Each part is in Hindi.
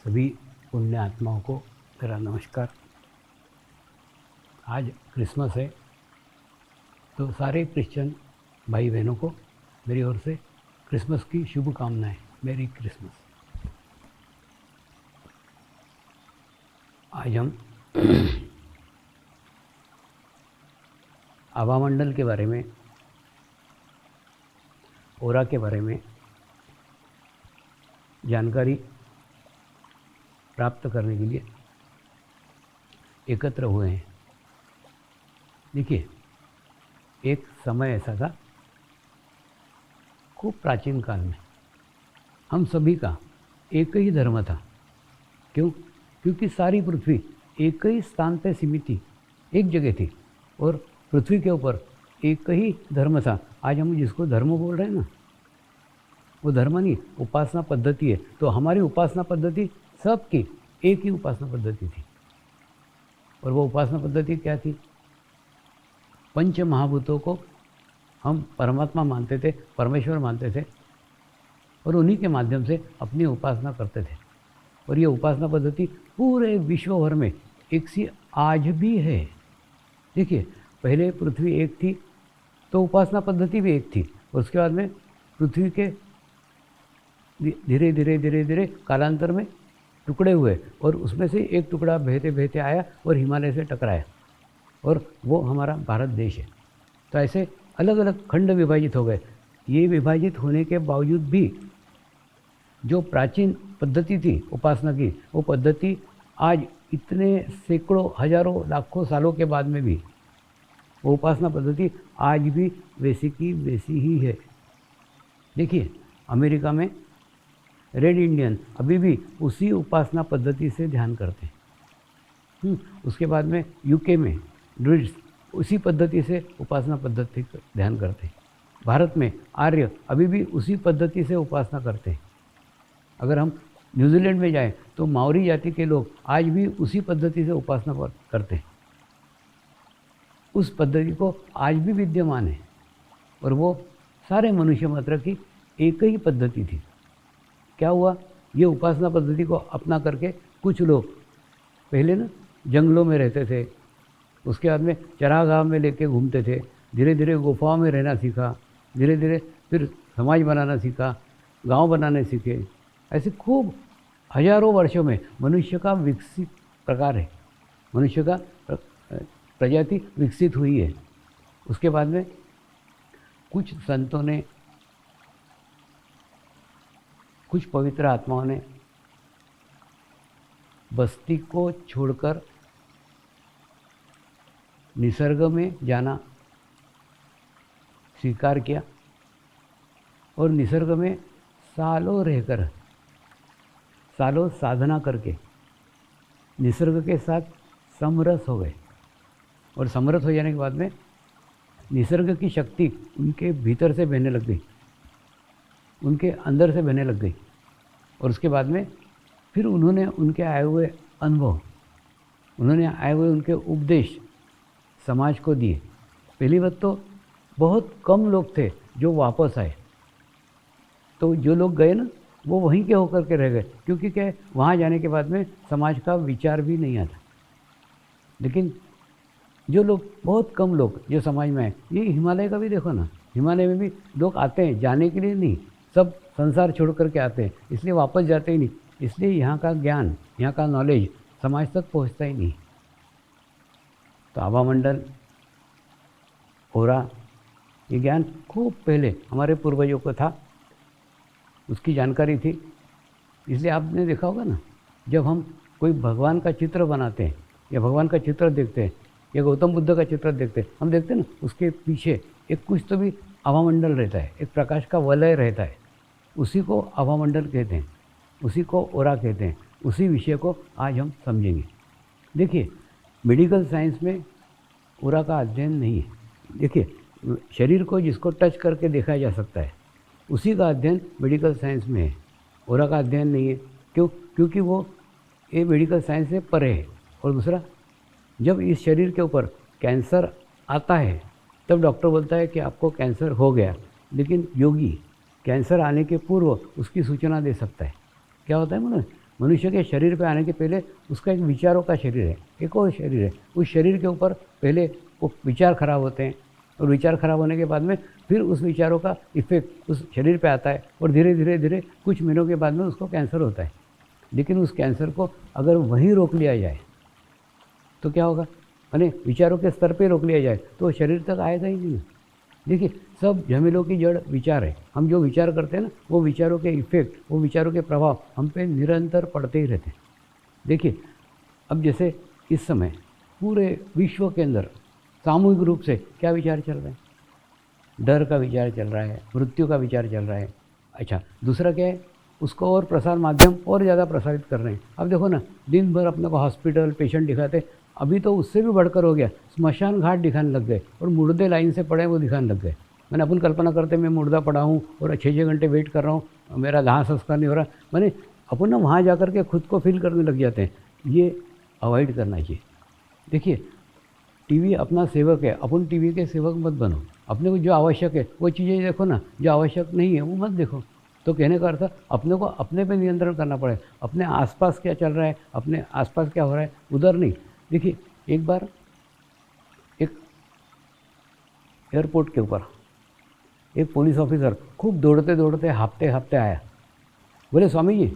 सभी पुण्य आत्माओं को मेरा नमस्कार। आज क्रिसमस है, तो सारे क्रिश्चियन भाई बहनों को मेरी ओर से क्रिसमस की शुभकामनाएं। मेरी क्रिसमस। आज हम आभामंडल के बारे में, ओरा के बारे में जानकारी प्राप्त करने के लिए एकत्र हुए हैं। देखिए, एक समय ऐसा था, खूब प्राचीन काल में हम सभी का एक ही धर्म था। क्यों? क्योंकि सारी पृथ्वी एक ही स्थान पे सीमित थी, एक जगह थी, और पृथ्वी के ऊपर एक ही धर्म था। आज हम जिसको धर्म बोल रहे हैं ना, वो धर्म नहीं, उपासना पद्धति है। तो हमारी उपासना पद्धति सबकी एक ही उपासना पद्धति थी। और वो उपासना पद्धति क्या थी? पंच महाभूतों को हम परमात्मा मानते थे, परमेश्वर मानते थे, और उन्हीं के माध्यम से अपनी उपासना करते थे। और ये उपासना पद्धति पूरे विश्व भर में एक सी आज भी है। देखिए, पहले पृथ्वी एक थी तो उपासना पद्धति भी एक थी, और उसके बाद में पृथ्वी के धीरे धीरे धीरे धीरे कालांतर में टुकड़े हुए, और उसमें से एक टुकड़ा बहते बहते आया और हिमालय से टकराया, और वो हमारा भारत देश है। तो ऐसे अलग अलग खंड विभाजित हो गए। ये विभाजित होने के बावजूद भी जो प्राचीन पद्धति थी उपासना की, वो पद्धति आज इतने सैकड़ों हजारों लाखों सालों के बाद में भी वो उपासना पद्धति आज भी वैसी की वैसी ही है। देखिए, अमेरिका में रेड इंडियन अभी भी उसी उपासना पद्धति से ध्यान करते हैं। उसके बाद में यूके में ड्रुइड्स उसी पद्धति से उपासना पद्धति ध्यान करते हैं। भारत में आर्य अभी भी उसी पद्धति से उपासना करते हैं। अगर हम न्यूजीलैंड में जाएं तो माओरी जाति के लोग आज भी उसी पद्धति से उपासना करते हैं। उस पद्धति को आज भी विद्यमान है, और वो सारे मनुष्य मात्र की एक ही पद्धति थी। क्या हुआ? ये उपासना पद्धति को अपना करके कुछ लोग पहले ना जंगलों में रहते थे, उसके बाद में चरागाह में लेके घूमते थे, धीरे धीरे गुफाओं में रहना सीखा, धीरे धीरे फिर समाज बनाना सीखा, गांव बनाने सीखे। ऐसे खूब हजारों वर्षों में मनुष्य का विकसित प्रकार है, मनुष्य का प्रजाति विकसित हुई है। उसके बाद में कुछ संतों ने, कुछ पवित्र आत्माओं ने बस्ती को छोड़कर निसर्ग में जाना स्वीकार किया, और निसर्ग में सालों रहकर, सालों साधना करके निसर्ग के साथ समरस हो गए। और समरस हो जाने के बाद में निसर्ग की शक्ति उनके भीतर से बहने लग गई, उनके अंदर से बहने लग गई। और उसके बाद में फिर उन्होंने उनके आए हुए अनुभव, उन्होंने आए हुए उनके उपदेश समाज को दिए। पहली बात तो बहुत कम लोग थे जो वापस आए, तो जो लोग गए ना वो वहीं के होकर के रह गए, क्योंकि क्या, वहाँ जाने के बाद में समाज का विचार भी नहीं आता। लेकिन जो लोग, बहुत कम लोग जो समाज में आए, ये हिमालय का भी देखो ना, हिमालय में भी लोग आते हैं जाने के लिए नहीं, सब संसार छोड़ करके आते हैं, इसलिए वापस जाते ही नहीं। इसलिए यहाँ का ज्ञान, यहाँ का नॉलेज समाज तक पहुँचता ही नहीं। तो आभामंडल, ओरा, ये ज्ञान खूब पहले हमारे पूर्वजों को था, उसकी जानकारी थी। इसलिए आपने देखा होगा ना, जब हम कोई भगवान का चित्र बनाते हैं या भगवान का चित्र देखते हैं या गौतम बुद्ध का चित्र देखते हैं, हम देखते हैं ना उसके पीछे एक कुछ तो भी आभामंडल रहता है, एक प्रकाश का वलय रहता है। उसी को आभामंडल कहते हैं, उसी को ओरा कहते हैं। उसी विषय को आज हम समझेंगे। देखिए, मेडिकल साइंस में ओरा का अध्ययन नहीं है। देखिए, शरीर को जिसको टच करके देखा जा सकता है, उसी का अध्ययन मेडिकल साइंस में है, ओरा का अध्ययन नहीं है। क्यों? क्योंकि वो ये मेडिकल साइंस से परे है। और दूसरा, जब इस शरीर के ऊपर कैंसर आता है तब डॉक्टर बोलता है कि आपको कैंसर हो गया, लेकिन योगी कैंसर आने के पूर्व उसकी सूचना दे सकता है। क्या होता है मालूम है? मनुष्य के शरीर पे आने के पहले उसका एक विचारों का शरीर है, एक और शरीर है। उस शरीर के ऊपर पहले वो विचार खराब होते हैं और विचार खराब होने के बाद में फिर उस विचारों का इफेक्ट उस शरीर पे आता है और धीरे धीरे धीरे कुछ महीनों के बाद में उसको कैंसर होता है। लेकिन उस कैंसर को अगर वहीं रोक लिया जाए तो क्या होगा, यानी विचारों के स्तर पे रोक लिया जाए तो वो शरीर तक आएगा ही नहीं। देखिए, सब झमेलों की जड़ विचार है। हम जो विचार करते हैं ना, वो विचारों के इफेक्ट, वो विचारों के प्रभाव हम पे निरंतर पड़ते ही रहते हैं। देखिए, अब जैसे इस समय पूरे विश्व के अंदर सामूहिक रूप से क्या विचार चल रहे हैं? डर का विचार चल रहा है, मृत्यु का विचार चल रहा है। अच्छा, दूसरा क्या है, उसको और प्रसार माध्यम और ज़्यादा प्रसारित कर रहे हैं। अब देखो ना, दिन भर अपने को हॉस्पिटल पेशेंट दिखाते, अभी तो उससे भी बढ़कर हो गया, स्मशान घाट दिखाने लग गए और मुर्दे लाइन से पड़े वो दिखाने लग गए। मैंने अपन कल्पना करते मैं मुर्दा पड़ा हूँ और 6-6 घंटे वेट कर रहा हूँ, मेरा दाह संस्कार नहीं हो रहा। मैंने अपन ना वहाँ जा कर के खुद को फील करने लग जाते हैं। ये अवॉइड करना चाहिए। देखिए, टीवी अपना सेवक है, अपन टीवी के सेवक मत बनो। अपने को जो आवश्यक है वो चीज़ें देखो ना, जो आवश्यक नहीं है वो मत देखो। तो कहने का अर्थ अपने को अपने पे नियंत्रण करना पड़े। अपने आसपास क्या चल रहा है, अपने आसपास क्या हो रहा है, उधर नहीं। देखिए, एक बार एक एयरपोर्ट के ऊपर एक पुलिस ऑफिसर खूब दौड़ते दौड़ते हाँफते हाँफते आया। बोले, स्वामी जी,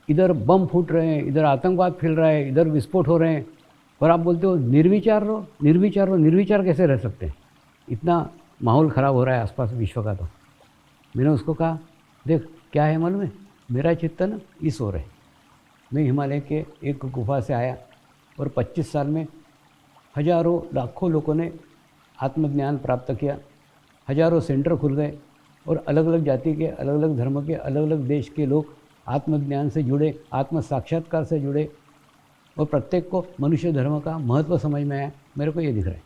इधर बम फूट रहे हैं, इधर आतंकवाद फैल रहा है, इधर विस्फोट हो रहे हैं, और आप बोलते हो निर्विचार रहो, निर्विचार रहो। निर्विचार कैसे रह सकते हैं? इतना माहौल ख़राब हो रहा है आसपास विश्व का। तो मैंने उसको कहा, देख क्या है मालूम है, मेरा चिंतन इस ओर है। मैं हिमालय के एक गुफा से आया और 25 साल में हजारों लाखों लोगों ने आत्मज्ञान प्राप्त किया। हजारों सेंटर खुल गए और अलग अलग जाति के, अलग अलग धर्म के, अलग अलग देश के लोग आत्मज्ञान से जुड़े, आत्म साक्षात्कार से जुड़े और प्रत्येक को मनुष्य धर्म का महत्व समझ में आया। मेरे को ये दिख रहा है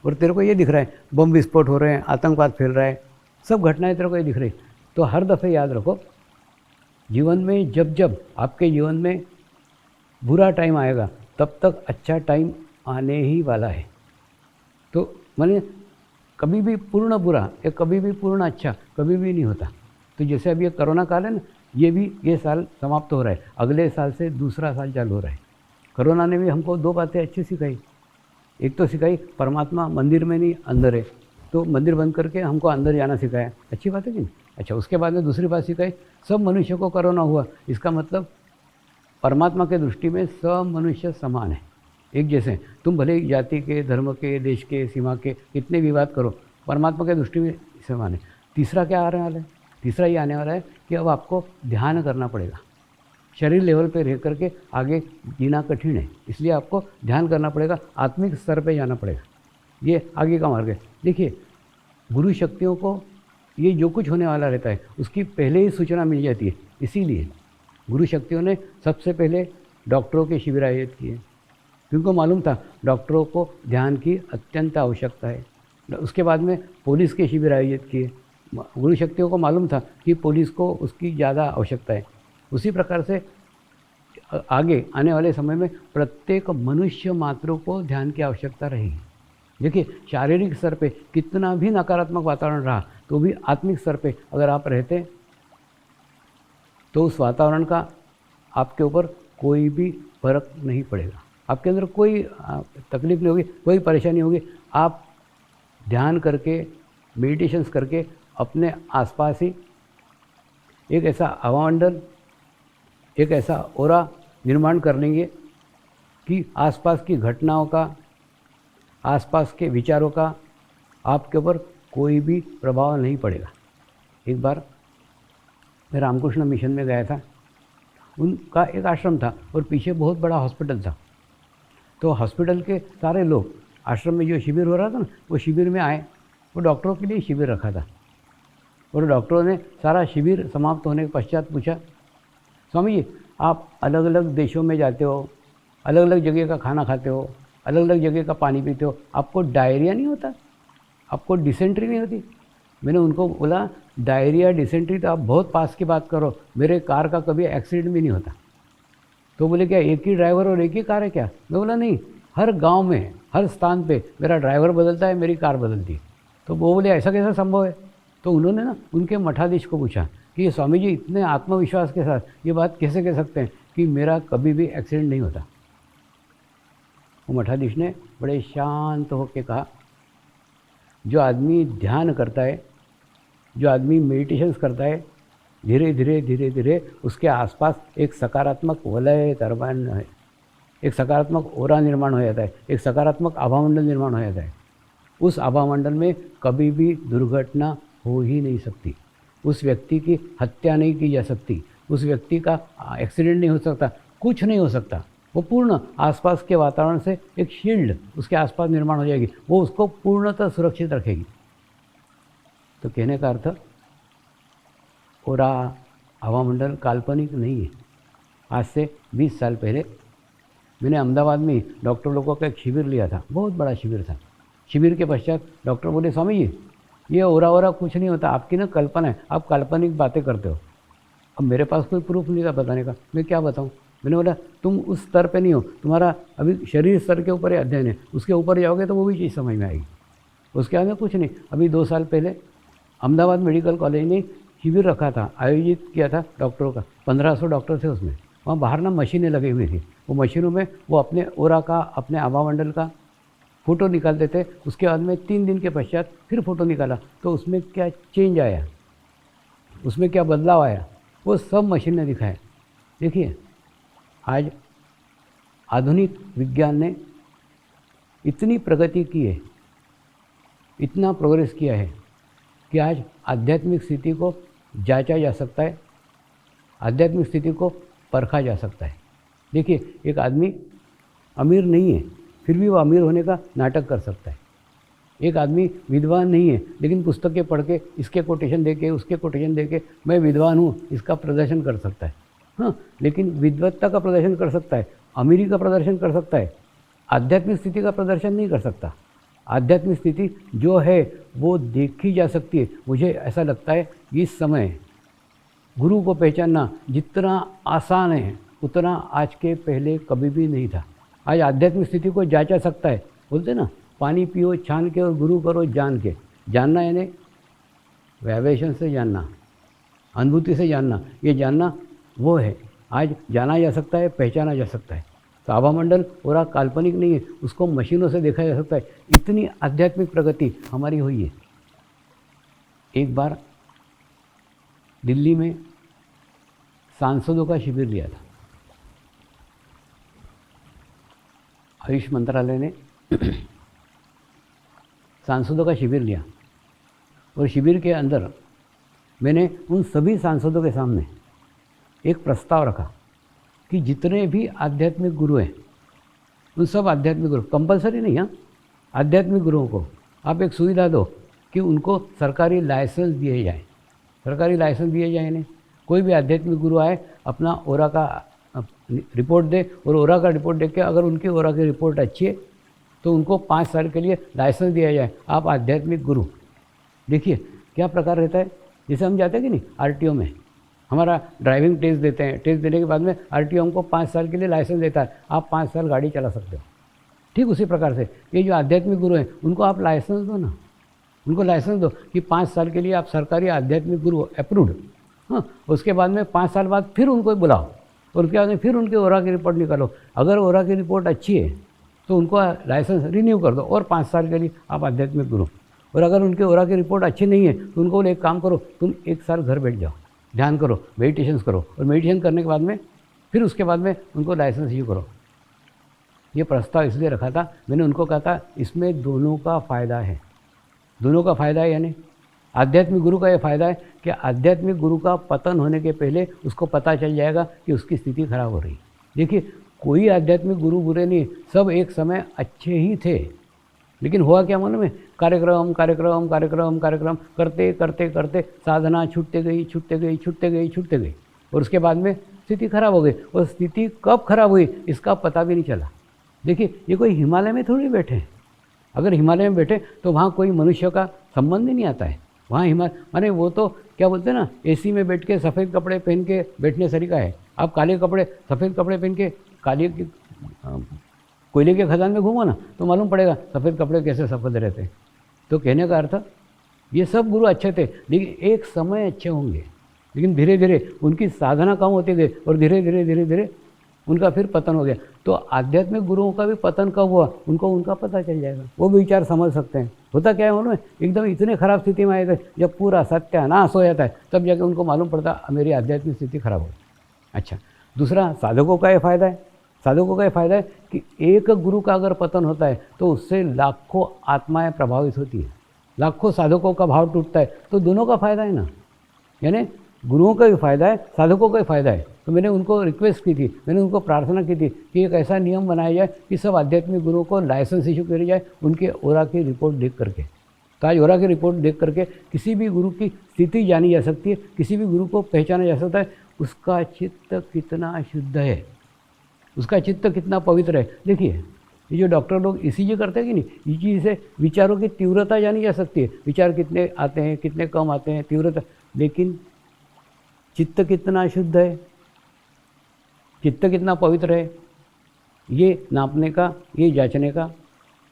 और तेरे को ये दिख रहा है, बम विस्फोट हो रहे हैं, आतंकवाद फैल रहा है, सब घटनाएं तेरे को ये दिख रही। तो हर दफ़े याद रखो, जीवन में जब जब आपके जीवन में बुरा टाइम आएगा तब तक अच्छा टाइम आने ही वाला है। तो मैंने कभी भी पूर्ण बुरा या कभी भी पूर्ण अच्छा कभी भी नहीं होता। तो जैसे अभी ये कोरोना काल है ना, ये साल समाप्त हो रहा है, अगले साल से दूसरा साल चालू हो रहा है। कोरोना ने भी हमको 2 बातें अच्छी सिखाई। एक तो सिखाई परमात्मा मंदिर में नहीं अंदर है, तो मंदिर बंद करके हमको अंदर जाना सिखाया, अच्छी बात है कि नहीं? अच्छा, उसके बाद में दूसरी बात सिखाई, सब मनुष्य को कोरोना हुआ, इसका मतलब परमात्मा के दृष्टि में सब मनुष्य समान है, एक जैसे। तुम भले ही जाति के, धर्म के, देश के, सीमा के कितने विवाद करो, परमात्मा के दृष्टि में समान है। तीसरा क्या आने वाला है? तीसरा ये आने वाला है कि अब आपको ध्यान करना पड़ेगा। शरीर लेवल पे रह करके आगे जीना कठिन है, इसलिए आपको ध्यान करना पड़ेगा, आत्मिक स्तर पे जाना पड़ेगा। ये आगे का मार्ग है। देखिए, गुरु शक्तियों को ये जो कुछ होने वाला रहता है उसकी पहले ही सूचना मिल जाती है। इसीलिए गुरु शक्तियों ने सबसे पहले डॉक्टरों के शिविर आयोजित किए, क्योंकि मालूम था डॉक्टरों को ध्यान की अत्यंत आवश्यकता है। उसके बाद में पुलिस के शिविर आयोजित किए, गुरु शक्तियों को मालूम था कि पुलिस को उसकी ज़्यादा आवश्यकता है। उसी प्रकार से आगे आने वाले समय में प्रत्येक मनुष्य मात्र को ध्यान की आवश्यकता रहेगी। देखिए, शारीरिक स्तर पे कितना भी नकारात्मक वातावरण रहा तो भी आत्मिक स्तर पे अगर आप रहते तो उस वातावरण का आपके ऊपर कोई भी फर्क नहीं पड़ेगा, आपके अंदर कोई तकलीफ नहीं होगी, कोई परेशानी होगी। आप ध्यान करके, मेडिटेशंस करके अपने आसपास ही एक ऐसा हवामंडल, एक ऐसा ओरा निर्माण कर लेंगे कि आसपास की घटनाओं का, आसपास के विचारों का आपके ऊपर कोई भी प्रभाव नहीं पड़ेगा। एक बार मैं रामकृष्ण मिशन में गया था, उनका एक आश्रम था और पीछे बहुत बड़ा हॉस्पिटल था। तो हॉस्पिटल के सारे लोग, आश्रम में जो शिविर हो रहा था ना, वो शिविर में आए। वो डॉक्टरों के लिए शिविर रखा था और डॉक्टरों ने सारा शिविर समाप्त होने के पश्चात पूछा, स्वामी जी, आप अलग अलग देशों में जाते हो, अलग अलग जगह का खाना खाते हो, अलग अलग जगह का पानी पीते हो, आपको डायरिया नहीं होता? आपको डिसेंट्री नहीं होती? मैंने उनको बोला, डायरिया डिसेंट्री तो आप बहुत पास की बात करो, मेरे कार का कभी एक्सीडेंट भी नहीं होता। तो बोले, क्या एक ही ड्राइवर और एक ही कार है क्या? मैं बोला, नहीं, हर गांव में, हर स्थान पे मेरा ड्राइवर बदलता है, मेरी कार बदलती है। तो वो बोले, ऐसा कैसा संभव है? तो उन्होंने ना उनके मठाधीश को पूछा कि ये स्वामी जी इतने आत्मविश्वास के साथ ये बात कैसे कह सकते हैं कि मेरा कभी भी एक्सीडेंट नहीं होता। वो मठाधीश ने बड़े शांत होकर कहा, जो आदमी ध्यान करता है, जो आदमी मेडिटेशंस करता है, धीरे धीरे धीरे धीरे उसके आसपास एक सकारात्मक वलय निर्माण है, एक सकारात्मक ओरा निर्माण हो जाता है, एक सकारात्मक आभामंडल निर्माण हो जाता है। उस आभामंडल में कभी भी दुर्घटना हो ही नहीं सकती, उस व्यक्ति की हत्या नहीं की जा सकती, उस व्यक्ति का एक्सीडेंट नहीं हो सकता, कुछ नहीं हो सकता। वो पूर्ण आसपास के वातावरण से एक शील्ड उसके आसपास निर्माण हो जाएगी, वो उसको पूर्णतः सुरक्षित रखेगी। तो कहने का अर्थ, ओरा हवामंडल काल्पनिक नहीं है। आज से 20 साल पहले मैंने अहमदाबाद में डॉक्टर लोगों का एक शिविर लिया था, बहुत बड़ा शिविर था। शिविर के पश्चात डॉक्टर बोले, स्वामी जी ये ओरा कुछ नहीं होता, आपकी ना कल्पना है, आप काल्पनिक बातें करते हो। अब मेरे पास कोई प्रूफ नहीं था बताने का, मैं क्या बताऊँ। मैंने बोला तुम उस स्तर पे नहीं हो, तुम्हारा अभी शरीर स्तर के ऊपर अध्ययन है, उसके ऊपर जाओगे तो वो भी चीज़ समझ में आएगी। उसके आगे कुछ नहीं। अभी 2 साल पहले अहमदाबाद मेडिकल कॉलेज ने शिविर रखा था, आयोजित किया था डॉक्टरों का। 1500 डॉक्टर थे उसमें। वहाँ बाहर ना मशीनें लगी हुई थी, वो मशीनों में वो अपने ओरा का, अपने आभामंडल का फ़ोटो निकालते थे। उसके बाद में 3 दिन के पश्चात फिर फ़ोटो निकाला तो उसमें क्या चेंज आया, उसमें क्या बदलाव आया, वो सब मशीन ने दिखाया। देखिए आज आधुनिक विज्ञान ने इतनी प्रगति की है, इतना प्रोग्रेस किया है कि आज आध्यात्मिक स्थिति को जांचा जा सकता है, आध्यात्मिक स्थिति को परखा जा सकता है। देखिए एक आदमी अमीर नहीं है फिर भी वो अमीर होने का नाटक कर सकता है। एक आदमी विद्वान नहीं है लेकिन पुस्तकें पढ़ के इसके कोटेशन दे के उसके कोटेशन दे के मैं विद्वान हूँ इसका प्रदर्शन कर सकता है। हाँ, लेकिन विद्वत्ता का प्रदर्शन कर सकता है, अमीरी का प्रदर्शन कर सकता है, आध्यात्मिक स्थिति का प्रदर्शन नहीं कर सकता। आध्यात्मिक स्थिति जो है वो देखी जा सकती है। मुझे ऐसा लगता है इस समय गुरु को पहचानना जितना आसान है उतना आज के पहले कभी भी नहीं था। आज आध्यात्मिक स्थिति को जांचा सकता है। बोलते ना, पानी पियो छान के और गुरु करो जान के। जानना यानी वाइब्रेशन से जानना, अनुभूति से जानना, ये जानना वो है। आज जाना जा सकता है, पहचाना जा सकता है। तो आभामंडल पूरा काल्पनिक नहीं है, उसको मशीनों से देखा जा सकता है। इतनी आध्यात्मिक प्रगति हमारी हुई है। एक बार दिल्ली में सांसदों का शिविर लिया था, आयुष मंत्रालय ने सांसदों का शिविर लिया और शिविर के अंदर मैंने उन सभी सांसदों के सामने एक प्रस्ताव रखा कि जितने भी आध्यात्मिक गुरु हैं उन सब आध्यात्मिक गुरु, कंपलसरी नहीं, हाँ, आध्यात्मिक गुरुओं को आप एक सुविधा दो कि उनको सरकारी लाइसेंस दिए जाए। सरकारी लाइसेंस दिए जाए इन्हें। कोई भी आध्यात्मिक गुरु आए अपना ओरा का रिपोर्ट दे और ओरा का रिपोर्ट देख के अगर उनकी ओरा की रिपोर्ट अच्छी है तो उनको 5 साल के लिए लाइसेंस दिया जाए, आप आध्यात्मिक गुरु। देखिए क्या प्रकार रहता है। जैसे हम जाते हैं कि नहीं आरटीओ में, हमारा ड्राइविंग टेस्ट देते हैं, टेस्ट देने के बाद में आरटीओ हमको 5 साल के लिए लाइसेंस देता है, आप 5 साल गाड़ी चला सकते हो। ठीक उसी प्रकार से ये जो आध्यात्मिक गुरु हैं उनको आप लाइसेंस दो ना, उनको लाइसेंस दो कि 5 साल के लिए आप सरकारी आध्यात्मिक गुरु अप्रूव्ड। हाँ, उसके बाद में 5 साल बाद फिर उनको बुलाओ और उसके बाद में फिर उनके ओरा की रिपोर्ट निकालो। अगर ओरा की रिपोर्ट अच्छी है तो उनको लाइसेंस रिन्यू कर दो और 5 साल के लिए आप आध्यात्मिक गुरु। और अगर उनके ओरा की रिपोर्ट अच्छी नहीं है तो उनको एक काम करो, तुम 1 साल घर बैठ जाओ, ध्यान करो, मेडिटेशंस करो और मेडिटेशन करने के बाद में फिर उसके बाद में उनको लाइसेंस इश्यू करो। ये प्रस्ताव इसलिए रखा था, मैंने उनको कहा था इसमें दोनों का फ़ायदा है। दोनों का फ़ायदा है यानी आध्यात्मिक गुरु का ये फ़ायदा है कि आध्यात्मिक गुरु का पतन होने के पहले उसको पता चल जाएगा कि उसकी स्थिति खराब हो रही है। देखिए कोई आध्यात्मिक गुरु बुरे नहीं, सब एक समय अच्छे ही थे, लेकिन हुआ क्या मालूम है, कार्यक्रम कार्यक्रम कार्यक्रम कार्यक्रम करते करते करते साधना छूटते गई छूटते गई छूटते गई छूटते गई और उसके बाद में स्थिति खराब हो गई। और स्थिति कब खराब हुई इसका पता भी नहीं चला। देखिए ये कोई हिमालय में थोड़ी बैठे हैं। अगर हिमालय में बैठे तो वहाँ कोई मनुष्य का संबंध ही नहीं आता है। वहाँ हिमालय माने वो तो क्या बोलते हैं ना, एसी में बैठ के सफ़ेद कपड़े पहन के बैठने सरीका है। आप काले कपड़े सफ़ेद कपड़े पहन के काले कोयले के खदान में घूमो ना तो मालूम पड़ेगा सफ़ेद कपड़े कैसे सफ़ेद रहते हैं। तो कहने का अर्थ ये सब गुरु अच्छे थे लेकिन एक समय अच्छे होंगे, लेकिन धीरे धीरे उनकी साधना कम होती गई और धीरे धीरे धीरे धीरे उनका फिर पतन हो गया। तो आध्यात्मिक गुरुओं का भी पतन कब हुआ उनको उनका पता चल जाएगा, वो भी विचार समझ सकते हैं। होता क्या है उन्होंने एकदम इतने खराब स्थिति में आए थे, जब पूरा सत्यानाश हो जाता है तब जाके उनको मालूम पड़ता मेरी आध्यात्मिक स्थिति खराब हो गई। अच्छा, दूसरा साधकों का ये फ़ायदा है, साधकों का ये फ़ायदा है कि एक गुरु का अगर पतन होता है तो उससे लाखों आत्माएं प्रभावित होती है, लाखों साधकों का भाव टूटता है, तो दोनों का फ़ायदा है ना। यानी गुरुओं का भी फ़ायदा है, साधकों का भी फ़ायदा है। तो मैंने उनको रिक्वेस्ट की थी, मैंने उनको प्रार्थना की थी कि एक ऐसा नियम बनाया जाए कि सब आध्यात्मिक गुरुओं को लाइसेंस इशू करी जाए उनके ओरा की रिपोर्ट देख करके। तो आज ओरा की रिपोर्ट देख करके किसी भी गुरु की स्थिति जानी जा सकती है, किसी भी गुरु को पहचाना जा सकता है, उसका चित्त कितना शुद्ध है, उसका चित्त कितना पवित्र है। देखिए ये जो डॉक्टर लोग ईसीजी करते हैं कि नहीं, ईसीजी से विचारों की तीव्रता जानी जा सकती है, विचार कितने आते हैं कितने कम आते हैं तीव्रता, लेकिन चित्त कितना शुद्ध है, चित्त कितना पवित्र है, ये नापने का, ये जांचने का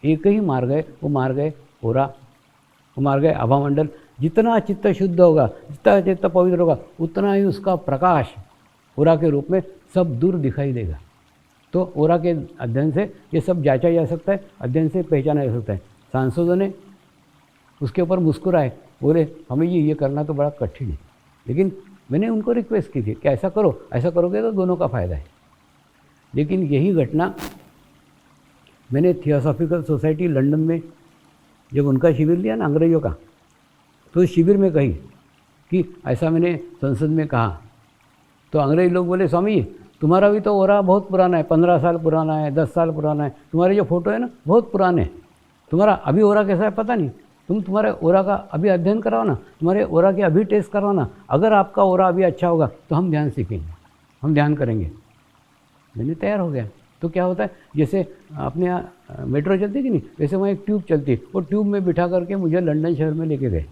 एक ही मार्ग है, वो मार्ग है ओरा, वो मार्ग है आभामंडल। जितना चित्त शुद्ध होगा, जितना चित्त पवित्र होगा, उतना ही उसका प्रकाश ओरा के रूप में सब दूर दिखाई देगा। तो ओरा के अध्ययन से ये सब जांचा जा सकता है, अध्ययन से पहचाना जा सकता है। सांसदों ने उसके ऊपर मुस्कुराए, बोले हमें ये करना तो बड़ा कठिन है, लेकिन मैंने उनको रिक्वेस्ट की थी कि ऐसा करो, ऐसा करोगे तो दोनों का फ़ायदा है। लेकिन यही घटना मैंने थियोसॉफिकल सोसाइटी लंदन में जब उनका शिविर लिया ना अंग्रेज़ों का, तो उस शिविर में कही कि ऐसा मैंने संसद में कहा, तो अंग्रेज लोग बोले स्वामी जी तुम्हारा भी तो ओरा बहुत पुराना है, 15 साल पुराना है, 10 साल पुराना है, तुम्हारे जो फ़ोटो है ना बहुत पुराने हैं, तुम्हारा अभी ओरा कैसा है पता नहीं, तुम्हारे ओरा का अभी अध्ययन कराओ ना, तुम्हारे ओरा के अभी टेस्ट करवाओ ना, अगर आपका ओरा अभी अच्छा होगा तो हम ध्यान सीखेंगे, हम ध्यान करेंगे। मैंने तैयार हो गया। तो क्या होता है, जैसे अपने यहाँ मेट्रो चलती कि नहीं, वैसे वहाँ एक ट्यूब चलती है, वो ट्यूब में बिठा करके मुझे लंदन शहर में लेके गए।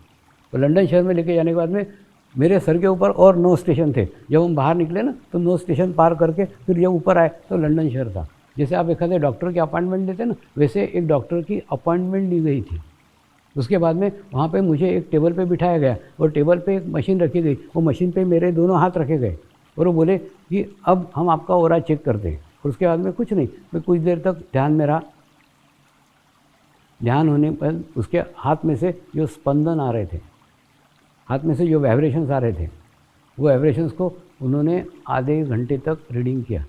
तो लंदन शहर में लेके जाने के बाद में मेरे सर के ऊपर और 9 स्टेशन थे। जब हम बाहर निकले ना तो 9 स्टेशन पार करके फिर जब ऊपर आए तो लंदन शहर था। जैसे आप एक आधे डॉक्टर की अपॉइंटमेंट लेते ना, वैसे एक डॉक्टर की अपॉइंटमेंट ली गई थी। उसके बाद में वहाँ पे मुझे एक टेबल पे बिठाया गया और टेबल पे एक मशीन रखी गई, वो मशीन पे मेरे दोनों हाथ रखे गए और वो बोले कि अब हम आपका ओरा चेक करते हैं। और उसके बाद में कुछ नहीं, मैं कुछ देर तक ध्यान में रहा। ध्यान होने पर उसके हाथ में से जो स्पंदन आ रहे थे, हाथ में से जो वाइब्रेशंस आ रहे थे, वो वाइब्रेशंस को उन्होंने आधे घंटे तक रीडिंग किया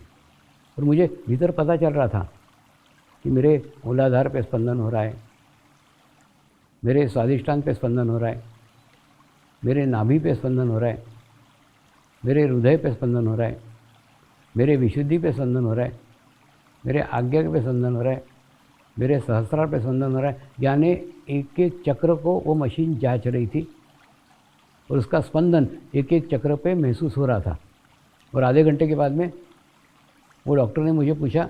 और मुझे भीतर पता चल रहा था कि मेरे मूलाधार पे स्पंदन हो रहा है, मेरे स्वादिष्टान पे स्पंदन हो रहा है, मेरे नाभि पे स्पंदन हो रहा है, मेरे हृदय पे स्पंदन हो रहा है, मेरे विशुद्धि पे स्पंदन हो रहा है, मेरे आज्ञा पे स्पंदन हो रहा है, मेरे सहस्रार पे स्पंदन हो रहा है। यानी एक एक चक्र को वो मशीन जांच रही थी और उसका स्पंदन एक एक चक्र पे महसूस हो रहा था। और आधे घंटे के बाद में वो डॉक्टर ने मुझे पूछा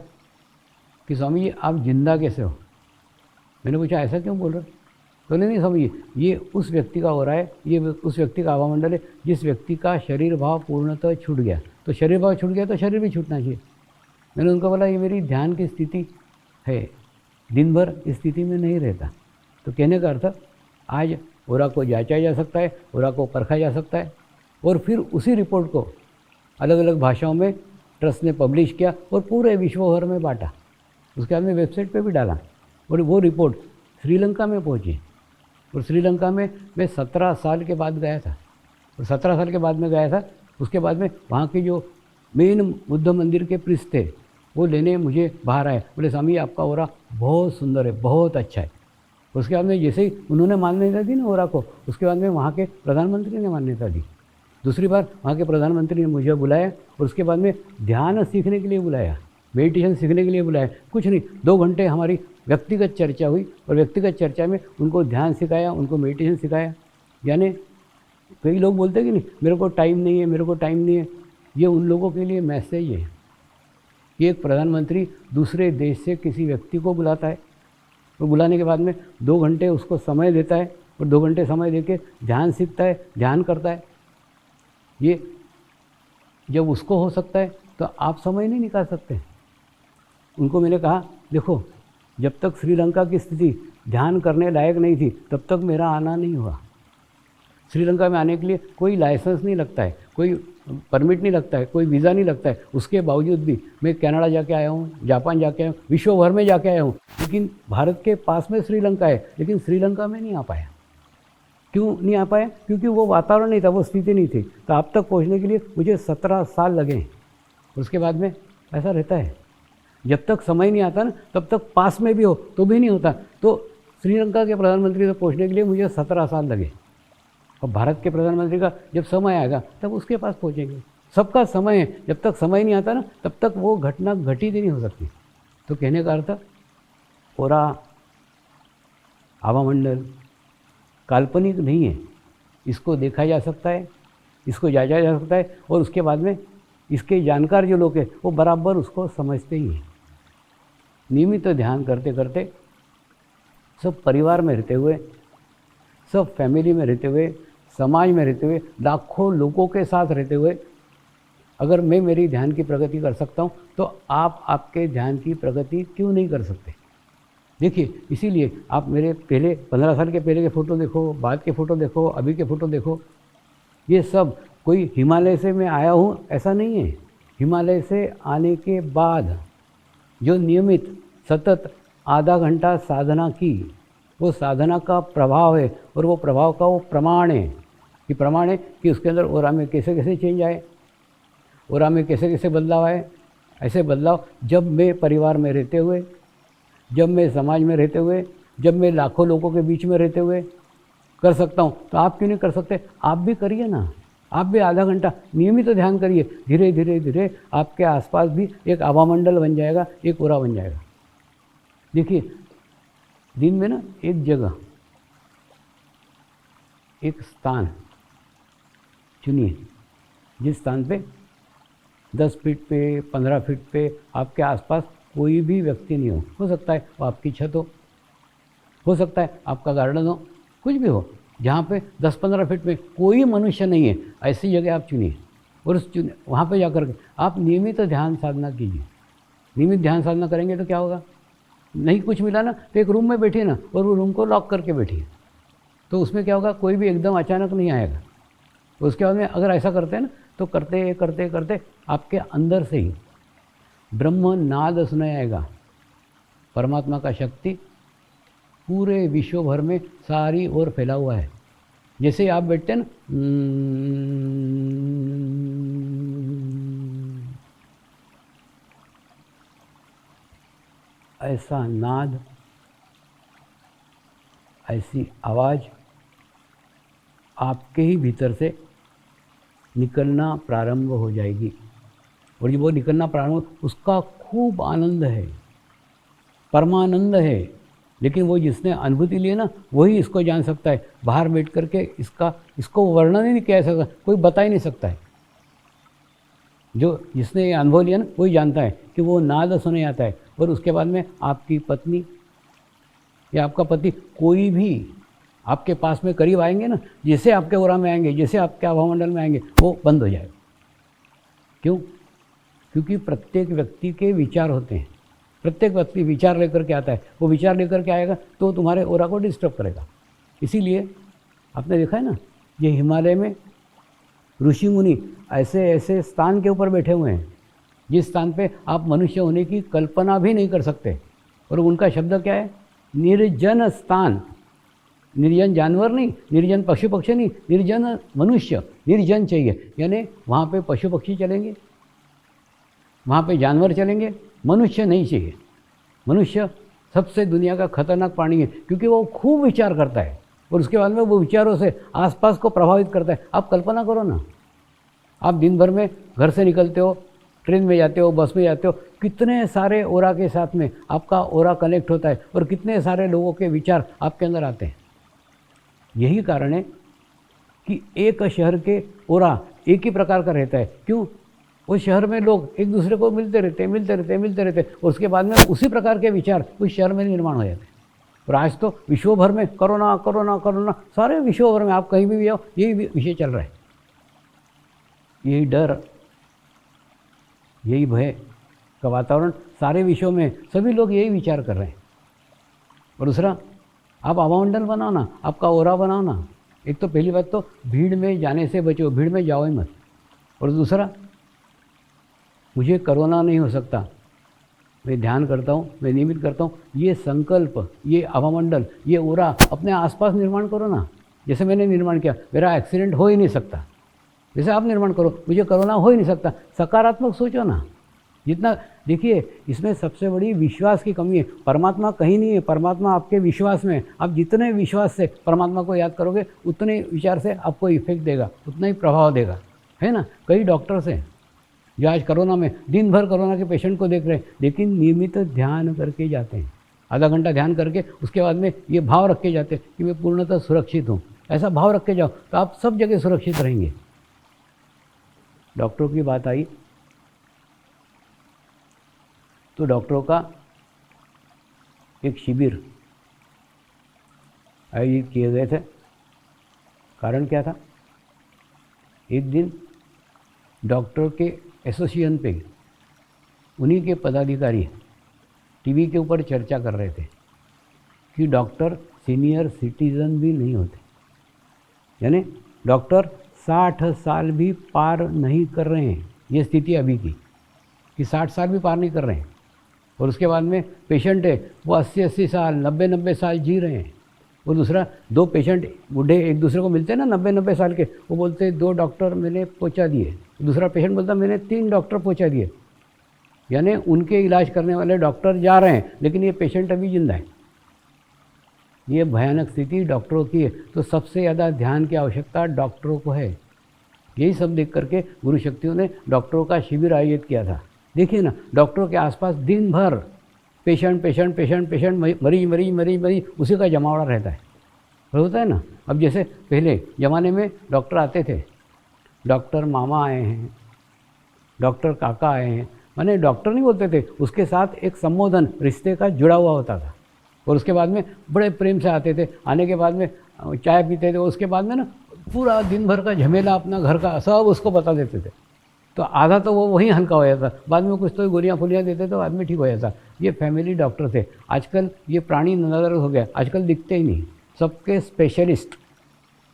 कि स्वामी जी आप जिंदा कैसे हो। मैंने पूछा ऐसा क्यों बोल रहे हो। तो नहीं स्वामी जी, ये उस व्यक्ति का हो रहा है, ये उस व्यक्ति का आभामंडल है जिस व्यक्ति का शरीर भाव पूर्णतः छूट गया। तो शरीर भाव छूट गया तो शरीर भी छूटना चाहिए। मैंने उनको बोला ये मेरी ध्यान की स्थिति है, दिन भर इस स्थिति में नहीं रहता। तो कहने का अर्थ आज ओरा को जांचा जा सकता है, ओरा को परखा जा सकता है और फिर उसी रिपोर्ट को अलग अलग भाषाओं में ट्रस्ट ने पब्लिश किया और पूरे विश्व भर में बांटा। उसके बाद में वेबसाइट पे भी डाला और वो रिपोर्ट श्रीलंका में पहुंची। और श्रीलंका में मैं 17 साल के बाद गया था और 17 साल के बाद में गया था। उसके बाद में वहाँ के जो मेन बुद्ध मंदिर के प्रीस्ट थे वो लेने मुझे बाहर आए, बोले स्वामी आपका ओरा बहुत सुंदर है, बहुत अच्छा है। उसके बाद में जैसे ही उन्होंने मान्यता दी ना ओरा को, उसके बाद में वहाँ के प्रधानमंत्री ने मान्यता दी। दूसरी बार वहाँ के प्रधानमंत्री ने मुझे बुलाया और उसके बाद में ध्यान सीखने के लिए बुलाया, मेडिटेशन सीखने के लिए बुलाया। कुछ नहीं, 2 घंटे हमारी व्यक्तिगत चर्चा हुई और व्यक्तिगत चर्चा में उनको ध्यान सिखाया, उनको मेडिटेशन सिखाया। यानी कई लोग बोलते हैं कि नहीं मेरे को टाइम नहीं है, मेरे को टाइम नहीं है, ये उन लोगों के लिए मैसेज है कि एक प्रधानमंत्री दूसरे देश से किसी व्यक्ति को बुलाता है और बुलाने के बाद में 2 घंटे उसको समय देता है और 2 घंटे समय देके ध्यान सीखता है, ध्यान करता है। ये जब उसको हो सकता है तो आप समय नहीं निकाल सकते। उनको मैंने कहा देखो जब तक श्रीलंका की स्थिति ध्यान करने लायक नहीं थी तब तक मेरा आना नहीं हुआ। श्रीलंका में आने के लिए कोई लाइसेंस नहीं लगता है, कोई परमिट नहीं लगता है, कोई वीज़ा नहीं लगता है। उसके बावजूद भी मैं कनाडा जाके आया हूँ, जापान जाके आया हूँ, विश्व भर में जाके आया हूँ, लेकिन भारत के पास में श्रीलंका है, लेकिन श्रीलंका में नहीं आ पाया। क्यों नहीं आ पाया? क्योंकि वो वातावरण नहीं था, वो स्थिति नहीं थी। तो आप तक पहुँचने के लिए मुझे 17 साल लगे। उसके बाद में ऐसा रहता है, जब तक समय नहीं आता ना, तब तक पास में भी हो तो भी नहीं होता। तो श्रीलंका के प्रधानमंत्री तक पहुँचने के लिए मुझे 17 साल लगे। और भारत के प्रधानमंत्री का जब समय आएगा तब उसके पास पहुँचेंगे। सबका समय है, जब तक समय नहीं आता ना, तब तक वो घटना घटित ही नहीं हो सकती। तो कहने का अर्थ, ओरा, आवामंडल काल्पनिक नहीं है, इसको देखा जा सकता है, इसको जांचा जा सकता है, और उसके बाद में इसके जानकार जो लोग हैं वो बराबर उसको समझते ही हैं। नियमित ध्यान करते करते, सब परिवार में रहते हुए, सब फैमिली में रहते हुए, समाज में रहते हुए, लाखों लोगों के साथ रहते हुए, अगर मैं मेरी ध्यान की प्रगति कर सकता हूँ तो आप आपके ध्यान की प्रगति क्यों नहीं कर सकते? देखिए, इसीलिए आप मेरे पहले 15 साल के पहले के फ़ोटो देखो, बाद के फ़ोटो देखो, अभी के फ़ोटो देखो। ये सब कोई हिमालय से मैं आया हूँ ऐसा नहीं है। हिमालय से आने के बाद जो नियमित सतत आधा घंटा साधना की, वो साधना का प्रभाव है, और वो प्रभाव का वो प्रमाण है कि उसके अंदर ओरा में कैसे कैसे चेंज आए, ओरा में कैसे कैसे बदलाव आए। ऐसे बदलाव जब मैं परिवार में रहते हुए, जब मैं समाज में रहते हुए, जब मैं लाखों लोगों के बीच में रहते हुए कर सकता हूँ, तो आप क्यों नहीं कर सकते? आप भी करिए ना, आप भी आधा घंटा नियमित ध्यान करिए। धीरे धीरे धीरे आपके आसपास भी एक आवामंडल बन जाएगा, एक ओरा बन जाएगा। देखिए, दिन में ना एक जगह, एक स्थान चुनिए, जिस स्थान पे 10 फीट पे, 15 फीट पे आपके आसपास कोई भी व्यक्ति नहीं हो सकता है वो आपकी छत हो सकता है आपका गार्डन हो, कुछ भी हो, जहाँ पे 10-15 फीट में कोई मनुष्य नहीं है, ऐसी जगह आप चुनिए, और वहाँ पे जाकर के आप नियमित ध्यान साधना कीजिए। नियमित ध्यान साधना करेंगे तो क्या होगा? नहीं कुछ मिला ना, तो एक रूम में बैठिए ना, और वो रूम को लॉक करके बैठिए। तो उसमें क्या होगा? कोई भी एकदम अचानक नहीं आएगा। उसके बाद में अगर ऐसा करते हैं ना, तो करते करते करते आपके अंदर से ही ब्रह्म नाद सुनाई आएगा। परमात्मा का शक्ति पूरे विश्व भर में सारी ओर फैला हुआ है। जैसे ही आप बैठते हैं ना, ऐसा नाद, ऐसी आवाज़ आपके ही भीतर से निकलना प्रारंभ हो जाएगी। और जब वो निकलना प्रारंभ, उसका खूब आनंद है, परमानंद है। लेकिन वो जिसने अनुभूति ली है ना, वही इसको जान सकता है। बाहर बैठ करके इसको वर्णन ही नहीं किया जा सकता, कोई बता ही नहीं सकता है। जो जिसने अनुभव लिया ना, वही जानता है कि वो नाद सुने आता है। और उसके बाद में आपकी पत्नी या आपका पति, कोई भी आपके पास में करीब आएंगे ना, जैसे आपके ओरा में आएंगे, जैसे आपके आभामंडल में आएंगे, वो बंद हो जाएगा। क्यों? क्योंकि प्रत्येक व्यक्ति के विचार होते हैं। प्रत्येक व्यक्ति विचार लेकर के आता है। वो विचार लेकर के आएगा तो तुम्हारे ओरा को डिस्टर्ब करेगा। इसीलिए आपने देखा है ना, ये हिमालय में ऋषि मुनि ऐसे ऐसे स्थान के ऊपर बैठे हुए हैं जिस स्थान पे आप मनुष्य होने की कल्पना भी नहीं कर सकते। और उनका शब्द क्या है? निर्जन स्थान। निर्जन जानवर नहीं, निर्जन पशु पक्षी नहीं, निर्जन मनुष्य। निर्जन चाहिए, यानी वहाँ पे पशु पक्षी चलेंगे, वहाँ पे जानवर चलेंगे, मनुष्य नहीं चाहिए। मनुष्य सबसे दुनिया का खतरनाक प्राणी है, क्योंकि वो खूब विचार करता है और उसके बाद में वो विचारों से आसपास को प्रभावित करता है। आप कल्पना करो ना, आप दिन भर में घर से निकलते हो, ट्रेन में जाते हो, बस में जाते हो, कितने सारे ओरा के साथ में आपका ओरा कनेक्ट होता है और कितने सारे लोगों के विचार आपके अंदर आते हैं। यही कारण है कि एक शहर के ओरा एक ही प्रकार का रहता है। क्यों? उस शहर में लोग एक दूसरे को मिलते रहते और उसके बाद में उसी प्रकार के विचार उस शहर में निर्माण हो जाते हैं। और आज तो विश्व भर में कोरोना कोरोना कोरोना, सारे विश्व भर में आप कहीं भी जाओ, यही विषय चल रहा है। यही डर, यही भय का वातावरण सारे विश्व में, सभी लोग यही विचार कर रहे हैं। और दूसरा, आप आवामंडल बनाओ ना, आपका ओरा बनाओ ना, एक तो पहली बात तो भीड़ में जाने से बचो, भीड़ में जाओ ही मत। और दूसरा, मुझे कोरोना नहीं हो सकता, मैं ध्यान करता हूँ, मैं नियमित करता हूँ, ये संकल्प, ये अभामंडल, ये ओरा अपने आसपास निर्माण करो ना। जैसे मैंने निर्माण किया, मेरा एक्सीडेंट हो ही नहीं सकता, जैसे आप निर्माण करो, मुझे कोरोना हो ही नहीं सकता। सकारात्मक सोचो ना। जितना देखिए, इसमें सबसे बड़ी विश्वास की कमी है। परमात्मा कहीं नहीं है, परमात्मा आपके विश्वास में है। आप जितने विश्वास से परमात्मा को याद करोगे, उतने विचार से आपको इफेक्ट देगा, उतना ही प्रभाव देगा, है ना। कई डॉक्टर्स हैं जो आज कोरोना में दिन भर कोरोना के पेशेंट को देख रहे हैं, लेकिन नियमित ध्यान करके जाते हैं। आधा घंटा ध्यान करके उसके बाद में ये भाव रख के जाते हैं कि मैं पूर्णतः सुरक्षित हूँ। ऐसा भाव रख के जाओ तो आप सब जगह सुरक्षित रहेंगे। डॉक्टरों की बात आई तो डॉक्टरों का एक शिविर आयोजित किए गए थे। कारण क्या था? एक दिन डॉक्टर के एसोसिएशन पे उन्हीं के पदाधिकारी टीवी के ऊपर चर्चा कर रहे थे कि डॉक्टर सीनियर सिटीज़न भी नहीं होते, यानी डॉक्टर 60 साल भी पार नहीं कर रहे हैं। ये स्थिति अभी की कि 60 साल भी पार नहीं कर रहे हैं। और उसके बाद में पेशेंट है वो 80-80 साल 90-90 साल जी रहे हैं। और दूसरा, दो पेशेंट बूढ़े एक दूसरे को मिलते हैं ना 90-90 साल के, वो बोलते हैं 2 डॉक्टर मैंने पहुंचा दिए। दूसरा पेशेंट बोलता मैंने 3 डॉक्टर पहुंचा दिए। यानी उनके इलाज करने वाले डॉक्टर जा रहे हैं, लेकिन ये पेशेंट अभी जिंदा है। ये भयानक स्थिति डॉक्टरों की है। तो सबसे ज़्यादा ध्यान की आवश्यकता डॉक्टरों को है। यही सब देख करके गुरु शक्तियों ने डॉक्टरों का शिविर आयोजित किया था। देखिए ना, डॉक्टरों के आसपास दिन भर पेशेंट पेशेंट पेशेंट पेशेंट मरीज मरीज मरीज मरीज उसी का जमावड़ा रहता है। और होता है ना, अब जैसे पहले ज़माने में डॉक्टर आते थे, डॉक्टर मामा आए हैं, डॉक्टर काका आए हैं, माने डॉक्टर नहीं बोलते थे, उसके साथ एक संबोधन रिश्ते का जुड़ा हुआ होता था। और उसके बाद में बड़े प्रेम से आते थे। आने के बाद में चाय पीते थे, उसके बाद में ना पूरा दिन भर का झमेला अपना घर का सब उसको बता देते थे। तो आधा तो वो वहीं हल्का हो जाता, बाद में कुछ तो गोलियाँ फुलियाँ देते तो आदमी ठीक हो जाता। ये फैमिली डॉक्टर थे। आजकल ये प्राणी नज़र हो गया, आजकल दिखते ही नहीं। सबके स्पेशलिस्ट,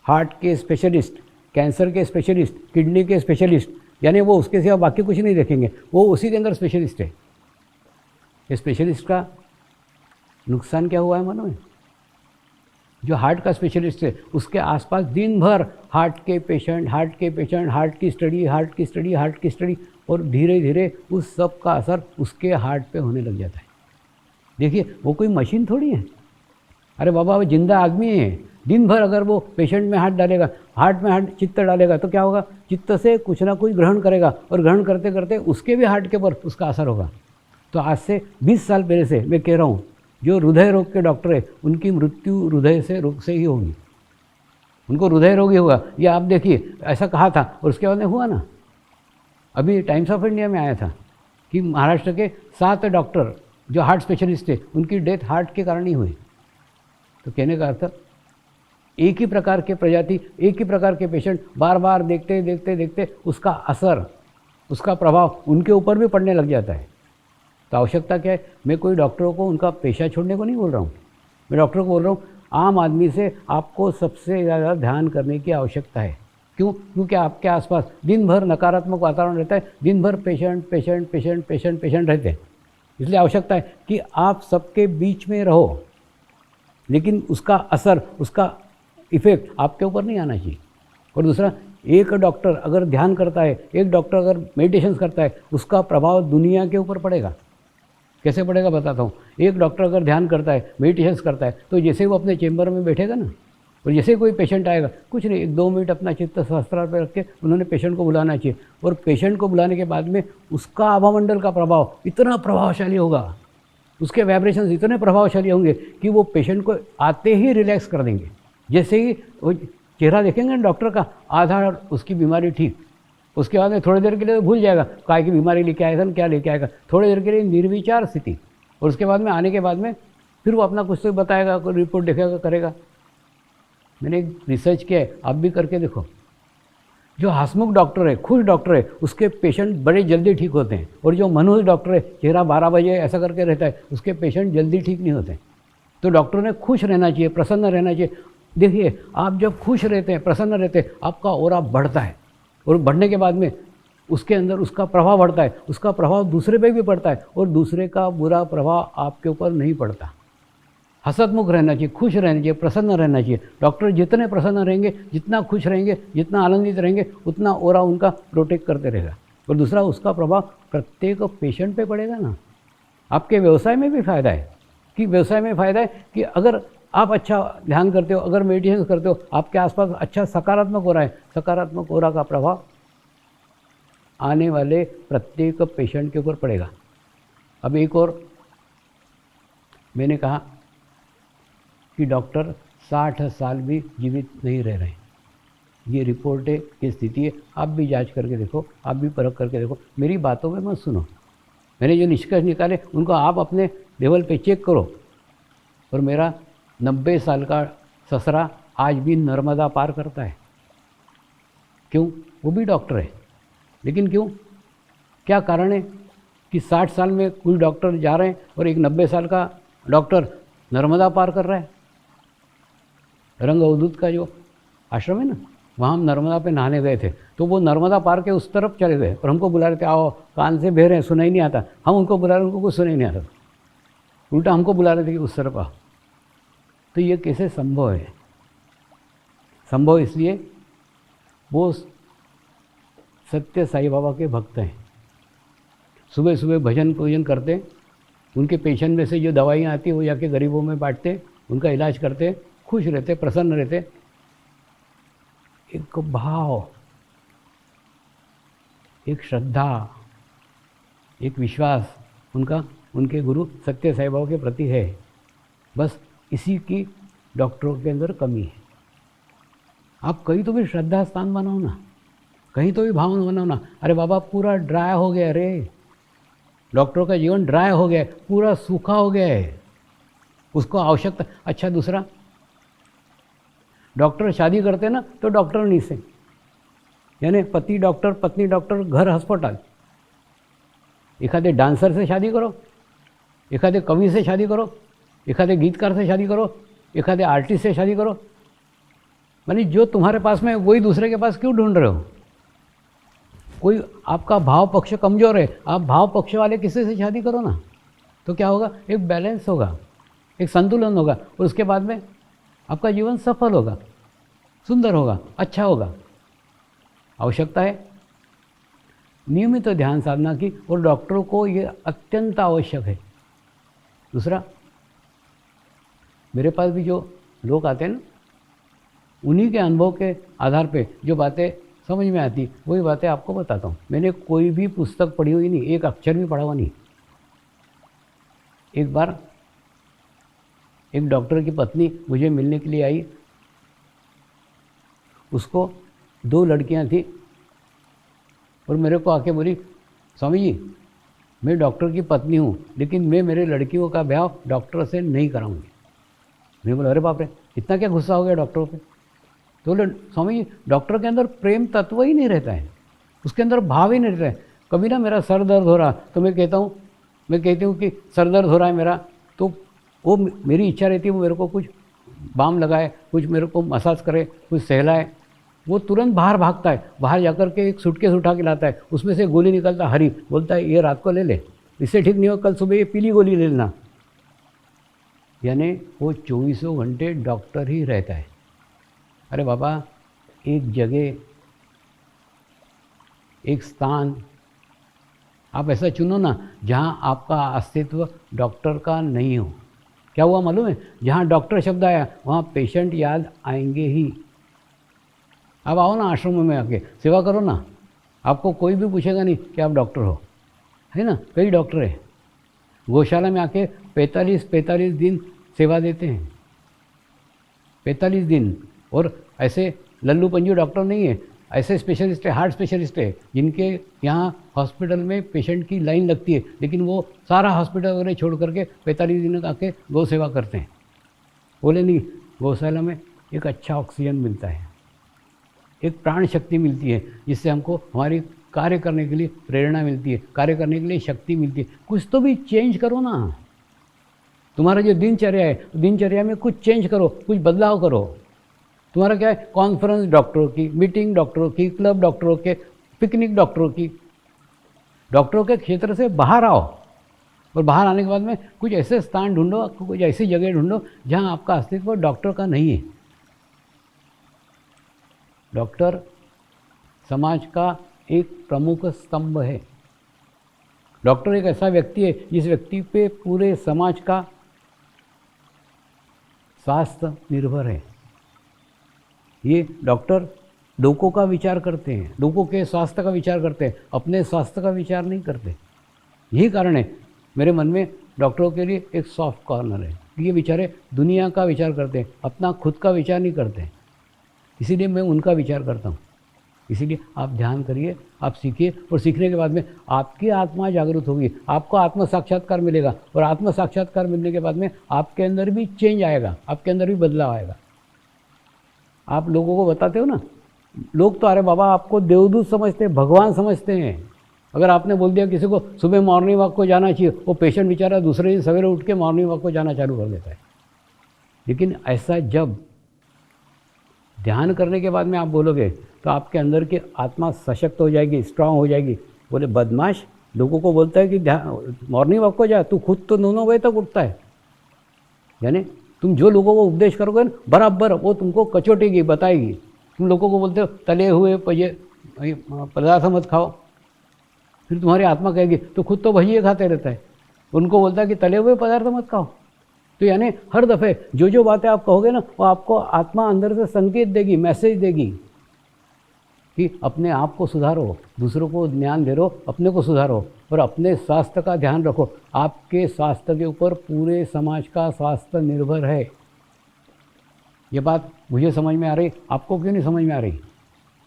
हार्ट के स्पेशलिस्ट, कैंसर के स्पेशलिस्ट, किडनी के स्पेशलिस्ट, यानी वो उसके सिवा बाकी कुछ नहीं देखेंगे, वो उसी के अंदर स्पेशलिस्ट है। ये स्पेशलिस्ट का नुकसान क्या हुआ है मालूम है? जो हार्ट का स्पेशलिस्ट है उसके आसपास दिन भर हार्ट के पेशेंट, हार्ट के पेशेंट, हार्ट की स्टडी, हार्ट की स्टडी, हार्ट की स्टडी, और धीरे धीरे उस सब का असर उसके हार्ट पे होने लग जाता है। देखिए, वो कोई मशीन थोड़ी है। अरे बाबा, वो जिंदा आदमी है। दिन भर अगर वो पेशेंट में हाथ डालेगा, हार्ट में हाथ चित्त डालेगा, तो क्या होगा? चित्त से कुछ ना कुछ ग्रहण करेगा, और ग्रहण करते करते उसके भी हार्ट के ऊपर उसका असर होगा। तो आज से 20 साल पहले से मैं कह रहा हूँ, जो हृदय रोग के डॉक्टर है उनकी मृत्यु हृदय से रोग से ही होगी। उनको हृदय रोग ही होगा। ये आप देखिए, ऐसा कहा था और उसके बाद में हुआ ना। अभी टाइम्स ऑफ इंडिया में आया था कि महाराष्ट्र के 7 डॉक्टर जो हार्ट स्पेशलिस्ट थे, उनकी डेथ हार्ट के कारण ही हुई। तो कहने का अर्थ, एक ही प्रकार के प्रजाति, एक ही प्रकार के पेशेंट बार बार देखते देखते देखते उसका असर, उसका प्रभाव उनके ऊपर भी पड़ने लग जाता है। तो आवश्यकता क्या है? मैं कोई डॉक्टरों को उनका पेशा छोड़ने को नहीं बोल रहा हूँ। मैं डॉक्टरों को बोल रहा हूँ, आम आदमी से आपको सबसे ज़्यादा ध्यान करने की आवश्यकता है। क्यों? क्योंकि आपके आसपास दिन भर नकारात्मक वातावरण रहता है, दिन भर patient patient patient patient patient रहते हैं। इसलिए आवश्यकता है कि आप सबके बीच में रहो, लेकिन उसका असर, उसका इफेक्ट आपके ऊपर नहीं आना चाहिए। और दूसरा, एक डॉक्टर अगर ध्यान करता है, एक डॉक्टर अगर मेडिटेशन करता है, उसका प्रभाव दुनिया के ऊपर पड़ेगा। कैसे पड़ेगा बताता हूँ। एक डॉक्टर अगर ध्यान करता है, मेडिटेशन करता है, तो जैसे वो अपने चेंबर में बैठेगा ना, और जैसे कोई पेशेंट आएगा, कुछ नहीं, 1-2 मिनट अपना चित्त सहस्त्रार पर रख के उन्होंने पेशेंट को बुलाना चाहिए। और पेशेंट को बुलाने के बाद में उसका आभामंडल का प्रभाव इतना प्रभावशाली होगा, उसके वाइब्रेशंस इतने प्रभावशाली होंगे कि वो पेशेंट को आते ही रिलैक्स कर देंगे। जैसे ही वो चेहरा देखेंगे डॉक्टर का, आधा उसकी बीमारी ठीक। उसके बाद में थोड़ी देर के लिए भूल जाएगा काय की बीमारी लेके आया था, क्या लेके आएगा, थोड़ी देर के लिए निर्विचार स्थिति। और उसके बाद में आने के बाद में फिर वो अपना कुछ तो बताएगा, कोई रिपोर्ट देखेगा, करेगा। मैंने एक रिसर्च किया है, आप भी करके देखो। जो हंसमुख डॉक्टर है, खुश डॉक्टर है, उसके पेशेंट बड़े जल्दी ठीक होते हैं। और जो मनोज डॉक्टर है, चेहरा 12 बजे ऐसा करके रहता है, उसके पेशेंट जल्दी ठीक नहीं होते। तो डॉक्टर ने खुश रहना चाहिए, प्रसन्न रहना चाहिए। देखिए, आप जब खुश रहते हैं, प्रसन्न रहते हैं, आपका ऑरा बढ़ता है, और बढ़ने के बाद में उसके अंदर उसका प्रभाव बढ़ता है, उसका प्रभाव दूसरे पे भी पड़ता है, और दूसरे का बुरा प्रभाव आपके ऊपर नहीं पड़ता। हसतमुख रहना चाहिए, खुश रहना चाहिए, प्रसन्न रहना चाहिए। डॉक्टर जितने प्रसन्न रहेंगे, जितना खुश रहेंगे, जितना आनंदित रहेंगे, उतना ऑरा उनका प्रोटेक्ट करते रहेगा। और दूसरा, उसका प्रभाव प्रत्येक पेशेंट पे पड़ेगा ना। आपके व्यवसाय में भी फ़ायदा है, कि व्यवसाय में फ़ायदा है कि अगर आप अच्छा ध्यान करते हो, अगर मेडिटेशन करते हो, आपके आसपास अच्छा सकारात्मक हो रहा है, सकारात्मक ऑरा का प्रभाव आने वाले प्रत्येक पेशेंट के ऊपर पड़ेगा। अब एक और, मैंने कहा कि डॉक्टर 60 साल भी जीवित नहीं रह रहे हैं। ये रिपोर्ट है, ये स्थिति है। आप भी जांच करके देखो, आप भी परख करके देखो, मेरी बातों में मत सुनो। मैंने जो निष्कर्ष निकाले उनको आप अपने लेवल पे चेक करो। और मेरा 90 साल का ससरा आज भी नर्मदा पार करता है। क्यों? वो भी डॉक्टर है, लेकिन क्यों, क्या कारण है कि 60 साल में कुछ डॉक्टर जा रहे हैं और एक 90 साल का डॉक्टर नर्मदा पार कर रहा है। रंग अवधूत का जो आश्रम है ना, वहाँ हम नर्मदा पे नहाने गए थे, तो वो नर्मदा पार के उस तरफ चले गए और हमको बुला रहे थे, आओ, कान से बह रहे हैं, सुनाई नहीं आता। हम उनको बुला रहे, उनको कुछ सुनाई नहीं आता, उल्टा हमको बुला रहे थे कि उस तरफ आओ। तो ये कैसे संभव है? संभव इसलिए वो सत्य साईं बाबा के भक्त हैं। सुबह सुबह भजन पूजन करते, उनके पेशेंट में से जो दवाइयाँ आती है वो जाके गरीबों में बांटते, उनका इलाज करते, खुश रहते, प्रसन्न रहते। एक भाव, एक श्रद्धा, एक विश्वास उनका उनके गुरु सत्य साईं बाबा के प्रति है। बस इसी की डॉक्टरों के अंदर कमी है। आप कहीं तो भी श्रद्धा स्थान बनाओ ना, कहीं तो भी भावना बनाओ ना। अरे बाबा, पूरा ड्राई हो गया रे, डॉक्टरों का जीवन ड्राई हो गया है, पूरा सूखा हो गया है, उसको आवश्यकता। अच्छा, दूसरा, डॉक्टर शादी करते ना तो डॉक्टर नहीं से, यानी पति डॉक्टर, पत्नी डॉक्टर, घर अस्पताल। एखादे डांसर से शादी करो, एखादे कवि से शादी करो, एखादे गीतकार से शादी करो, एखादे आर्टिस्ट से शादी करो। मानी जो तुम्हारे पास में वही दूसरे के पास क्यों ढूंढ रहे हो? कोई आपका भाव पक्ष कमज़ोर है, आप भाव पक्ष वाले किसी से शादी करो ना, तो क्या होगा? एक बैलेंस होगा, एक संतुलन होगा, और उसके बाद में आपका जीवन सफल होगा, सुंदर होगा, अच्छा होगा। आवश्यकता है नियमित ध्यान साधना की, और डॉक्टरों को ये अत्यंत आवश्यक है। दूसरा, मेरे पास भी जो लोग आते हैं ना, उन्हीं के अनुभव के आधार पे जो बातें समझ में आती, वही बातें आपको बताता हूँ। मैंने कोई भी पुस्तक पढ़ी हुई नहीं, एक अक्षर भी पढ़ा हुआ नहीं। एक बार एक डॉक्टर की पत्नी मुझे मिलने के लिए आई। उसको 2 लड़कियां थी, और मेरे को आके बोली, स्वामी जी, मैं डॉक्टर की पत्नी हूँ, लेकिन मैं मेरे लड़कियों का ब्याह डॉक्टर से नहीं कराऊंगी। मैं बोला, अरे बाप रे, इतना क्या गुस्सा हो गया डॉक्टरों पे? तो बोले, स्वामी जी, डॉक्टर के अंदर प्रेम तत्व ही नहीं रहता है, उसके अंदर भाव ही नहीं रहता है। कभी ना मेरा सर दर्द हो रहा तो मैं कहती हूँ कि सर दर्द हो रहा है मेरा, तो वो मेरी इच्छा रहती है वो मेरे को कुछ बाम लगाए, कुछ मेरे को मसाज करे, कुछ सहलाए। वो तुरंत बाहर भागता है, बाहर जाकर के एक सूटकेस उठा के लाता है, उसमें से गोली निकलता, हरी, बोलता है ये रात को ले ले, इससे ठीक नहीं हो कल सुबह ये पीली गोली ले लेना। यानी वो 24 घंटे डॉक्टर ही रहता है। अरे बाबा, एक जगह, एक स्थान आप ऐसा चुनो ना जहाँ आपका अस्तित्व डॉक्टर का नहीं हो। क्या हुआ मालूम है? जहाँ डॉक्टर शब्द आया वहाँ पेशेंट याद आएंगे ही। अब आओ ना आश्रम में आके सेवा करो ना, आपको कोई भी पूछेगा नहीं कि आप डॉक्टर हो, है ना? कई डॉक्टर है। गौशाला में आके 45 दिन सेवा देते हैं, 45 दिन। और ऐसे लल्लू पंजू डॉक्टर नहीं है, ऐसे स्पेशलिस्ट है, हार्ट स्पेशलिस्ट है, जिनके यहाँ हॉस्पिटल में पेशेंट की लाइन लगती है, लेकिन वो सारा हॉस्पिटल वगैरह छोड़ करके 45 दिन आके गौ सेवा करते हैं। बोले नहीं, गौशाला में एक अच्छा ऑक्सीजन मिलता है, एक प्राण शक्ति मिलती है, जिससे हमको हमारी कार्य करने के लिए प्रेरणा मिलती है, कार्य करने के लिए शक्ति मिलती है। कुछ तो भी चेंज करो ना। तुम्हारा जो दिनचर्या है, दिनचर्या में कुछ चेंज करो, कुछ बदलाव करो। तुम्हारा क्या है, कॉन्फ्रेंस डॉक्टरों की, मीटिंग डॉक्टरों की, क्लब डॉक्टरों के, पिकनिक डॉक्टरों की। डॉक्टरों के क्षेत्र से बाहर आओ, और बाहर आने के बाद में कुछ ऐसे स्थान ढूंढो, कुछ ऐसी जगह ढूंढो जहाँ आपका अस्तित्व डॉक्टर का नहीं है। डॉक्टर समाज का एक प्रमुख स्तंभ है। डॉक्टर एक ऐसा व्यक्ति है जिस व्यक्ति पे पूरे समाज का स्वास्थ्य निर्भर है। ये डॉक्टर लोगों का विचार करते हैं, लोगों के स्वास्थ्य का विचार करते हैं, अपने स्वास्थ्य का विचार नहीं करते। यही कारण है मेरे मन में डॉक्टरों के लिए एक सॉफ्ट कॉर्नर है। ये बेचारे दुनिया का विचार करते हैं, अपना खुद का विचार नहीं करते, इसीलिए मैं उनका विचार करता हूँ। इसीलिए आप ध्यान करिए, आप सीखिए, और सीखने के बाद में आपकी आत्मा जागृत होगी, आपको आत्म साक्षात्कार मिलेगा, और आत्म साक्षात्कार मिलने के बाद में आपके अंदर भी चेंज आएगा, आपके अंदर भी बदलाव आएगा। आप लोगों को बताते हो ना, लोग तो अरे बाबा आपको देवदूत समझते हैं, भगवान समझते हैं। अगर आपने बोल दिया किसी को सुबह मॉर्निंग वॉक को जाना चाहिए, वो पेशेंट बेचारा दूसरे दिन सवेरे उठ के मॉर्निंग वॉक को जाना चालू कर देता है। लेकिन ऐसा जब ध्यान करने के बाद में आप बोलोगे तो आपके अंदर की आत्मा सशक्त हो जाएगी, स्ट्रांग हो जाएगी। बोले बदमाश लोगों को बोलता है कि मॉर्निंग वॉक को जा, तू खुद तो 9 बजे तक उठता है। यानी तुम जो लोगों को उपदेश करोगे बराबर वो तुमको कचोटेगी, बताएगी। तुम लोगों को बोलते हो तले हुए पदार्थ मत खाओ, फिर तुम्हारी आत्मा कहेगी तो खुद तो भजिए खाते रहता है, उनको बोलता है कि तले हुए पदार्थ मत खाओ। तो यानी हर दफ़े जो बातें आप कहोगे ना, वो आपको आत्मा अंदर से संकेत देगी, मैसेज देगी कि अपने आप को सुधारो, दूसरों को ज्ञान दे रहो, अपने को सुधारो, और अपने स्वास्थ्य का ध्यान रखो। आपके स्वास्थ्य के ऊपर पूरे समाज का स्वास्थ्य निर्भर है। ये बात मुझे समझ में आ रही, आपको क्यों नहीं समझ में आ रही?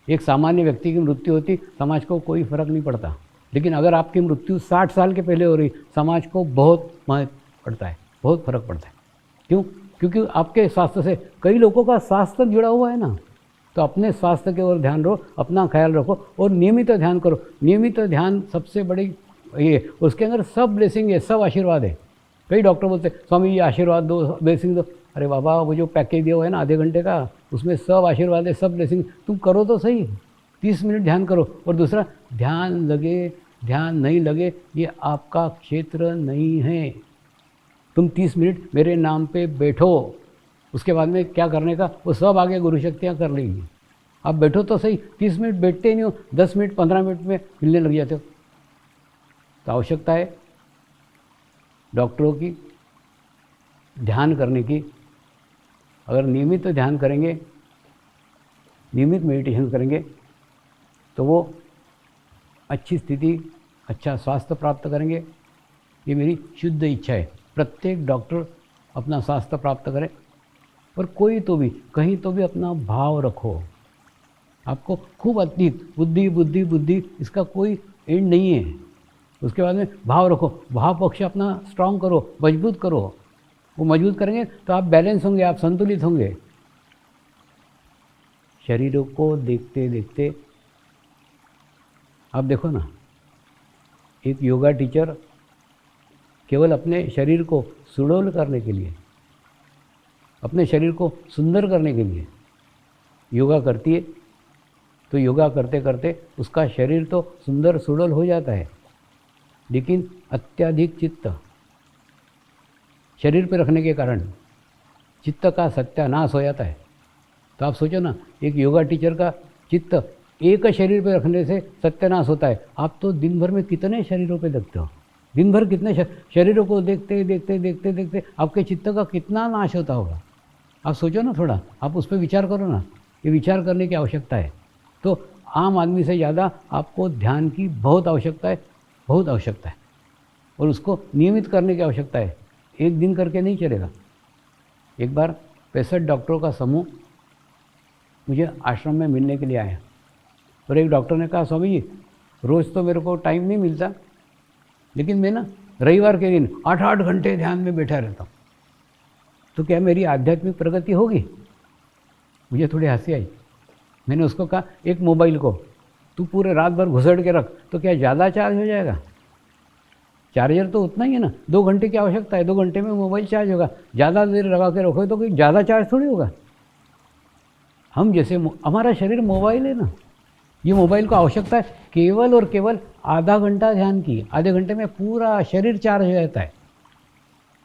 एक सामान्य व्यक्ति की मृत्यु होती, समाज को कोई फर्क नहीं पड़ता, लेकिन अगर आपकी मृत्यु 60 साल के पहले हो रही, समाज को बहुत महत्व पड़ता है, बहुत फर्क पड़ता है। क्यों? क्योंकि आपके स्वास्थ्य से कई लोगों का स्वास्थ्य जुड़ा हुआ है ना। तो अपने स्वास्थ्य के ओर ध्यान रखो, अपना ख्याल रखो, और नियमित ध्यान करो। नियमित ध्यान सबसे बड़ी ये, उसके अंदर सब ब्लेसिंग है, सब आशीर्वाद है। कई डॉक्टर बोलते हैं स्वामी जी आशीर्वाद दो, ब्लेसिंग दो। अरे बाबा वो जो पैकेज दिया हुआ है ना आधे घंटे का, उसमें सब आशीर्वाद है, सब ब्लेसिंग। तुम करो तो सही, 30 मिनट ध्यान करो। और दूसरा, ध्यान लगे ध्यान नहीं लगे ये आपका क्षेत्र नहीं है। तुम 30 मिनट मेरे नाम पे बैठो, उसके बाद में क्या करने का वो सब आगे गुरु शक्तियाँ कर लेंगी। आप बैठो तो सही, 30 मिनट बैठते ही नहीं हो, 10 मिनट 15 मिनट में हिलने लग जाते हो। तो आवश्यकता है डॉक्टरों की ध्यान करने की। अगर नियमित ध्यान करेंगे, नियमित मेडिटेशन करेंगे, तो वो अच्छी स्थिति, अच्छा स्वास्थ्य प्राप्त करेंगे। ये मेरी शुद्ध इच्छा है। प्रत्येक डॉक्टर अपना स्वास्थ्य प्राप्त करे, और कोई तो भी कहीं तो भी अपना भाव रखो। आपको खूब अतीत बुद्धि बुद्धि बुद्धि इसका कोई एंड नहीं है। उसके बाद में भाव रखो, भाव पक्ष अपना स्ट्रांग करो, मजबूत करो। वो मजबूत करेंगे तो आप बैलेंस होंगे, आप संतुलित होंगे। शरीरों को देखते देखते आप देखो ना, एक योगा टीचर केवल अपने शरीर को सुडौल करने के लिए, अपने शरीर को सुंदर करने के लिए योगा करती है, तो योगा करते करते उसका शरीर तो सुंदर सुडौल हो जाता है, लेकिन अत्यधिक चित्त शरीर पर रखने के कारण चित्त का सत्यानाश हो जाता है। तो आप सोचो ना, एक योगा टीचर का चित्त एक शरीर पर रखने से सत्यानाश होता है। आप तो दिन भर में कितने शरीरों पे देखते हो, दिन भर कितने शरीरों को देखते देखते देखते देखते आपके चित्त का कितना नाश होता होगा। आप सोचो ना, थोड़ा आप उस पर विचार करो ना। ये विचार करने की आवश्यकता है। तो आम आदमी से ज़्यादा आपको ध्यान की बहुत आवश्यकता है, बहुत आवश्यकता है, और उसको नियमित करने की आवश्यकता है। एक दिन करके नहीं चलेगा। एक बार 65 डॉक्टरों का समूह मुझे आश्रम में मिलने के लिए आया, और एक डॉक्टर ने कहा स्वामी जी रोज़ तो मेरे को टाइम नहीं मिलता, लेकिन मैं ना रविवार के दिन 8-8 घंटे ध्यान में बैठा रहता हूँ, तो क्या मेरी आध्यात्मिक प्रगति होगी? मुझे थोड़ी हंसी आई। मैंने उसको कहा एक मोबाइल को तू पूरे रात भर घुसड़ के रख, तो क्या ज़्यादा चार्ज हो जाएगा? चार्जर तो उतना ही है ना, 2 घंटे की आवश्यकता है, 2 घंटे में मोबाइल चार्ज होगा। ज़्यादा देर लगा के रखोगे तो कोई ज़्यादा चार्ज थोड़ी होगा। हम जैसे हमारा शरीर मोबाइल है ना, ये मोबाइल को आवश्यकता है केवल और केवल आधा घंटा ध्यान की, आधे घंटे में पूरा शरीर चार्ज हो जाता है।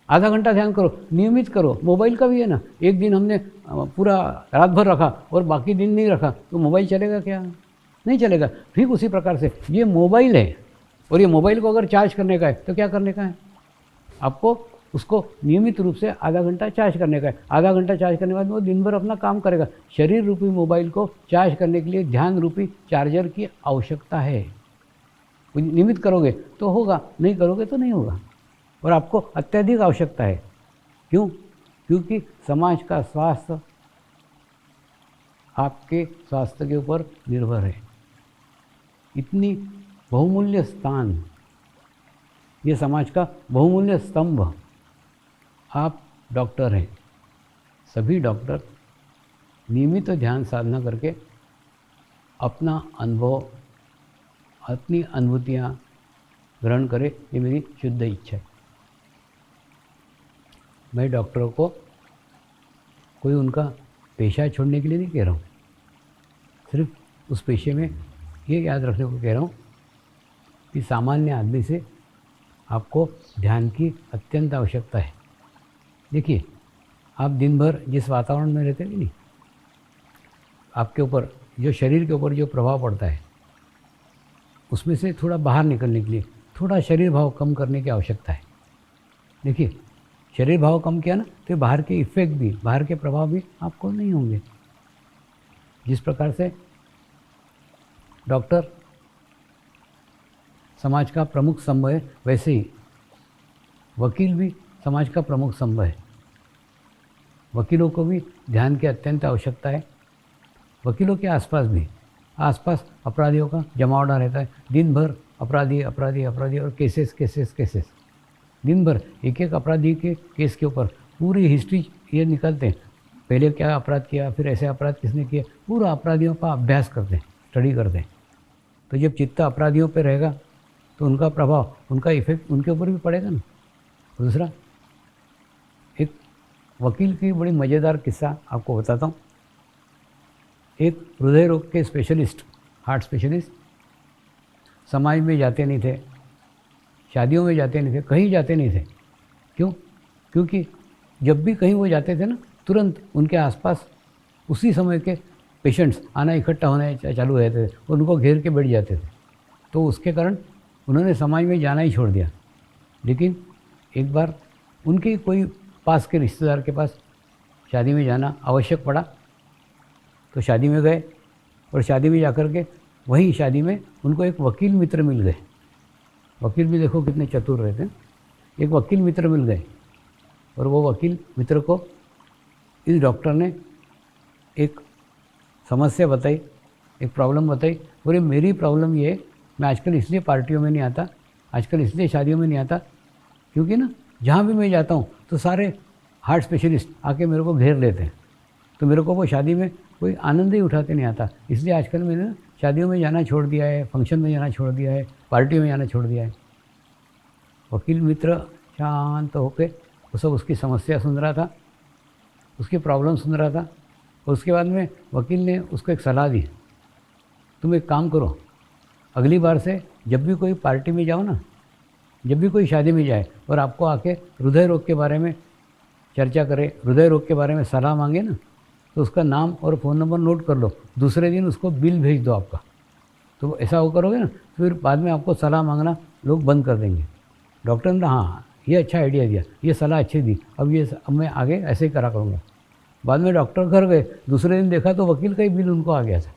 आधा घंटा ध्यान करो, नियमित करो। मोबाइल का भी है ना, एक दिन हमने पूरा रात भर रखा और बाकी दिन नहीं रखा तो मोबाइल चलेगा क्या? नहीं चलेगा। ठीक उसी प्रकार से ये मोबाइल है और ये मोबाइल को अगर चार्ज करने का है तो क्या करने का है? आपको उसको नियमित रूप से आधा घंटा चार्ज करने का है। आधा घंटा चार्ज करने के बाद वो दिन भर अपना काम करेगा। शरीर रूपी मोबाइल को चार्ज करने के लिए ध्यान रूपी चार्जर की आवश्यकता है। नियमित करोगे तो होगा, नहीं करोगे तो नहीं होगा। और आपको अत्यधिक आवश्यकता है। क्यों? क्योंकि समाज का स्वास्थ्य आपके स्वास्थ्य के ऊपर निर्भर है। इतनी बहुमूल्य स्थान, ये समाज का बहुमूल्य स्तंभ। आप डॉक्टर हैं, सभी डॉक्टर नियमित ध्यान साधना करके अपना अनुभव, अपनी अनुभूतियाँ ग्रहण करें, ये मेरी शुद्ध इच्छा है। मैं डॉक्टरों को कोई उनका पेशा छोड़ने के लिए नहीं कह रहा हूँ, सिर्फ उस पेशे में ये याद रखने को कह रहा हूँ कि सामान्य आदमी से आपको ध्यान की अत्यंत आवश्यकता है। देखिए, आप दिन भर जिस वातावरण में रहते हैं नहीं, आपके ऊपर जो शरीर के ऊपर जो प्रभाव पड़ता है उसमें से थोड़ा बाहर निकलने के लिए थोड़ा शरीर भाव कम करने की आवश्यकता है। देखिए, शरीर भाव कम किया ना तो बाहर के इफ़ेक्ट भी, बाहर के प्रभाव भी आपको नहीं होंगे। जिस प्रकार से डॉक्टर समाज का प्रमुख स्तंभ है, वैसे ही वकील भी समाज का प्रमुख स्तंभ है। वकीलों को भी ध्यान की अत्यंत आवश्यकता है। वकीलों के आसपास अपराधियों का जमावड़ा रहता है। दिन भर अपराधी अपराधी अपराधी और केसेस दिन भर एक एक अपराधी के केस के ऊपर पूरी हिस्ट्री ये निकालते हैं। पहले क्या अपराध किया, फिर ऐसे अपराध किसने किए, पूरा अपराधियों का अभ्यास करते हैं, स्टडी करते हैं। तो जब चित्त अपराधियों पे रहेगा तो उनका प्रभाव, उनका इफेक्ट उनके ऊपर भी पड़ेगा ना। दूसरा, एक वकील की बड़ी मज़ेदार किस्सा आपको बताता हूँ। एक हृदय रोग के स्पेशलिस्ट, हार्ट स्पेशलिस्ट, समाज में जाते नहीं थे, शादियों में जाते नहीं थे, कहीं जाते नहीं थे। क्यों? क्योंकि जब भी कहीं वो जाते थे ना, तुरंत उनके आसपास उसी समय के पेशेंट्स आना इकट्ठा होने चालू हो जाते थे, उनको घेर के बैठ जाते थे। तो उसके कारण उन्होंने समाज में जाना ही छोड़ दिया। लेकिन एक बार उनके कोई पास के रिश्तेदार के पास शादी में जाना आवश्यक पड़ा, तो शादी में गए और शादी में जाकर के वहीं शादी में उनको एक वकील मित्र मिल गए। वकील भी देखो कितने चतुर रहते हैं। एक वकील मित्र मिल गए और वो वकील मित्र को इस डॉक्टर ने एक समस्या बताई, एक प्रॉब्लम बताई। बोले, मेरी प्रॉब्लम ये है, मैं आजकल इसलिए पार्टियों में नहीं आता, आजकल इसलिए शादियों में नहीं आता क्योंकि ना जहाँ भी मैं जाता हूँ तो सारे हार्ट स्पेशलिस्ट आके मेरे को घेर लेते हैं, तो मेरे को वो शादी में कोई आनंद ही उठाते नहीं आता। इसलिए आजकल मैंने ना शादियों में जाना छोड़ दिया है, फंक्शन में जाना छोड़ दिया है, पार्टियों में जाना छोड़ दिया है। वकील मित्र शांत होकर वो सब उसकी समस्या सुन रहा था, उसकी प्रॉब्लम सुन रहा था। और उसके बाद में वकील ने उसको एक सलाह दी, तुम एक काम करो, अगली बार से जब भी कोई पार्टी में जाओ ना, जब भी कोई शादी में जाए और आपको आके हृदय रोग के बारे में चर्चा करे, हृदय रोग के बारे में सलाह मांगे ना, तो उसका नाम और फ़ोन नंबर नोट कर लो, दूसरे दिन उसको बिल भेज दो आपका। तो ऐसा वो करोगे ना, फिर बाद में आपको सलाह मांगना लोग बंद कर देंगे। डॉक्टर ने हाँ ये अच्छा आइडिया दिया, ये सलाह अच्छी दी, अब मैं आगे ऐसे ही करा करूँगा। बाद में डॉक्टर घर गए, दूसरे दिन देखा तो वकील का ही बिल उनको आ गया था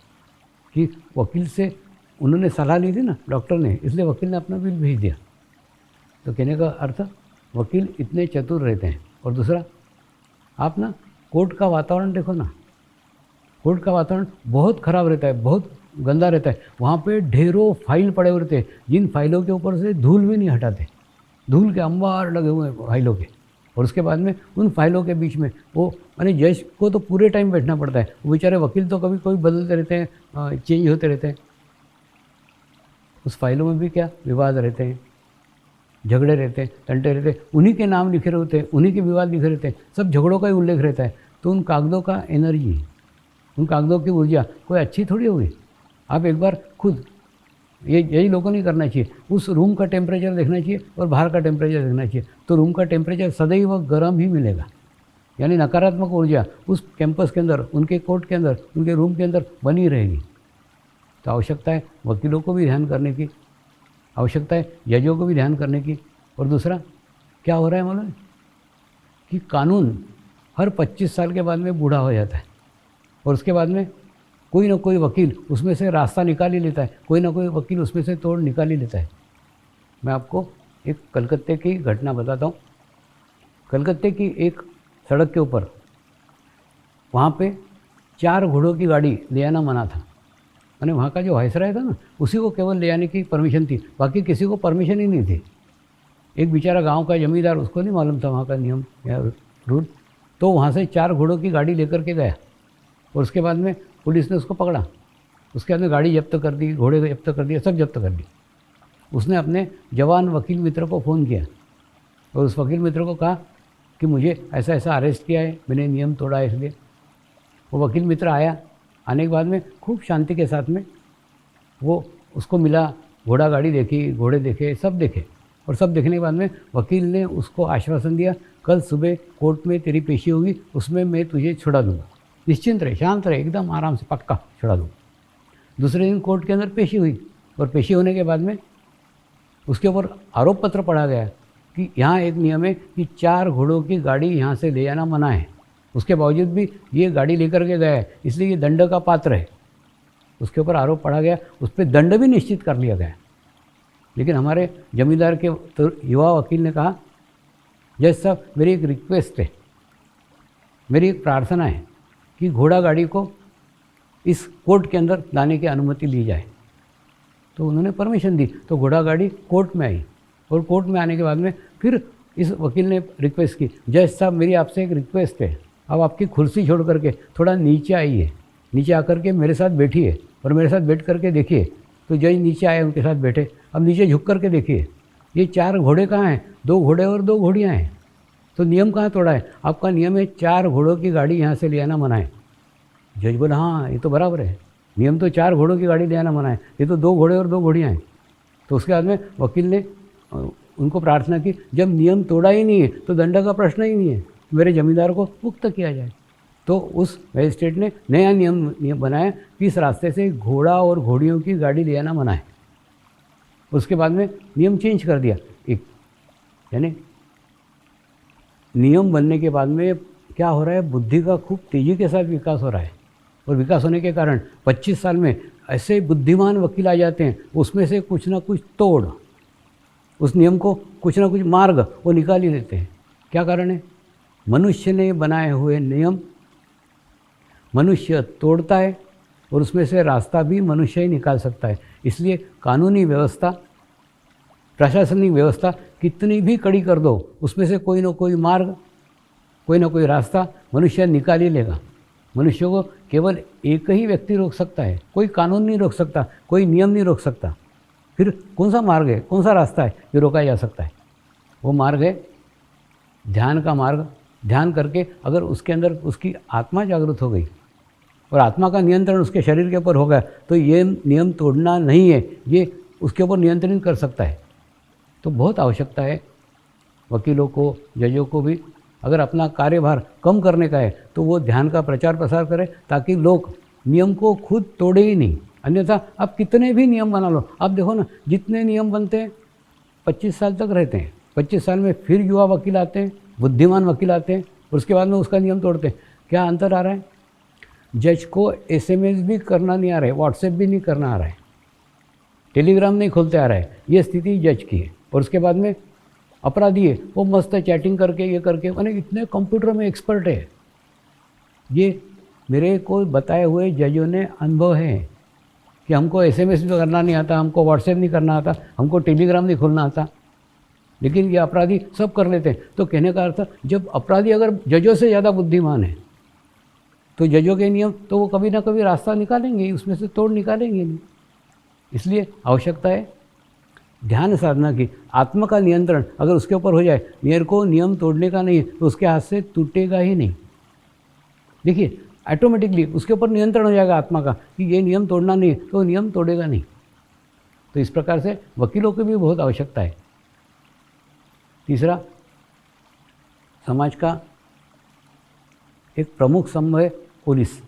कि वकील से उन्होंने सलाह ली थी ना डॉक्टर ने, इसलिए वकील ने अपना बिल भेज दिया। तो कहने का अर्थ, वकील इतने चतुर रहते हैं। और दूसरा, आप ना कोर्ट का वातावरण देखो ना, कोर्ट का वातावरण बहुत ख़राब रहता है, बहुत गंदा रहता है। वहाँ पे ढेरों फाइल पड़े हुए रहते हैं, जिन फाइलों के ऊपर से धूल भी नहीं हटाते, धूल के अंबार लगे हुए हैं फाइलों के। और उसके बाद में उन फाइलों के बीच में वो माने जज को तो पूरे टाइम बैठना पड़ता है, वो बेचारे वकील तो कभी कोई बदलते रहते हैं, चेंज होते रहते हैं। उस फाइलों में भी क्या विवाद रहते हैं, झगड़े रहते हैं, तंटे रहते हैं, उन्हीं के नाम लिखे रहते हैं, उन्हीं के विवाद लिखे रहते हैं, सब झगड़ों का ही उल्लेख रहता है। तो उन कागज़ों का एनर्जी उन कागज़ों की ऊर्जा कोई अच्छी थोड़ी होगी। आप एक बार खुद, यही लोगों नहीं करना चाहिए, उस रूम का टेम्परेचर देखना चाहिए और बाहर का टेम्परेचर देखना चाहिए, तो रूम का टेम्परेचर सदैव गर्म ही मिलेगा। यानी नकारात्मक ऊर्जा उस कैंपस के अंदर, उनके कोर्ट के अंदर, उनके रूम के अंदर बनी रहेगी। तो आवश्यकता है वकीलों को भी ध्यान करने की, आवश्यकता है जजों को भी ध्यान करने की। और दूसरा क्या हो रहा है मालूम है कि कानून हर 25 साल के बाद में बूढ़ा हो जाता है और उसके बाद में कोई ना कोई वकील उसमें से रास्ता निकाल ही लेता है, कोई ना कोई वकील उसमें से तोड़ निकाल ही लेता है। मैं आपको एक कलकत्ते की घटना बताता हूँ। कलकत्ते की एक सड़क के ऊपर, वहाँ पे 4 घोड़ों की गाड़ी ले आना मना था। मैंने वहाँ का जो वाइसराय था ना, उसी को केवल ले आने की परमिशन थी, बाकी किसी को परमिशन ही नहीं थी। एक बेचारा गांव का जमींदार, उसको नहीं मालूम था वहाँ का नियम या रूल, तो वहाँ से 4 घोड़ों की गाड़ी लेकर के गया और उसके बाद में पुलिस ने उसको पकड़ा। उसके बाद में गाड़ी जब्त कर दी, घोड़े जब्त कर दिए, सब जब्त कर दी। उसने अपने जवान वकील मित्र को फ़ोन किया और उस वकील मित्र को कहा कि मुझे ऐसा ऐसा अरेस्ट किया है, मैंने नियम तोड़ा है इसलिए। वो वकील मित्र आया, आने के बाद में खूब शांति के साथ में वो उसको मिला, घोड़ा गाड़ी देखी, घोड़े देखे, सब देखे, और सब देखने के बाद में वकील ने उसको आश्वासन दिया, कल सुबह कोर्ट में तेरी पेशी होगी, उसमें मैं तुझे छुड़ा दूँगा, निश्चिंत रहे, शांत रहे, एकदम आराम से, पक्का छुड़ा दूँगा। दूसरे दिन कोर्ट के अंदर पेशी हुई और पेशी होने के बाद में उसके ऊपर आरोप पत्र पढ़ा गया कि यहाँ एक नियम है कि 4 घोड़ों की गाड़ी यहाँ से ले जाना मना है, उसके बावजूद भी ये गाड़ी लेकर के गया है, इसलिए ये दंड का पात्र है। उसके ऊपर आरोप पढ़ा गया, उस पर दंड भी निश्चित कर लिया गया। लेकिन हमारे जमींदार के तो युवा वकील ने कहा, जज साहब मेरी एक रिक्वेस्ट है, मेरी एक प्रार्थना है कि घोड़ा गाड़ी को इस कोर्ट के अंदर लाने की अनुमति ली जाए। तो उन्होंने परमिशन दी, तो घोड़ा गाड़ी कोर्ट में आई और कोर्ट में आने के बाद में फिर इस वकील ने रिक्वेस्ट की, जज साहब मेरी आपसे एक रिक्वेस्ट है, अब आपकी कुर्सी छोड़ करके थोड़ा नीचे आइए, नीचे आकर के मेरे साथ बैठिए और मेरे साथ बैठ करके देखिए। तो जज नीचे आए, उनके साथ बैठे, अब नीचे झुक करके देखिए, ये 4 घोड़े कहाँ हैं, 2 घोड़े और 2 घोड़ियाँ हैं, तो नियम कहाँ तोड़ा है? आपका नियम है 4 घोड़ों की गाड़ी यहाँ से ले आना मना है। जज बोला हाँ ये तो बराबर है, नियम तो 4 घोड़ों की गाड़ी ले आना मना है, ये तो 2 घोड़े और 2 घोड़ियाँ हैं। तो उसके बाद में वकील ने उनको प्रार्थना की, जब नियम तोड़ा ही नहीं है तो दंड का प्रश्न ही नहीं है, मेरे जमींदार को मुक्त किया जाए। तो उस मजिस्ट्रेट ने नया नियम बनाया कि इस रास्ते से घोड़ा और घोड़ियों की गाड़ी ले आना मना है। उसके बाद में नियम चेंज कर दिया एक, यानी नियम बनने के बाद में क्या हो रहा है, बुद्धि का खूब तेज़ी के साथ विकास हो रहा है और विकास होने के कारण 25 साल में ऐसे बुद्धिमान वकील आ जाते हैं, उसमें से कुछ ना कुछ तोड़, उस नियम को कुछ ना कुछ मार्ग वो निकाल ही देते हैं। क्या कारण है? मनुष्य ने बनाए हुए नियम मनुष्य तोड़ता है और उसमें से रास्ता भी मनुष्य ही निकाल सकता है। इसलिए कानूनी व्यवस्था, प्रशासनिक व्यवस्था कितनी भी कड़ी कर दो, उसमें से कोई ना कोई मार्ग, कोई ना कोई रास्ता मनुष्य निकाल ही लेगा। मनुष्य को केवल एक ही व्यक्ति रोक सकता है, कोई कानून नहीं रोक सकता, कोई नियम नहीं रोक सकता। फिर कौन सा मार्ग है, कौन सा रास्ता है जो रोका जा सकता है? वो मार्ग है ध्यान का मार्ग। ध्यान करके अगर उसके अंदर उसकी आत्मा जागृत हो गई और आत्मा का नियंत्रण उसके शरीर के ऊपर हो गया, तो ये नियम तोड़ना नहीं है, ये उसके ऊपर नियंत्रण कर सकता है। तो बहुत आवश्यकता है वकीलों को, जजों को भी, अगर अपना कार्यभार कम करने का है तो वो ध्यान का प्रचार प्रसार करें, ताकि लोग नियम को खुद तोड़े ही नहीं। अन्यथा आप कितने भी नियम बना लो, आप देखो ना जितने नियम बनते हैं 25 साल तक रहते हैं, 25 साल में फिर युवा वकील आते हैं, बुद्धिमान वकील आते हैं और उसके बाद में उसका नियम तोड़ते हैं। क्या अंतर आ रहा है? जज को SMS भी करना नहीं आ रहा है, व्हाट्सएप भी नहीं करना आ रहा है, टेलीग्राम नहीं खोलते आ रहा है। ये स्थिति जज की है। और उसके बाद में अपराधी है, वो मस्त चैटिंग करके ये करके, मैंने इतने कंप्यूटर में एक्सपर्ट है। ये मेरे को बताए हुए जजों ने अनुभव है कि हमको SMS भी करना नहीं आता, हमको व्हाट्सएप नहीं करना आता, हमको टेलीग्राम नहीं खोलना आता, लेकिन ये अपराधी सब कर लेते हैं। तो कहने का अर्थ, जब अपराधी अगर जजों से ज़्यादा बुद्धिमान है तो जजों के नियम तो वो कभी ना कभी रास्ता निकालेंगे, उसमें से तोड़ निकालेंगे नहीं। इसलिए आवश्यकता है ध्यान साधना की। आत्मा का नियंत्रण अगर उसके ऊपर हो जाए, मेरे को नियम तोड़ने का नहीं है, तो उसके हाथ से टूटेगा ही नहीं। देखिए ऑटोमेटिकली उसके ऊपर नियंत्रण हो जाएगा आत्मा का कि ये नियम तोड़ना नहीं, तो नियम तोड़ेगा नहीं। तो इस प्रकार से वकीलों की भी बहुत आवश्यकता है। तीसरा, समाज का एक प्रमुख स्तंभ है पुलिस,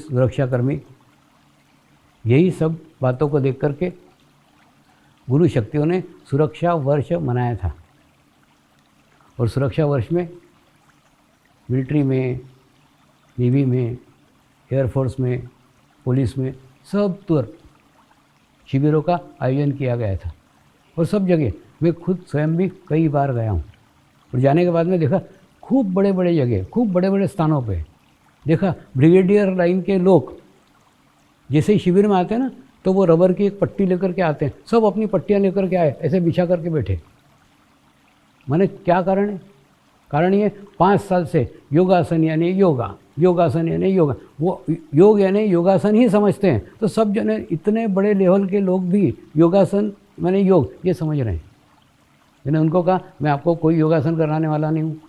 सुरक्षाकर्मी। यही सब बातों को देख करके गुरु शक्तियों ने सुरक्षा वर्ष मनाया था। और सुरक्षा वर्ष में मिलिट्री में, नेवी में, एयरफोर्स में, पुलिस में सब तरफ शिविरों का आयोजन किया गया था। और सब जगह मैं खुद स्वयं भी कई बार गया हूँ। और जाने के बाद में देखा खूब बड़े बड़े जगह, खूब बड़े बड़े स्थानों पे देखा ब्रिगेडियर लाइन के लोग जैसे ही शिविर में आते हैं ना, तो वो रबर की एक पट्टी लेकर के आते हैं, सब अपनी पट्टियाँ लेकर के आए, ऐसे बिछा करके बैठे। माने क्या कारण है? कारण ये 5 साल से योगासन यानी योगा, योगासन यानी योगा, वो योग यानी योगासन ही समझते हैं। तो सब जने इतने बड़े लेवल के लोग भी योगासन माने योग ये समझ रहे हैं। मैंने उनको कहा मैं आपको कोई योगासन कराने वाला नहीं हूँ,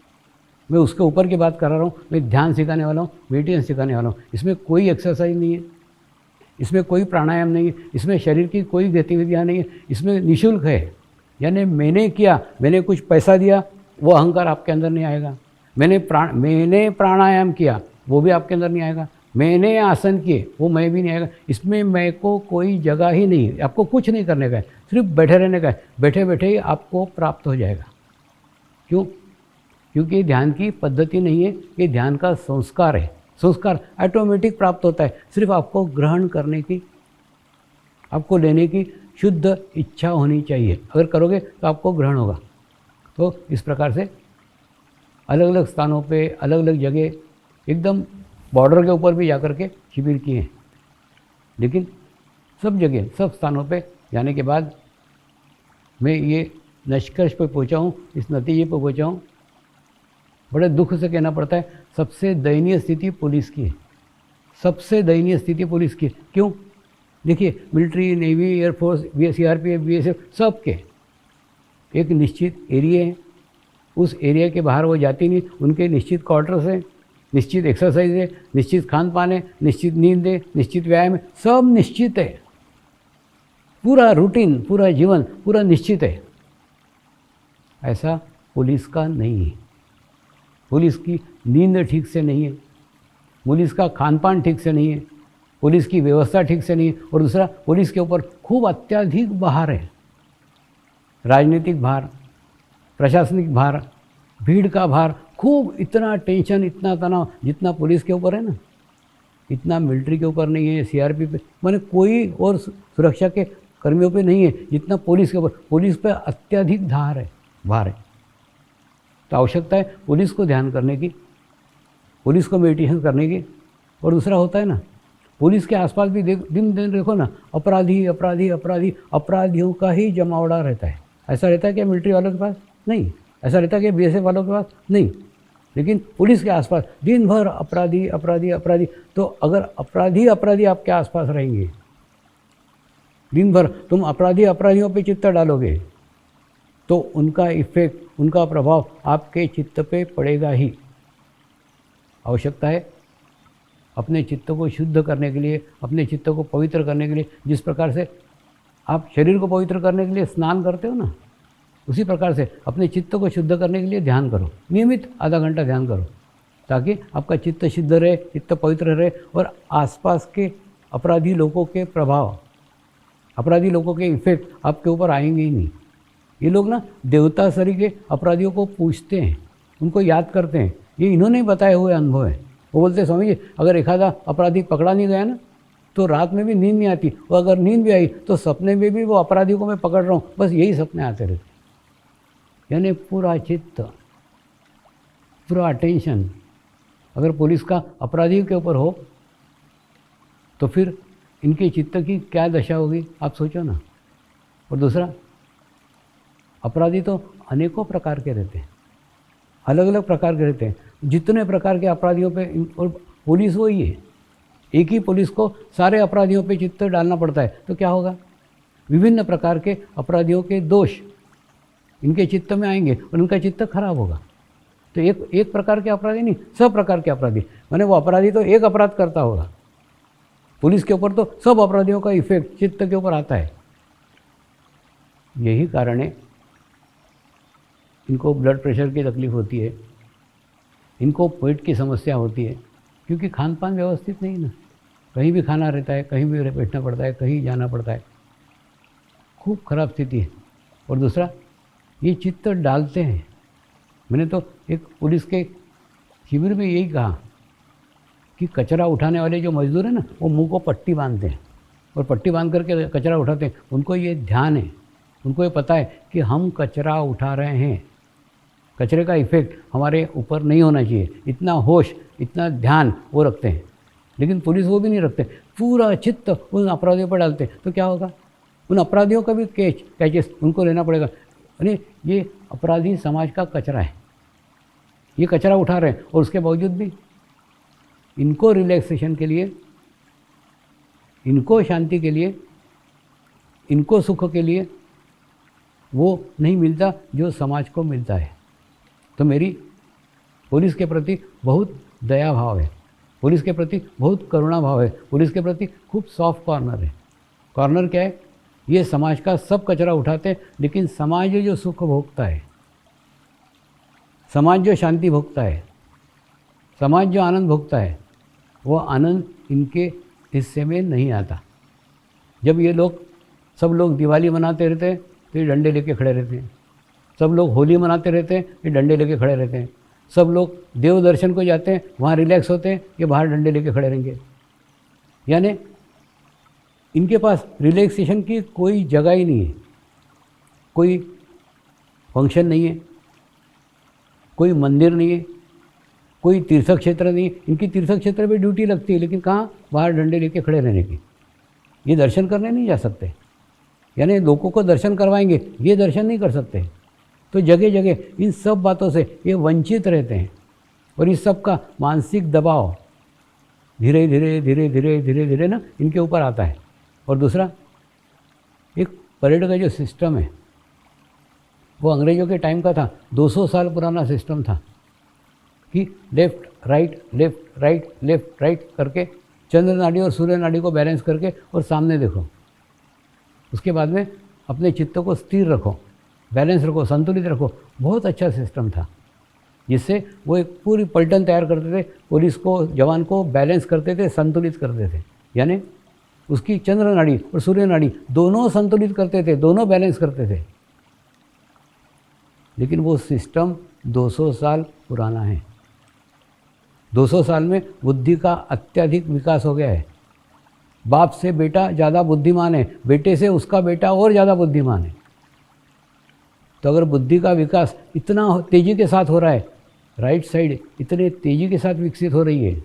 मैं उसके ऊपर की बात कर रहा हूँ, मैं ध्यान सिखाने वाला हूँ, मेडिटेशन सिखाने वाला हूँ। इसमें कोई एक्सरसाइज नहीं है, इसमें कोई प्राणायाम नहीं है, इसमें शरीर की कोई गतिविधियाँ नहीं है, इसमें निःशुल्क है। यानी मैंने किया, मैंने कुछ पैसा दिया, वो अहंकार आपके अंदर नहीं आएगा। मैंने प्राणायाम किया, वो भी आपके अंदर नहीं आएगा। मैंने आसन किए, वो मैं भी नहीं आएगा। इसमें मैं को कोई जगह ही नहीं है, आपको कुछ नहीं करने का है, सिर्फ बैठे रहने का है। बैठे बैठे ही आपको प्राप्त हो जाएगा। क्यों? क्योंकि ध्यान की पद्धति नहीं है, ये ध्यान का संस्कार है। संस्कार ऑटोमेटिक प्राप्त होता है, सिर्फ आपको ग्रहण करने की, आपको लेने की शुद्ध इच्छा होनी चाहिए। अगर करोगे तो आपको ग्रहण होगा। तो इस प्रकार से अलग अलग स्थानों पे, अलग अलग जगह, एकदम बॉर्डर के ऊपर भी जाकर के शिविर किए हैं। लेकिन सब जगह, सब स्थानों पे जाने के बाद मैं ये निष्कर्ष पे पहुंचा हूँ, इस नतीजे पे पहुंचा हूँ, बड़े दुख से कहना पड़ता है, सबसे दयनीय स्थिति पुलिस की है। सबसे दयनीय स्थिति पुलिस की। क्यों? देखिए, military, navy, air force, CRPF, BSF सबके एक निश्चित एरिया है। उस एरिया के बाहर वो जाती नहीं। उनके निश्चित क्वार्टर्स हैं, निश्चित एक्सरसाइज है, निश्चित खान पान है, निश्चित नींद है, निश्चित व्यायाम है, सब निश्चित है। पूरा रूटीन, पूरा जीवन पूरा निश्चित है। ऐसा पुलिस का नहीं है। पुलिस की नींद ठीक से नहीं है, पुलिस का खान पान ठीक से नहीं है, पुलिस की व्यवस्था ठीक से नहीं है। और दूसरा, पुलिस के ऊपर खूब अत्यधिक भार है, राजनीतिक भार, प्रशासनिक भार, भीड़ का भार, खूब इतना टेंशन, इतना तनाव जितना पुलिस के ऊपर है ना, इतना मिलिट्री के ऊपर नहीं है, CRP पे, माने कोई और सुरक्षा के कर्मियों पे नहीं है जितना पुलिस के ऊपर। पुलिस पे अत्यधिक भार है। तो आवश्यकता है पुलिस को ध्यान करने की, पुलिस को मेडिटेशन करने की। और दूसरा होता है ना, पुलिस के आसपास भी दिन दिन देखो ना, अपराधी अपराधी अपराधी, अपराधियों का ही जमावड़ा रहता है। ऐसा रहता है क्या मिलिट्री वालों के पास? नहीं। ऐसा रहता है कि BSF वालों के पास? नहीं। लेकिन पुलिस के आसपास दिन भर अपराधी अपराधी अपराधी। तो अगर अपराधी अपराधी आपके आसपास रहेंगे दिन भर, तुम अपराधी अपराधियों पे चित्त डालोगे तो उनका इफेक्ट, उनका प्रभाव आपके चित्त पे पड़ेगा ही। आवश्यकता है अपने चित्त को शुद्ध करने के लिए, अपने चित्त को पवित्र करने के लिए, जिस प्रकार से आप शरीर को पवित्र करने के लिए स्नान करते हो ना, उसी प्रकार से अपने चित्त को शुद्ध करने के लिए ध्यान करो। नियमित आधा घंटा ध्यान करो, ताकि आपका चित्त शुद्ध रहे, चित्त पवित्र रहे और आसपास के अपराधी लोगों के प्रभाव, अपराधी लोगों के इफेक्ट आपके ऊपर आएंगे ही नहीं। ये लोग ना देवता सरी के अपराधियों को पूछते हैं, उनको याद करते हैं। ये इन्होंने बताए हुए अनुभव है। वो बोलते हैं, स्वामी जी, अगर एक आधा अपराधी पकड़ा नहीं गया ना, तो रात में भी नींद नहीं आती, और अगर नींद भी आई तो सपने में भी वो अपराधियों को मैं पकड़ रहा हूँ, बस यही सपने आते रहते। यानी पूरा चित्त, पूरा अटेंशन अगर पुलिस का अपराधियों के ऊपर हो तो फिर इनके चित्त की क्या दशा होगी, आप सोचो ना। और दूसरा, अपराधी तो अनेकों प्रकार के रहते हैं, अलग अलग प्रकार के रहते हैं। जितने प्रकार के अपराधियों पे, और पुलिस वही है, एक ही पुलिस को सारे अपराधियों पे चित्त डालना पड़ता है, तो क्या होगा? विभिन्न प्रकार के अपराधियों के दोष इनके चित्त में आएंगे और उनका चित्त खराब होगा। तो एक प्रकार के अपराधी नहीं, सब प्रकार के अपराधी। मैंने वो अपराधी तो एक अपराध करता होगा, पुलिस के ऊपर तो सब अपराधियों का इफेक्ट चित्त के ऊपर आता है। यही कारण है इनको ब्लड प्रेशर की तकलीफ होती है, इनको पेट की समस्या होती है, क्योंकि खान पान व्यवस्थित नहीं ना। कहीं भी खाना रहता है, कहीं भी बैठना पड़ता है, कहीं जाना पड़ता है, खूब खराब स्थिति है। और दूसरा, ये चित्त डालते हैं। मैंने तो एक पुलिस के शिविर में यही कहा कि कचरा उठाने वाले जो मजदूर हैं ना, वो मुंह को पट्टी बांधते हैं और पट्टी बांध करके कचरा उठाते हैं। उनको ये ध्यान है, उनको ये पता है कि हम कचरा उठा रहे हैं, कचरे का इफेक्ट हमारे ऊपर नहीं होना चाहिए। इतना होश, इतना ध्यान वो रखते हैं। लेकिन पुलिस वो भी नहीं रखते, पूरा चित्त उन अपराधियों पर डालते हैं। तो क्या होगा, उन अपराधियों का भी कैचेस उनको लेना पड़ेगा। अरे ये अपराधी समाज का कचरा है, ये कचरा उठा रहे हैं, और उसके बावजूद भी इनको रिलैक्सेशन के लिए, इनको शांति के लिए, इनको सुख के लिए वो नहीं मिलता जो समाज को मिलता है। तो मेरी पुलिस के प्रति बहुत दया भाव है, पुलिस के प्रति बहुत करुणा भाव है, पुलिस के प्रति खूब सॉफ्ट कॉर्नर है। कॉर्नर क्या है, ये समाज का सब कचरा उठाते हैं, लेकिन समाज जो सुख भोगता है, समाज जो शांति भोगता है, समाज जो आनंद भोगता है, वो आनंद इनके हिस्से में नहीं आता। जब ये लोग, सब लोग दिवाली मनाते रहते हैं तो ये डंडे लेके खड़े रहते हैं, सब लोग होली मनाते रहते हैं, ये डंडे लेके खड़े रहते हैं, सब लोग देव दर्शन को जाते हैं, वहाँ रिलैक्स होते हैं, ये बाहर डंडे लेके खड़े रहेंगे। यानी इनके पास रिलैक्सेशन की कोई जगह ही नहीं है, कोई फंक्शन नहीं है, कोई मंदिर नहीं है, कोई तीर्थ क्षेत्र नहीं है। इनकी तीर्थ क्षेत्र पे ड्यूटी लगती है, लेकिन कहाँ, बाहर डंडे लेके खड़े रहने की। ये दर्शन करने नहीं जा सकते, यानी लोगों को दर्शन करवाएंगे, ये दर्शन नहीं कर सकते। तो जगह जगह इन सब बातों से ये वंचित रहते हैं, और इस सब का मानसिक दबाव धीरे धीरे धीरे धीरे धीरे धीरे ना इनके ऊपर आता है। और दूसरा, एक परेड का जो सिस्टम है वो अंग्रेज़ों के टाइम का था, 200 साल पुराना सिस्टम था कि left right left right left right करके चंद्र नाड़ी और सूर्य नाड़ी को बैलेंस करके और सामने देखो। उसके बाद में अपने चित्त को स्थिर रखो, बैलेंस रखो, संतुलित रखो। बहुत अच्छा सिस्टम था, जिससे वो एक पूरी पलटन तैयार करते थे, पुलिस को, जवान को बैलेंस करते थे, संतुलित करते थे। यानी उसकी चंद्र नाड़ी और सूर्य नाड़ी दोनों संतुलित करते थे, दोनों बैलेंस करते थे। लेकिन वो सिस्टम 200 साल पुराना है। 200 साल में बुद्धि का अत्यधिक विकास हो गया है। बाप से बेटा ज़्यादा बुद्धिमान है, बेटे से उसका बेटा और ज़्यादा बुद्धिमान है। तो अगर बुद्धि का विकास इतना तेज़ी के साथ हो रहा है, राइट साइड इतने तेज़ी के साथ विकसित हो रही है,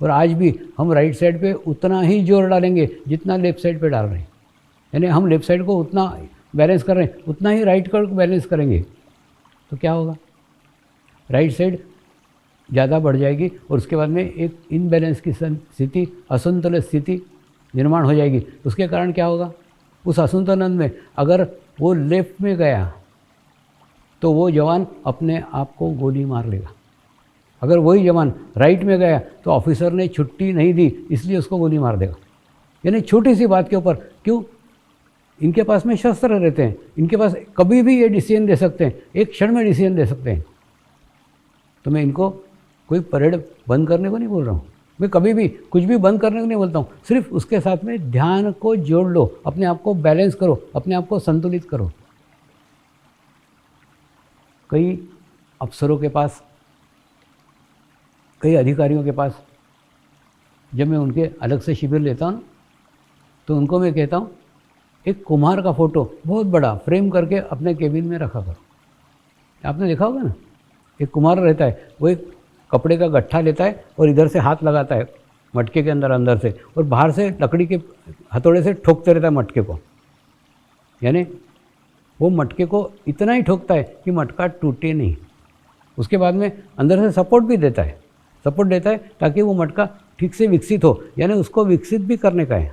और आज भी हम राइट साइड पे उतना ही जोर डालेंगे जितना लेफ़्ट साइड पे डाल रहे हैं। यानी हम लेफ़्ट साइड को उतना बैलेंस कर रहे हैं, उतना ही राइट को बैलेंस करेंगे, तो क्या होगा, राइट साइड ज़्यादा बढ़ जाएगी, और उसके बाद में एक इनबैलेंस की स्थिति, असंतुलित स्थिति निर्माण हो जाएगी। उसके कारण क्या होगा, उस असंतुलन में अगर वो लेफ्ट में गया तो वो जवान अपने आप को गोली मार लेगा। अगर वही जवान राइट में गया तो ऑफिसर ने छुट्टी नहीं दी इसलिए उसको गोली मार देगा। यानी छोटी सी बात के ऊपर, क्यों, इनके पास में शस्त्र रहते हैं, इनके पास कभी भी ये डिसीजन दे सकते हैं, एक क्षण में डिसीजन दे सकते हैं। तो मैं इनको कोई परेड बंद करने को नहीं बोल रहा हूँ, मैं कभी भी कुछ भी बंद करने को नहीं बोलता हूँ। सिर्फ उसके साथ में ध्यान को जोड़ लो, अपने आप को बैलेंस करो, अपने आप को संतुलित करो। कई अफसरों के पास, कई अधिकारियों के पास जब मैं उनके अलग से शिविर लेता हूँ तो उनको मैं कहता हूँ, एक कुम्हार का फ़ोटो बहुत बड़ा फ्रेम करके अपने केबिन में रखा करो। आपने देखा होगा ना, एक कुम्हार रहता है, वो एक कपड़े का गट्ठा लेता है और इधर से हाथ लगाता है मटके के अंदर से, और बाहर से लकड़ी के हथौड़े से ठोकते रहता है मटके को। यानी वो मटके को इतना ही ठोकता है कि मटका टूटे नहीं। उसके बाद में अंदर से सपोर्ट भी देता है, सपोर्ट देता है ताकि वो मटका ठीक से विकसित हो। यानी उसको विकसित भी करने का है,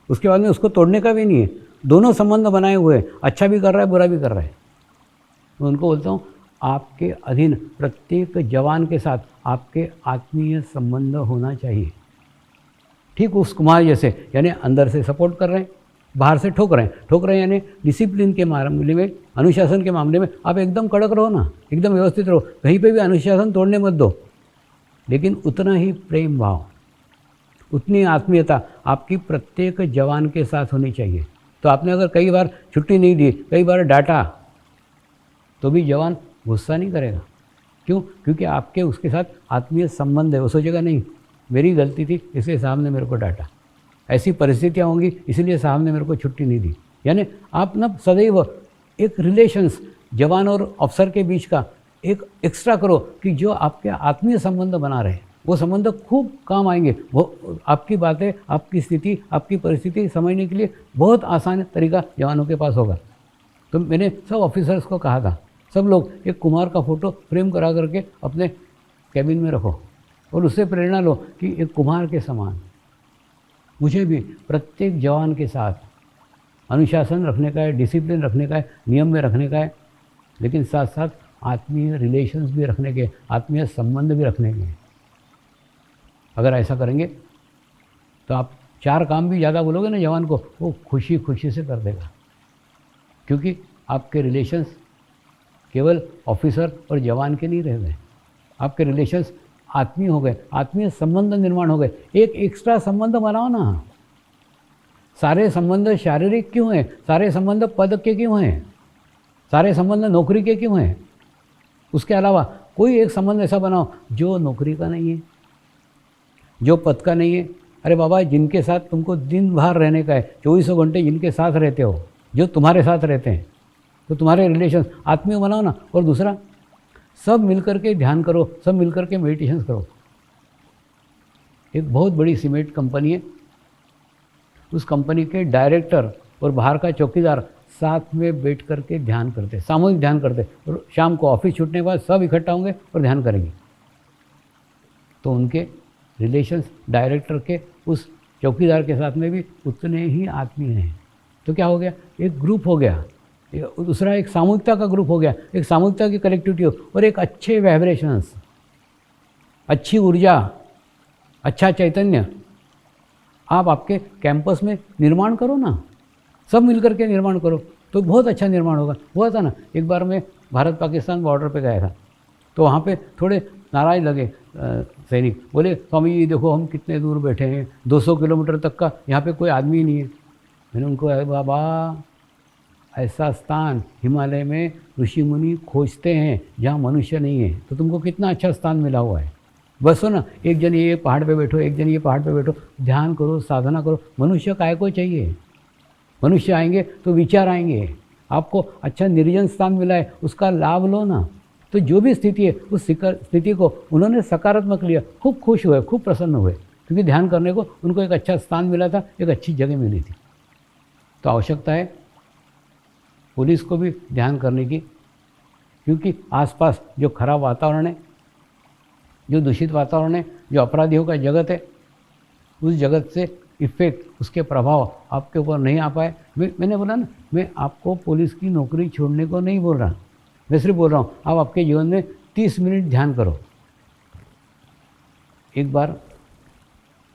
उसके बाद में उसको तोड़ने का भी नहीं है। दोनों संबंध बनाए हुए हैं, अच्छा भी कर रहा है, बुरा भी कर रहा है। मैं उनको बोलता हूँ, आपके अधीन प्रत्येक जवान के साथ आपके आत्मीय संबंध होना चाहिए। ठीक उस कुमार जैसे, यानी अंदर से सपोर्ट कर रहे हैं, बाहर से ठोक रहे हैं, यानी डिसिप्लिन के मामले में, अनुशासन के मामले में आप एकदम कड़क रहो ना, एकदम व्यवस्थित रहो, कहीं पे भी अनुशासन तोड़ने मत दो। लेकिन उतना ही प्रेम भाव, उतनी आत्मीयता आपकी प्रत्येक जवान के साथ होनी चाहिए। तो आपने अगर कई बार छुट्टी नहीं दी, कई बार डांटा, तो भी जवान गुस्सा नहीं करेगा। क्यों? क्योंकि आपके उसके साथ आत्मीय संबंध है। वो सोचेगा नहीं मेरी गलती थी इसलिए साहब ने मेरे को डांटा, ऐसी परिस्थितियाँ होंगी इसलिए साहब ने मेरे को छुट्टी नहीं दी। यानी आप ना सदैव एक रिलेशंस जवान और अफसर के बीच का एक एक्स्ट्रा करो कि जो आपके आत्मीय संबंध बना रहे, वो संबंध खूब काम आएंगे। वो आपकी बातें, आपकी स्थिति, आपकी परिस्थिति समझने के लिए बहुत आसान तरीका जवानों के पास होगा। तो मैंने सब ऑफिसर्स को कहा था, सब लोग एक कुमार का फ़ोटो फ्रेम करा करके अपने कैबिन में रखो और उससे प्रेरणा लो कि एक कुमार के समान मुझे भी प्रत्येक जवान के साथ अनुशासन रखने का है, डिसिप्लिन रखने का है, नियम में रखने का है, लेकिन साथ साथ आत्मीय रिलेशंस भी रखने के, आत्मीय संबंध भी रखने के। अगर ऐसा करेंगे तो आप 4 काम भी ज़्यादा बोलोगे ना जवान को, वो खुशी खुशी से कर देगा। क्योंकि आपके रिलेशंस केवल ऑफिसर और जवान के नहीं रह गए, आपके रिलेशंस आत्मीय हो गए, आत्मीय संबंध निर्माण हो गए। एक एक्स्ट्रा संबंध बनाओ ना। सारे संबंध शारीरिक क्यों हैं? सारे संबंध पद के क्यों हैं? सारे संबंध नौकरी के क्यों हैं? उसके अलावा कोई एक संबंध ऐसा बनाओ जो नौकरी का नहीं है, जो पद का नहीं है। अरे बाबा, जिनके साथ तुमको दिन भर रहने का है, 24 घंटे जिनके साथ रहते हो, जो तुम्हारे साथ रहते हैं, तो तुम्हारे रिलेशन आत्मीय बनाओ ना। और दूसरा, सब मिलकर के ध्यान करो, सब मिलकर के मेडिटेशन करो। एक बहुत बड़ी सीमेंट कंपनी है, उस कंपनी के डायरेक्टर और बाहर का चौकीदार साथ में बैठ करके ध्यान करते, सामूहिक ध्यान करते, और शाम को ऑफिस छूटने के बाद सब इकट्ठा होंगे और ध्यान करेंगे। तो उनके रिलेशंस डायरेक्टर के उस चौकीदार के साथ में भी उतने ही आत्मीय हैं। तो क्या हो गया? एक ग्रुप हो गया, दूसरा एक सामूहिकता का ग्रुप हो गया, एक सामूहिकता की कलेक्टिविटी हो, और एक अच्छे वाइब्रेशंस, अच्छी ऊर्जा, अच्छा चैतन्य आप आपके कैंपस में निर्माण करो ना। सब मिलकर के निर्माण करो तो बहुत अच्छा निर्माण होगा। हुआ था ना, एक बार मैं भारत पाकिस्तान बॉर्डर पे गया था, तो वहाँ पे थोड़े नाराज़ लगे सैनिक। बोले स्वामी जी देखो हम कितने दूर बैठे हैं, 200 किलोमीटर तक का यहाँ पे कोई आदमी ही नहीं है। मैंने उनको, अरे बाबा, ऐसा स्थान हिमालय में ऋषि मुनि खोजते हैं जहाँ मनुष्य नहीं है, तो तुमको कितना अच्छा स्थान मिला हुआ है। बस हो ना, एक जन ये पहाड़ पे बैठो, एक जन ये पहाड़ पे बैठो, ध्यान करो, साधना करो। मनुष्य काय को चाहिए? मनुष्य आएंगे तो विचार आएंगे। आपको अच्छा निर्जन स्थान मिला है, उसका लाभ लो ना। तो जो भी स्थिति है, उस स्थिति को उन्होंने सकारात्मक लिया, खूब खुश हुए, खूब प्रसन्न हुए, क्योंकि ध्यान करने को उनको एक अच्छा स्थान मिला था, एक अच्छी जगह मिली थी। तो आवश्यकता है पुलिस को भी ध्यान करने की, क्योंकि आसपास जो खराब वातावरण है, जो दूषित वातावरण है, जो अपराधियों का जगत है, उस जगत से इफ़ेक्ट, उसके प्रभाव आपके ऊपर नहीं आ पाए। मैंने बोला ना, मैं आपको पुलिस की नौकरी छोड़ने को नहीं बोल रहा, मैं सिर्फ बोल रहा हूँ आप आपके जीवन में 30 मिनट ध्यान करो। एक बार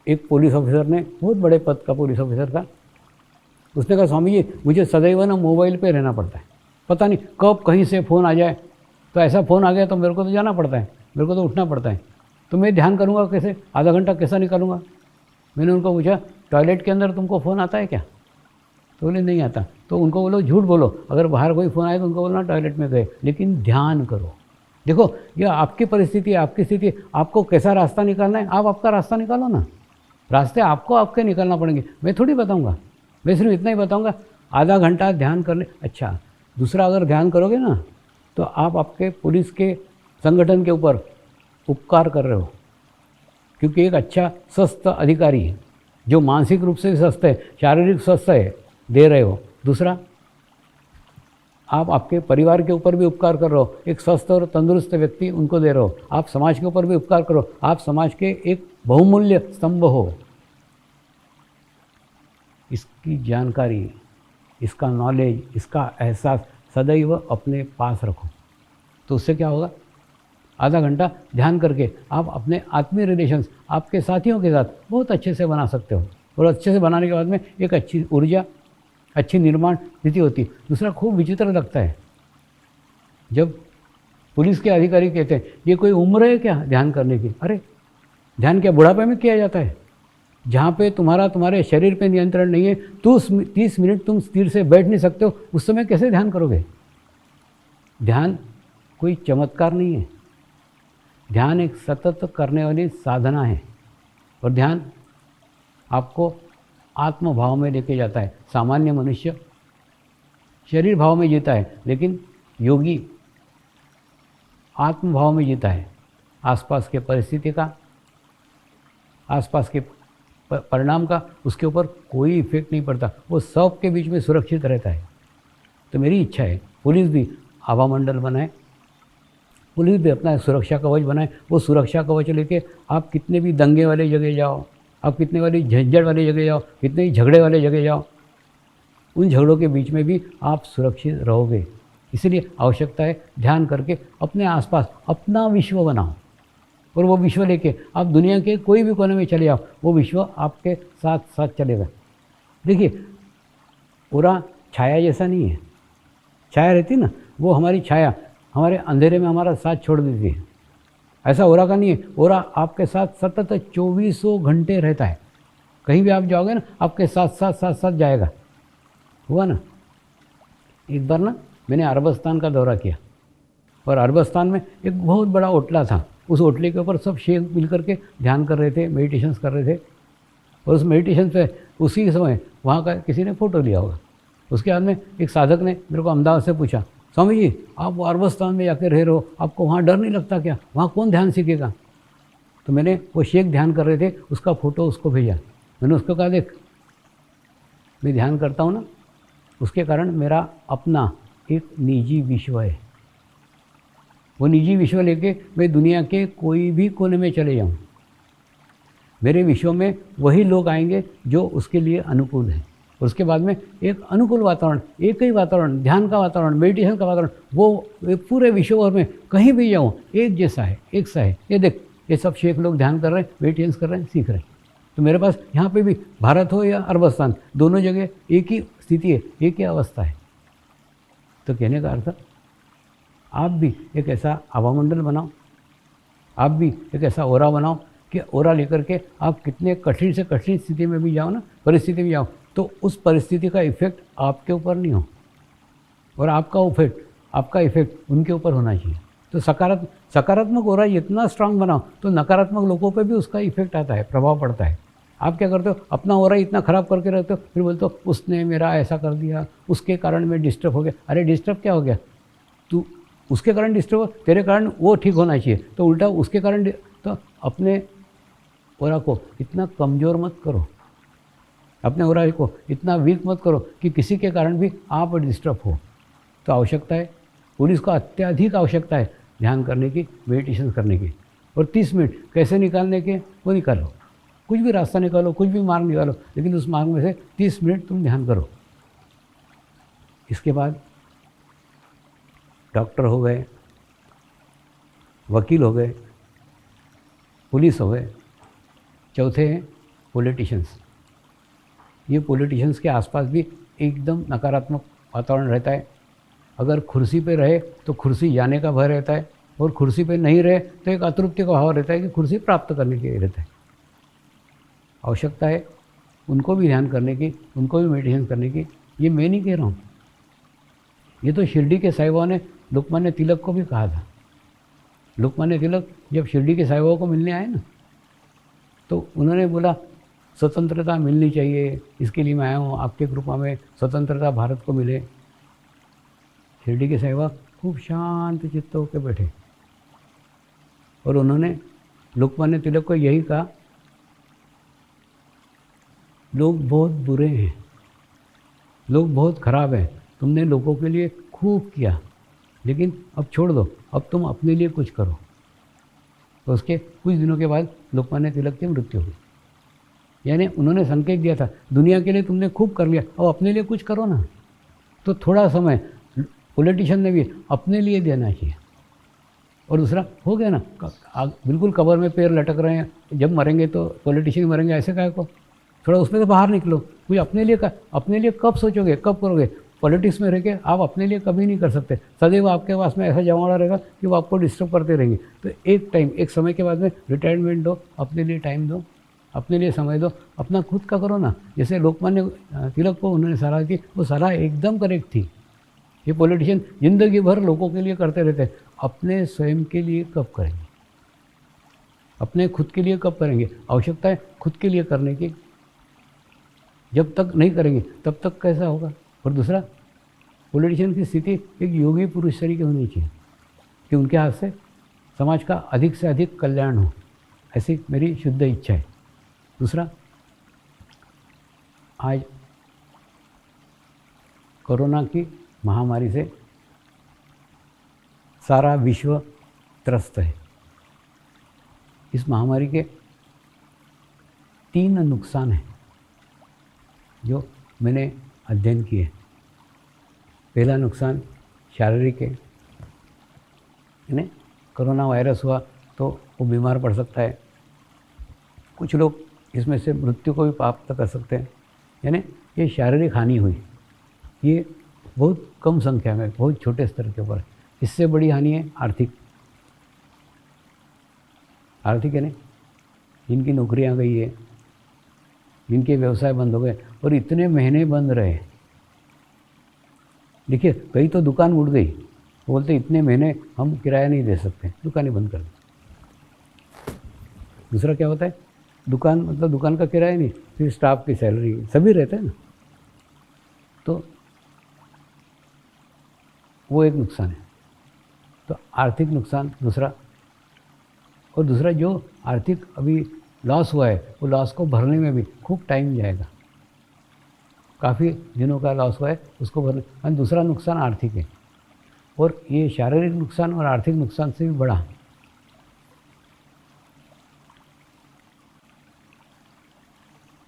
एक पुलिस ऑफिसर ने, बहुत बड़े पद का पुलिस ऑफिसर था, उसने कहा स्वामी जी मुझे सदैव ना मोबाइल पे रहना पड़ता है, पता नहीं कब कहीं से फ़ोन आ जाए, तो ऐसा फ़ोन आ गया तो मेरे को तो जाना पड़ता है, मेरे को तो उठना पड़ता है, तो मैं ध्यान करूँगा कैसे, आधा घंटा कैसा निकालूंगा। मैंने उनको पूछा टॉयलेट के अंदर तुमको फ़ोन आता है क्या? तो बोले नहीं आता। तो उनको बोलो झूठ बोलो, अगर बाहर कोई फ़ोन आए तो उनको बोलना टॉयलेट में गए, लेकिन ध्यान करो। देखो ये आपकी परिस्थिति है, आपकी स्थिति, आपको कैसा रास्ता निकालना है, आप आपका रास्ता निकालो ना। रास्ते आपको आपके निकालना पड़ेंगे, मैं थोड़ी बताऊँगा, मैं सिर्फ इतना ही बताऊँगा आधा घंटा ध्यान करने। अच्छा, दूसरा अगर ध्यान करोगे ना तो आप आपके पुलिस के संगठन के ऊपर उपकार कर रहे हो, क्योंकि एक अच्छा स्वस्थ अधिकारी है जो मानसिक रूप से स्वस्थ है, शारीरिक स्वस्थ है, दे रहे हो। दूसरा, आप आपके परिवार के ऊपर भी उपकार कर रहे हो, एक स्वस्थ और तंदुरुस्त व्यक्ति उनको दे रहे हो। आप समाज के ऊपर भी उपकार करो, आप समाज के एक बहुमूल्य स्तंभ हो। इसकी जानकारी, इसका नॉलेज, इसका एहसास सदैव अपने पास रखो। तो उससे क्या होगा, आधा घंटा ध्यान करके आप अपने आत्मीय रिलेशंस आपके साथियों के साथ बहुत अच्छे से बना सकते हो। और अच्छे से बनाने के बाद में एक अच्छी ऊर्जा, अच्छी निर्माण स्थिति होती है। दूसरा, खूब विचित्र लगता है जब पुलिस के अधिकारी कहते हैं ये कोई उम्र है क्या ध्यान करने की। अरे ध्यान क्या बुढ़ापे में किया जाता है? जहाँ पे तुम्हारे शरीर पे नियंत्रण नहीं है, तो 30 मिनट तुम स्थिर से बैठ नहीं सकते हो, उस समय कैसे ध्यान करोगे? ध्यान कोई चमत्कार नहीं है, ध्यान एक सतत करने वाली साधना है। और ध्यान आपको आत्मभाव में लेके जाता है। सामान्य मनुष्य शरीर भाव में जीता है, लेकिन योगी आत्मभाव में जीता है। आसपास के परिस्थिति का, आसपास के परिणाम का उसके ऊपर कोई इफेक्ट नहीं पड़ता, वो सब के बीच में सुरक्षित रहता है। तो मेरी इच्छा है पुलिस भी आभा मंडल बनाए, पुलिस भी अपना सुरक्षा कवच बनाए। वो सुरक्षा कवच लेके आप कितने भी दंगे वाले जगह जाओ, आप कितने वाली झंझट वाली जगह जाओ, कितने ही झगड़े वाले जगह जाओ, उन झगड़ों के बीच में भी आप सुरक्षित रहोगे। इसलिए आवश्यकता है ध्यान करके अपने आसपास अपना विश्व बनाओ, और वो विश्व लेके आप दुनिया के कोई भी कोने में चले जाओ, वो विश्व आपके साथ साथ चलेगा। देखिए, पूरा छाया जैसा नहीं है। छाया रहती ना, वो हमारी छाया हमारे अंधेरे में हमारा साथ छोड़ देती है। ऐसा ओरा का नहीं है। ओरा आपके साथ सतत 24 घंटे रहता है। कहीं भी आप जाओगे ना, आपके साथ साथ साथ साथ जाएगा। हुआ ना, एक बार ना मैंने अरबस्तान का दौरा किया, और अरबस्तान में एक बहुत बड़ा ओटला था। उस ओटले के ऊपर सब शेख मिल कर के ध्यान कर रहे थे, मेडिटेशंस कर रहे थे। और उस मेडिटेशन पे उसी समय वहाँ का किसी ने फ़ोटो लिया होगा। उसके बाद में एक साधक ने मेरे को अहमदाबाद से पूछा, स्वामी जी आप अरबस्तान में जाकर रह रहे हो, आपको वहाँ डर नहीं लगता क्या? वहाँ कौन ध्यान सीखेगा? तो मैंने वो शेख ध्यान कर रहे थे, उसका फ़ोटो उसको भेजा। मैंने उसको कहा, देख मैं ध्यान करता हूँ ना, उसके कारण मेरा अपना एक निजी विश्व है। वो निजी विश्व लेके मैं दुनिया के कोई भी कोने में चले जाऊँ, मेरे विश्व में वही लोग आएंगे जो उसके लिए अनुकूल हैं। और उसके बाद में एक अनुकूल वातावरण, एक ही वातावरण, ध्यान का वातावरण, मेडिटेशन का वातावरण, वो पूरे विश्व भर में कहीं भी जाऊँ एक जैसा है, एक सा है। ये देख, ये सब शेख लोग ध्यान कर रहे हैं, मेडिटेशन कर रहे हैं, सीख रहे हैं। तो मेरे पास यहाँ पे भी भारत हो या अरबस्तान, दोनों जगह एक ही स्थिति है, एक ही अवस्था है। तो कहने का अर्थ, आप भी एक ऐसा आभामंडल बनाओ, आप भी एक ऐसा ओरा बनाओ कि ओरा लेकर के आप कितने कठिन से कठिन स्थिति में भी जाओ ना, परिस्थिति में जाओ, तो उस परिस्थिति का इफेक्ट आपके ऊपर नहीं हो, और आपका इफेक्ट उनके ऊपर होना चाहिए। तो सकारात्मक ओरा इतना स्ट्रांग बनाओ तो नकारात्मक लोगों पे भी उसका इफेक्ट आता है, प्रभाव पड़ता है। आप क्या करते हो, अपना ओरा इतना ख़राब करके रहते हो, फिर बोलते हो उसने मेरा ऐसा कर दिया, उसके कारण मैं डिस्टर्ब हो गया। अरे डिस्टर्ब क्या हो गया? तू उसके कारण डिस्टर्ब हो, तेरे कारण वो ठीक होना चाहिए, तो उल्टा उसके कारण। तो अपने ओरा को इतना कमज़ोर मत करो, अपने ओरा को इतना वीक मत करो कि किसी के कारण भी आप डिस्टर्ब हो। तो आवश्यकता है, पुलिस को अत्यधिक आवश्यकता है ध्यान करने की, मेडिटेशन करने की। और 30 मिनट कैसे निकालने के, वो निकालो, कुछ भी रास्ता निकालो, कुछ भी मार्ग निकालो, लेकिन उस मार्ग में से 30 मिनट तुम ध्यान करो। इसके बाद डॉक्टर हो गए, वकील हो गए, पुलिस हो गए, चौथे हैं पॉलिटिशियंस। ये पॉलिटिशियंस के आसपास भी एकदम नकारात्मक वातावरण रहता है। अगर कुर्सी पे रहे तो कुर्सी जाने का भय रहता है, और कुर्सी पे नहीं रहे तो एक अतृप्ति का भाव रहता है कि कुर्सी प्राप्त करने के लिए रहता है। आवश्यकता है उनको भी ध्यान करने की, उनको भी मेडिटेशन करने की। ये मैं नहीं कह रहा हूँ, ये तो शिरडी के साईं बाबा ने लोकमान्य तिलक को भी कहा था। लोकमान्य तिलक जब शिरडी के साईं बाबा को मिलने आए ना, तो उन्होंने बोला स्वतंत्रता मिलनी चाहिए, इसके लिए मैं आया हूँ, आपके कृपा में स्वतंत्रता भारत को मिले। शिरडी के साईं बाबा खूब शांत चित्त होकर बैठे, और उन्होंने लोकमान्य तिलक को यही कहा, लोग बहुत बुरे हैं, लोग बहुत खराब हैं, तुमने लोगों के लिए खूब किया, लेकिन अब छोड़ दो, अब तुम अपने लिए कुछ करो। तो उसके कुछ दिनों के बाद लोकमान्य तिलक की मृत्यु हुई। यानी उन्होंने संकेत दिया था, दुनिया के लिए तुमने खूब कर लिया, अब अपने लिए कुछ करो ना। तो थोड़ा समय पॉलिटिशियन ने भी अपने लिए देना चाहिए। और दूसरा हो गया ना, बिल्कुल कब्र में पैर लटक रहे हैं, जब मरेंगे तो पॉलिटिशियन मरेंगे, ऐसे काहे को, थोड़ा उसमें से बाहर निकलो। कुछ अपने लिए कब सोचोगे, कब करोगे? पॉलिटिक्स में रह के आप अपने लिए कभी नहीं कर सकते, सदैव आपके पास में ऐसा जमाना रहेगा कि वो आपको डिस्टर्ब करते रहेंगे। तो एक समय के बाद में रिटायरमेंट दो, अपने लिए टाइम दो, अपने लिए समय दो, अपना खुद का करो ना। जैसे लोकमान्य तिलक को उन्होंने सलाह की, वो सलाह एकदम करेक्ट थी। ये पॉलिटिशियन ज़िंदगी भर लोगों के लिए करते रहते हैं, अपने स्वयं के लिए कब करेंगे? अपने खुद के लिए कब करेंगे? आवश्यकता है खुद के लिए करने की, जब तक नहीं करेंगे तब तक कैसा होगा? और दूसरा, पॉलिटिशियन की स्थिति एक योगी पुरुष तरीके होनी चाहिए कि उनके हाथ से समाज का अधिक से अधिक कल्याण हो, ऐसी मेरी शुद्ध इच्छा है। दूसरा, आज कोरोना की महामारी से सारा विश्व त्रस्त है। इस महामारी के 3 नुकसान हैं जो मैंने अध्ययन किए। पहला नुकसान शारीरिक है, यानी कोरोना वायरस हुआ तो वो बीमार पड़ सकता है, कुछ लोग इसमें से मृत्यु को भी प्राप्त कर सकते हैं, यानी ये शारीरिक हानि हुई, ये बहुत कम संख्या में, बहुत छोटे स्तर के ऊपर। इससे बड़ी हानि है आर्थिक यानी जिनकी नौकरियां गई है, जिनके व्यवसाय बंद हो गए और इतने महीने बंद रहे। देखिए, कई तो दुकान उड़ गई, वो बोलते इतने महीने हम किराया नहीं दे सकते, दुकानें बंद कर दी। दूसरा क्या होता है, दुकान मतलब दुकान का किराया नहीं, फिर स्टाफ की सैलरी, सभी रहते हैं ना, तो वो एक नुकसान है। तो आर्थिक नुकसान दूसरा, और दूसरा जो आर्थिक अभी लॉस हुआ है, वो लॉस को भरने में भी खूब टाइम जाएगा, काफ़ी दिनों का लॉस हुआ है, उसको भरने। और दूसरा नुकसान आर्थिक है, और ये शारीरिक नुकसान और आर्थिक नुकसान से भी बड़ा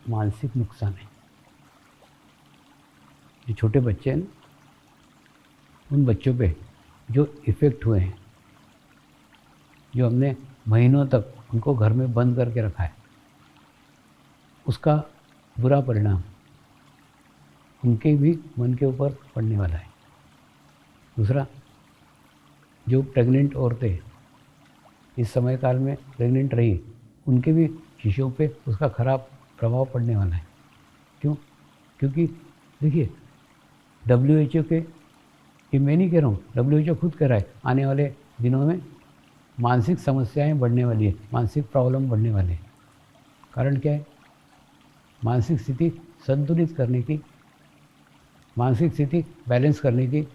मानसिक नुकसान है। जो छोटे बच्चे हैं ना, उन बच्चों पे जो इफ़ेक्ट हुए हैं, जो हमने महीनों तक उनको घर में बंद करके रखा है, उसका बुरा परिणाम उनके भी मन के ऊपर पड़ने वाला है। दूसरा, जो प्रेग्नेंट औरतें इस समय काल में प्रेग्नेंट रही, उनके भी शिशुओं पे उसका खराब प्रभाव पड़ने वाला है। क्यों? क्योंकि देखिए, WHO के, ये मैं नहीं कह रहा हूँ, WHO खुद कह रहा है, आने वाले दिनों में मानसिक समस्याएं बढ़ने वाली है, मानसिक प्रॉब्लम बढ़ने वाले हैं। कारण क्या है? मानसिक स्थिति संतुलित करने की, मानसिक स्थिति बैलेंस करने की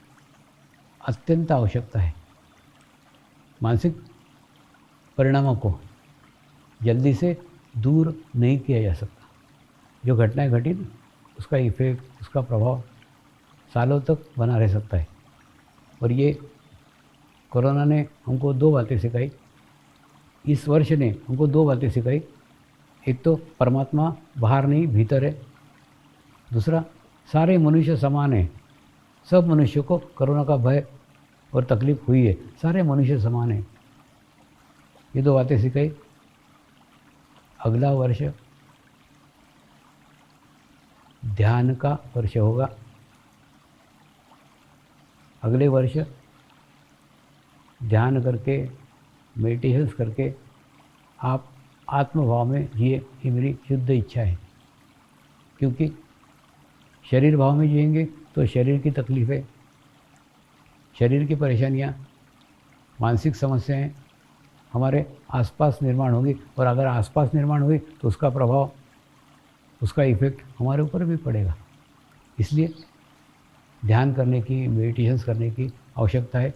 अत्यंत आवश्यकता है। मानसिक परिणामों को जल्दी से दूर नहीं किया जा सकता। जो घटनाएं घटी ना, उसका इफ़ेक्ट, उसका प्रभाव सालों तक बना रह सकता है। और ये कोरोना ने हमको 2 बातें सिखाई, इस वर्ष ने हमको 2 बातें सिखाई। एक तो परमात्मा बाहर नहीं भीतर है, दूसरा सारे मनुष्य समान हैं, सब मनुष्यों को कोरोना का भय और तकलीफ हुई है, सारे मनुष्य समान हैं। ये 2 बातें सिखाई। अगला वर्ष ध्यान का वर्ष होगा। अगले वर्ष ध्यान करके, मेडिटेशंस करके आप आत्मभाव में जिए, ये मेरी शुद्ध इच्छा है। क्योंकि शरीर भाव में जिएंगे तो शरीर की तकलीफ़ें, शरीर की परेशानियाँ, मानसिक समस्याएं हमारे आसपास निर्माण होगी, और अगर आसपास निर्माण हुई तो उसका प्रभाव, उसका इफ़ेक्ट हमारे ऊपर भी पड़ेगा। इसलिए ध्यान करने की, मेडिटेशंस करने की आवश्यकता है।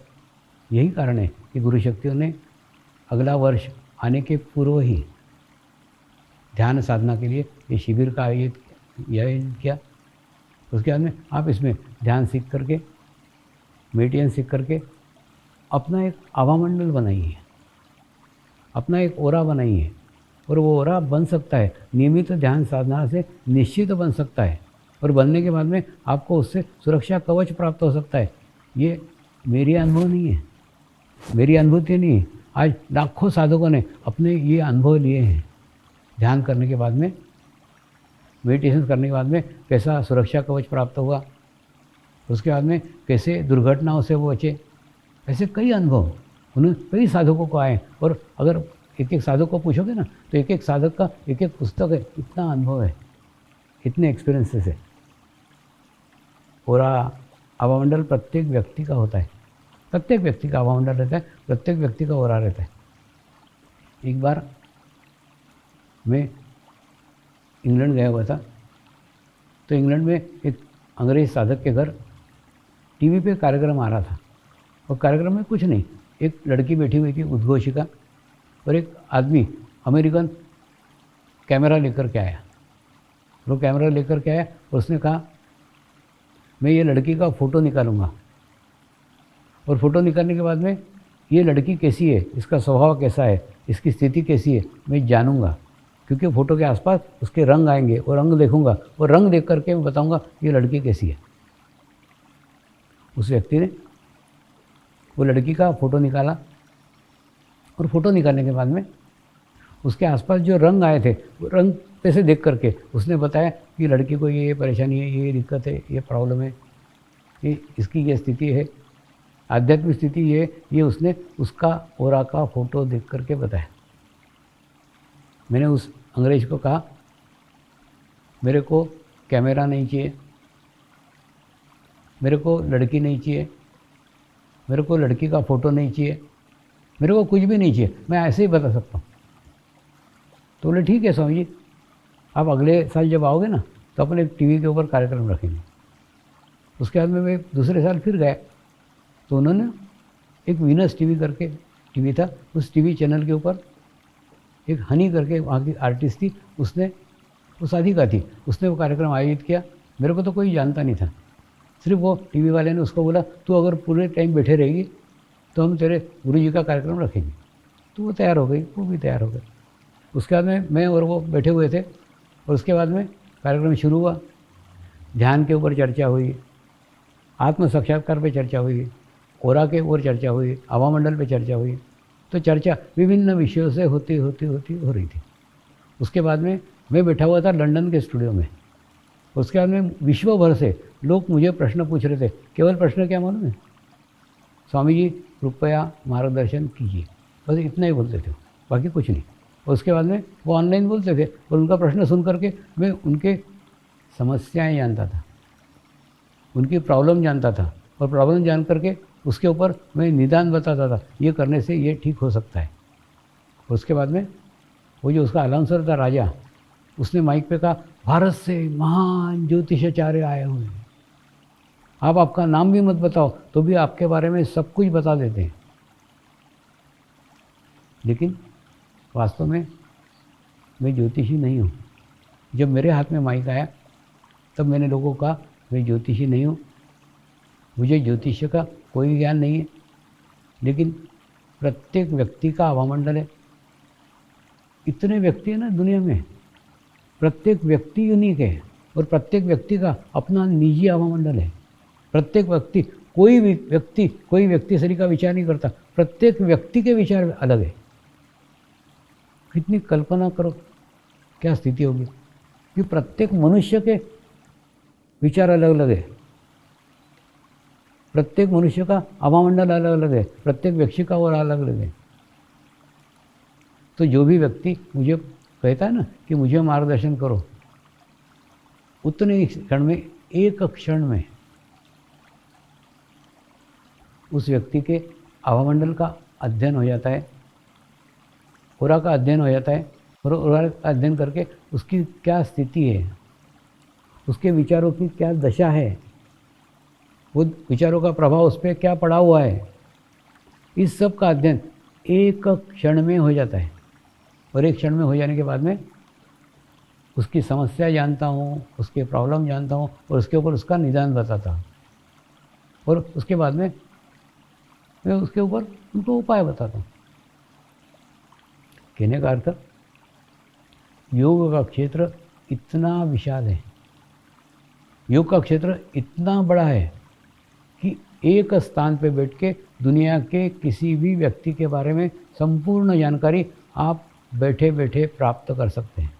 यही कारण है कि गुरु शक्तियों ने अगला वर्ष आने के पूर्व ही ध्यान साधना के लिए ये शिविर का आयोजन किया। उसके बाद में आप इसमें ध्यान सीख करके, मेडिटेशन सीख करके अपना एक आभामंडल बनाइए, अपना एक ओरा बनाइए, और वो ओरा बन सकता है नियमित ध्यान साधना से, निश्चित बन सकता है। और बनने के बाद में आपको उससे सुरक्षा कवच प्राप्त हो सकता है। ये मेरी अनुभव नहीं है, मेरी अनुभूति नहीं, आज लाखों साधकों ने अपने ये अनुभव लिए हैं। ध्यान करने के बाद में, मेडिटेशन करने के बाद में कैसा सुरक्षा कवच प्राप्त हुआ, उसके बाद में कैसे दुर्घटनाओं से वो बचे, ऐसे कई अनुभव उन्हें कई साधकों को आए। और अगर एक एक साधक को पूछोगे ना तो एक एक साधक का एक एक पुस्तक है, इतना अनुभव है, इतने एक्सपीरियंसेस है। और आवामंडल प्रत्येक व्यक्ति का होता है, प्रत्येक व्यक्ति का आवामंडल रहता है, प्रत्येक व्यक्ति का ओरा रहता है। एक बार मैं इंग्लैंड गया हुआ था, तो इंग्लैंड में एक अंग्रेज साधक के घर टीवी पे कार्यक्रम आ रहा था। और कार्यक्रम में कुछ नहीं, एक लड़की बैठी हुई थी उद्घोषिका, और एक आदमी अमेरिकन कैमरा लेकर के आया। वो कैमरा लेकर के आया और उसने कहा मैं ये लड़की का फ़ोटो निकालूंगा, और फ़ोटो निकालने के बाद में ये लड़की कैसी है, इसका स्वभाव कैसा है, इसकी स्थिति कैसी है, मैं जानूंगा, क्योंकि फ़ोटो के आसपास उसके रंग आएंगे और रंग देखूंगा, और रंग देख करके मैं बताऊंगा ये लड़की कैसी है। उस व्यक्ति ने वो लड़की का फ़ोटो निकाला, और फ़ोटो निकालने के बाद में उसके आसपास जो रंग आए थे वो रंग पैसे देख करके उसने बताया कि लड़की को ये परेशानी है, ये दिक्कत है, ये प्रॉब्लम है, ये इसकी ये स्थिति है, आध्यात्मिक स्थिति ये उसने उसका ओरा का फ़ोटो देख करके बताया। मैंने उस अंग्रेज को कहा मेरे को कैमरा नहीं चाहिए, मेरे को लड़की नहीं चाहिए, मेरे को लड़की का फ़ोटो नहीं चाहिए, मेरे को कुछ भी नहीं चाहिए, मैं ऐसे ही बता सकता हूँ। तो बोले ठीक है स्वामी जी, आप अगले साल जब आओगे ना तो अपने टीवी के ऊपर कार्यक्रम रखेंगे। उसके बाद में मैं दूसरे साल फिर गया, तो उन्होंने एक वीनस टीवी करके टीवी था, उस टीवी चैनल के ऊपर एक हनी करके वहाँ की आर्टिस्ट थी, उसने वो साधिका थी, उसने वो कार्यक्रम आयोजित किया। मेरे को तो कोई जानता नहीं था, सिर्फ वो टीवी वाले ने उसको बोला तू अगर पूरे टाइम बैठे रहेगी तो हम तेरे गुरु जी का कार्यक्रम रखेंगे। तो वो तैयार हो गई, वो भी तैयार हो गए। उसके बाद में मैं और वो बैठे हुए थे, और उसके बाद में कार्यक्रम शुरू हुआ। ध्यान के ऊपर चर्चा हुई, आत्म साक्षात्कार पे चर्चा हुई, ओरा के ऊपर चर्चा हुई, आवामंडल पे चर्चा हुई। तो चर्चा विभिन्न विषयों से होती हो रही थी। उसके बाद में मैं बैठा हुआ था लंदन के स्टूडियो में। उसके बाद में विश्व भर से लोग मुझे प्रश्न पूछ रहे थे। केवल प्रश्न क्या मालूम है, स्वामी जी कृपया मार्गदर्शन कीजिए, बस इतना ही बोलते थे, बाकी कुछ नहीं। उसके बाद में वो ऑनलाइन बोलते थे, और उनका प्रश्न सुन करके मैं उनके समस्याएं जानता था, उनकी प्रॉब्लम जानता था, और प्रॉब्लम जान करके उसके ऊपर मैं निदान बताता था, ये करने से ये ठीक हो सकता है। उसके बाद में वो जो उसका अलाउंसर था राजा, उसने माइक पे कहा भारत से महान ज्योतिषाचार्य आए हुए हैं, आप आपका नाम भी मत बताओ तो भी आपके बारे में सब कुछ बता देते हैं। लेकिन वास्तव में मैं ज्योतिषी नहीं हूँ। जब मेरे हाथ में माइक आया तब मैंने लोगों को कहा मैं ज्योतिषी नहीं हूँ, मुझे ज्योतिष का कोई ज्ञान नहीं है, लेकिन प्रत्येक व्यक्ति का आवामंडल है। इतने व्यक्ति हैं ना दुनिया में, प्रत्येक व्यक्ति यूनिक है, और प्रत्येक व्यक्ति का अपना निजी आवामंडल है। प्रत्येक व्यक्ति कोई व्यक्ति शरीर का विचार नहीं करता, प्रत्येक व्यक्ति के विचार अलग है। कितनी कल्पना करो क्या स्थिति होगी कि प्रत्येक मनुष्य के विचार अलग अलग है, प्रत्येक मनुष्य का आवामंडल अलग अलग है, प्रत्येक व्यक्ति का और अलग अलग है। तो जो भी व्यक्ति मुझे कहता है ना कि मुझे मार्गदर्शन करो, उतने ही क्षण में, एक क्षण में उस व्यक्ति के आवामंडल का अध्ययन हो जाता है, ओरा का अध्ययन हो जाता है, और ओरा का अध्ययन करके उसकी क्या स्थिति है, उसके विचारों की क्या दशा है, वो विचारों का प्रभाव उस पर क्या पड़ा हुआ है, इस सब का अध्ययन एक क्षण में हो जाता है। और एक क्षण में हो जाने के बाद में उसकी समस्या जानता हूँ, उसके प्रॉब्लम जानता हूँ, और उसके ऊपर उसका निदान बताता हूँ, और उसके बाद में मैं उसके ऊपर उनको उपाय बताता हूँ। कहने का अर्थ, योग का क्षेत्र इतना विशाल है, योग का क्षेत्र इतना बड़ा है कि एक स्थान पे बैठ के दुनिया के किसी भी व्यक्ति के बारे में संपूर्ण जानकारी आप बैठे बैठे प्राप्त कर सकते हैं।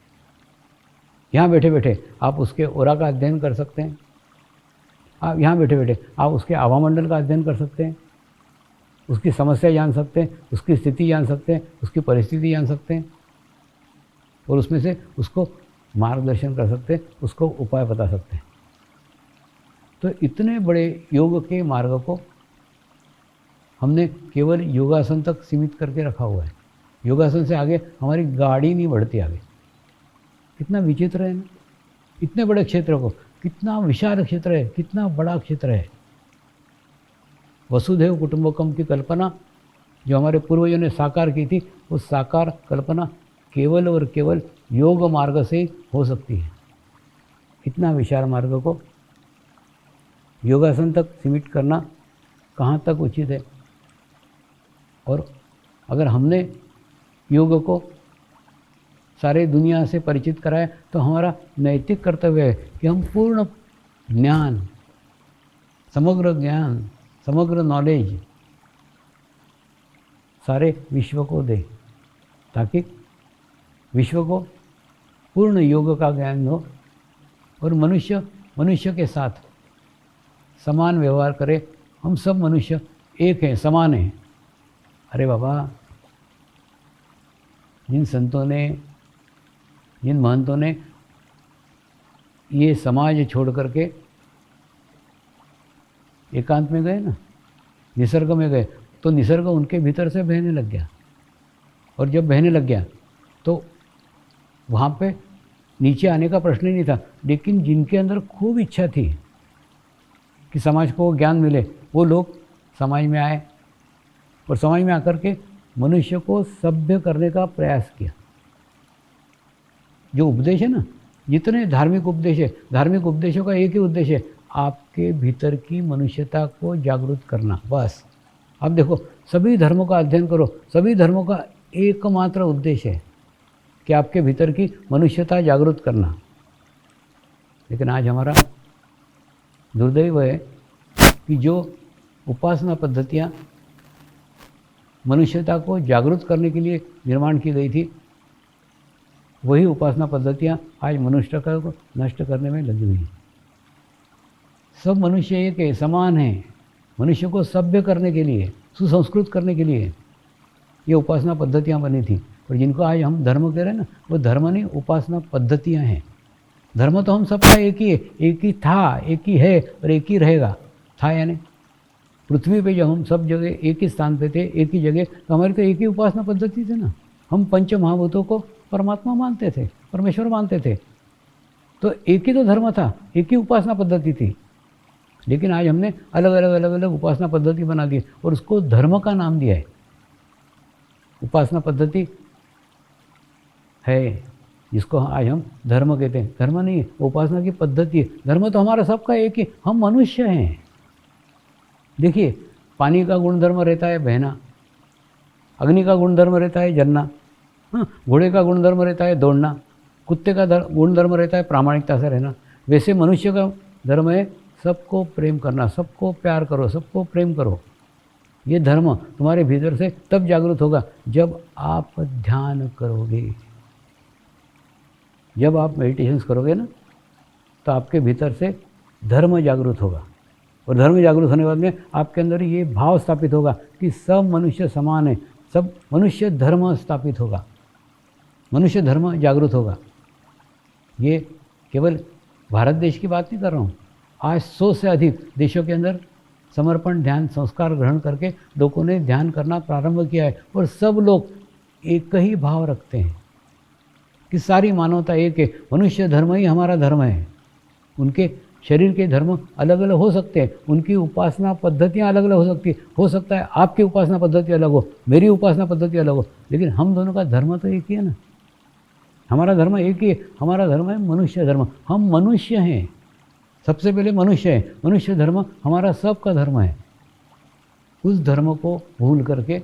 यहाँ बैठे बैठे आप उसके ओरा का अध्ययन कर सकते हैं। आप यहाँ बैठे बैठे आप उसके आवामंडल का अध्ययन कर सकते हैं, उसकी समस्या जान सकते हैं, उसकी स्थिति जान सकते हैं, उसकी परिस्थिति जान सकते हैं और उसमें से उसको मार्गदर्शन कर सकते हैं, उसको उपाय बता सकते हैं। तो इतने बड़े योग के मार्ग को हमने केवल योगासन तक सीमित करके रखा हुआ है। योगासन से आगे हमारी गाड़ी नहीं बढ़ती आगे। कितना विचित्र है ना, इतने बड़े क्षेत्र को, कितना विशाल क्षेत्र है, कितना बड़ा क्षेत्र है। वसुधैव कुटुंबकम की कल्पना जो हमारे पूर्वजों ने साकार की थी, वो साकार कल्पना केवल और केवल योग मार्ग से ही हो सकती है। इतना विशाल मार्ग को योगासन तक सीमित करना कहाँ तक उचित है? और अगर हमने योग को सारे दुनिया से परिचित कराया तो हमारा नैतिक कर्तव्य है कि हम पूर्ण ज्ञान, समग्र नॉलेज सारे विश्व को दे, ताकि विश्व को पूर्ण योग का ज्ञान हो और मनुष्य के साथ समान व्यवहार करे। हम सब मनुष्य एक हैं, समान हैं। अरे बाबा, जिन संतों ने, जिन महंतों ने ये समाज छोड़ करके एकांत में गए ना, निसर्ग में गए, तो निसर्ग उनके भीतर से बहने लग गया। और जब बहने लग गया तो वहाँ पे नीचे आने का प्रश्न ही नहीं था। लेकिन जिनके अंदर खूब इच्छा थी कि समाज को ज्ञान मिले, वो लोग समाज में आए और समाज में आकर के मनुष्य को सभ्य करने का प्रयास किया। जो उपदेश है ना, जितने धार्मिक उपदेश है, धार्मिक उपदेशों का एक ही उद्देश्य है, आपके भीतर की मनुष्यता को जागरूक करना। बस अब देखो, सभी धर्मों का अध्ययन करो, सभी धर्मों का एकमात्र उद्देश्य है कि आपके भीतर की मनुष्यता जागरूक करना। लेकिन आज हमारा दुर्दैव है कि जो उपासना पद्धतियाँ मनुष्यता को जागरूक करने के लिए निर्माण की गई थी, वही उपासना पद्धतियाँ आज मनुष्यता को नष्ट करने में लगी हुई हैं। सब मनुष्य एक है, समान है। मनुष्य को सभ्य करने के लिए, सुसंस्कृत करने के लिए ये उपासना पद्धतियाँ बनी थी। और जिनको आज हम धर्म कह रहे हैं ना, वो धर्म नहीं, उपासना पद्धतियाँ हैं। धर्म तो हम सबका एक ही है, एक ही था, एक ही है और एक ही रहेगा। था यानी पृथ्वी पे जब हम सब जगह एक ही स्थान पे थे, एक ही जगह, तो हमारी तो एक ही उपासना पद्धति थी ना। हम पंच महाभूतों को परमात्मा मानते थे, परमेश्वर मानते थे। तो एक ही तो धर्म था, एक ही उपासना पद्धति थी। लेकिन आज हमने अलग अलग उपासना पद्धति बना दी और उसको धर्म का नाम दिया है। उपासना पद्धति है जिसको आज हम धर्म कहते हैं। धर्म नहीं है, उपासना की पद्धति है। धर्म तो हमारा सबका एक ही, हम मनुष्य हैं। देखिए, पानी का गुणधर्म रहता है बहना, अग्नि का गुणधर्म रहता है जलना, घोड़े का गुणधर्म रहता है दौड़ना, कुत्ते का गुणधर्म रहता है प्रामाणिकता से रहना। वैसे मनुष्य का धर्म है सबको प्रेम करना, सबको प्यार करो, सबको प्रेम करो। ये धर्म तुम्हारे भीतर से तब जागृत होगा जब आप ध्यान करोगे, जब आप मेडिटेशन करोगे ना, तो आपके भीतर से धर्म जागृत होगा। और धर्म जागृत होने के बाद में आपके अंदर ये भाव स्थापित होगा कि सब मनुष्य समान है, सब मनुष्य धर्म स्थापित होगा, मनुष्य धर्म जागृत होगा। ये केवल भारत देश की बात नहीं कर रहा हूँ। आज 100 से अधिक देशों के अंदर समर्पण ध्यान संस्कार ग्रहण करके लोगों ने ध्यान करना प्रारंभ किया है और सब लोग एक ही भाव रखते हैं कि सारी मानवता एक है, मनुष्य धर्म ही हमारा धर्म है। उनके शरीर के धर्म अलग अलग हो सकते हैं, उनकी उपासना पद्धतियाँ अलग अलग हो सकती है। हो सकता है आपकी उपासना पद्धति अलग हो, मेरी उपासना पद्धति अलग हो, लेकिन हम दोनों का धर्म तो एक ही है ना। हमारा धर्म एक ही है, हमारा धर्म है मनुष्य धर्म। हम मनुष्य हैं, सबसे पहले मनुष्य है। मनुष्य धर्म हमारा सबका धर्म है। उस धर्म को भूल करके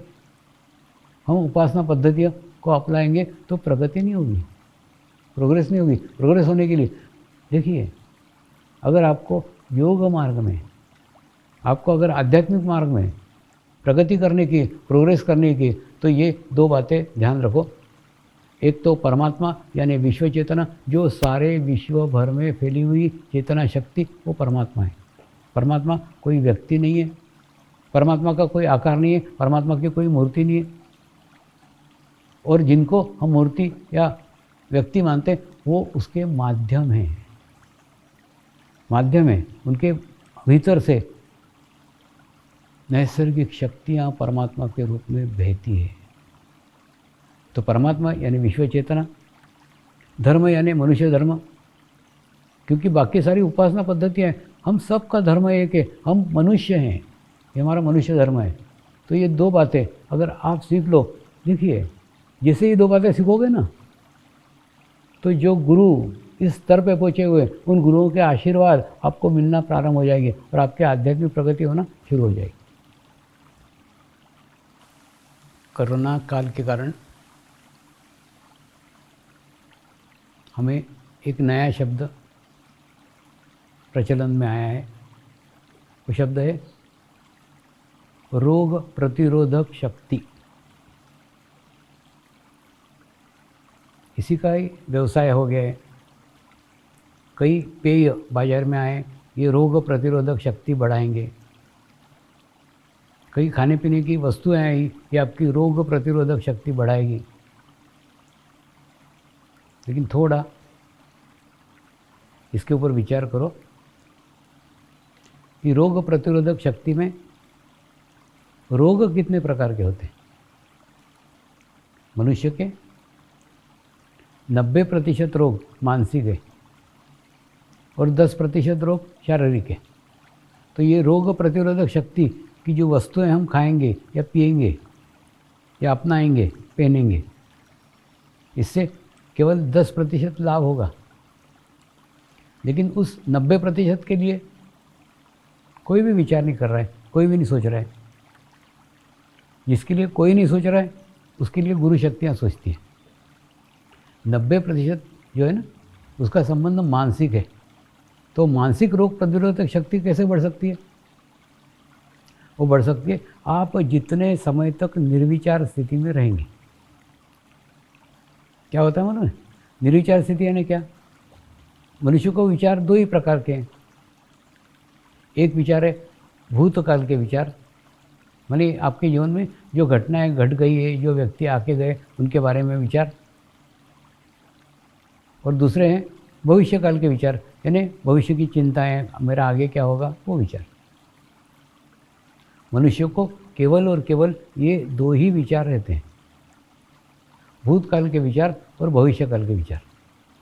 हम उपासना पद्धतियों को अपनाएंगे तो प्रगति नहीं होगी, प्रोग्रेस नहीं होगी। प्रोग्रेस होने के लिए देखिए, अगर आपको योग मार्ग में आपको अगर आध्यात्मिक मार्ग में प्रगति करने की, प्रोग्रेस करने की, तो ये दो बातें ध्यान रखो। एक तो परमात्मा यानी विश्व चेतना, जो सारे विश्व भर में फैली हुई चेतना शक्ति, वो परमात्मा है। परमात्मा कोई व्यक्ति नहीं है, परमात्मा का कोई आकार नहीं है, परमात्मा की कोई मूर्ति नहीं है। और जिनको हम मूर्ति या व्यक्ति मानते हैं वो उसके माध्यम हैं, माध्यम है। उनके भीतर से नैसर्गिक शक्तियाँ परमात्मा के रूप में बहती है। तो परमात्मा यानी विश्व चेतना, धर्म यानी मनुष्य धर्म, क्योंकि बाकी सारी उपासना पद्धतियाँ हैं, हम सब का धर्म एक है, हम मनुष्य हैं, ये हमारा मनुष्य धर्म है। तो ये दो बातें अगर आप सीख लो, देखिए जैसे ये दो बातें सीखोगे ना, तो जो गुरु इस स्तर पे पहुँचे हुए, उन गुरुओं के आशीर्वाद आपको मिलना प्रारंभ हो जाएंगे और आपके आध्यात्मिक प्रगति होना शुरू हो जाएगी। कोरोना काल के कारण हमें एक नया शब्द प्रचलन में आया है। वो शब्द है रोग प्रतिरोधक शक्ति। इसी का ही व्यवसाय हो गया है। कई पेय बाजार में आए, ये रोग प्रतिरोधक शक्ति बढ़ाएंगे। कई खाने पीने की वस्तुएं आई, ये आपकी रोग प्रतिरोधक शक्ति बढ़ाएगी। लेकिन थोड़ा इसके ऊपर विचार करो कि रोग प्रतिरोधक शक्ति में रोग कितने प्रकार के होते हैं। मनुष्य के 90% रोग मानसिक है और 10% रोग शारीरिक है। तो ये रोग प्रतिरोधक शक्ति की जो वस्तुएं हम खाएंगे या पिएंगे या अपनाएंगे, पहनेंगे, इससे केवल 10% लाभ होगा। लेकिन उस 90% के लिए कोई भी विचार नहीं कर रहा है, कोई भी नहीं सोच रहा है। जिसके लिए कोई नहीं सोच रहा है उसके लिए गुरु शक्तियाँ सोचती है। 90% जो है ना, उसका संबंध मानसिक है। तो मानसिक रोग प्रतिरोधक शक्ति कैसे बढ़ सकती है? वो बढ़ सकती है आप जितने समय तक निर्विचार स्थिति में रहेंगे। क्या होता है मालूम है? निर्विचार स्थिति यानी क्या? मनुष्य को विचार दो ही प्रकार के हैं। एक विचार है भूतकाल के विचार, माने आपके जीवन में जो घटनाएं घट गई है, जो व्यक्ति आके गए, उनके बारे में विचार। और दूसरे हैं भविष्य काल के विचार, यानी भविष्य की चिंताएं, मेरा आगे क्या होगा, वो विचार। मनुष्य को केवल और केवल ये दो ही विचार रहते हैं, भूतकाल के विचार और भविष्य काल के विचार।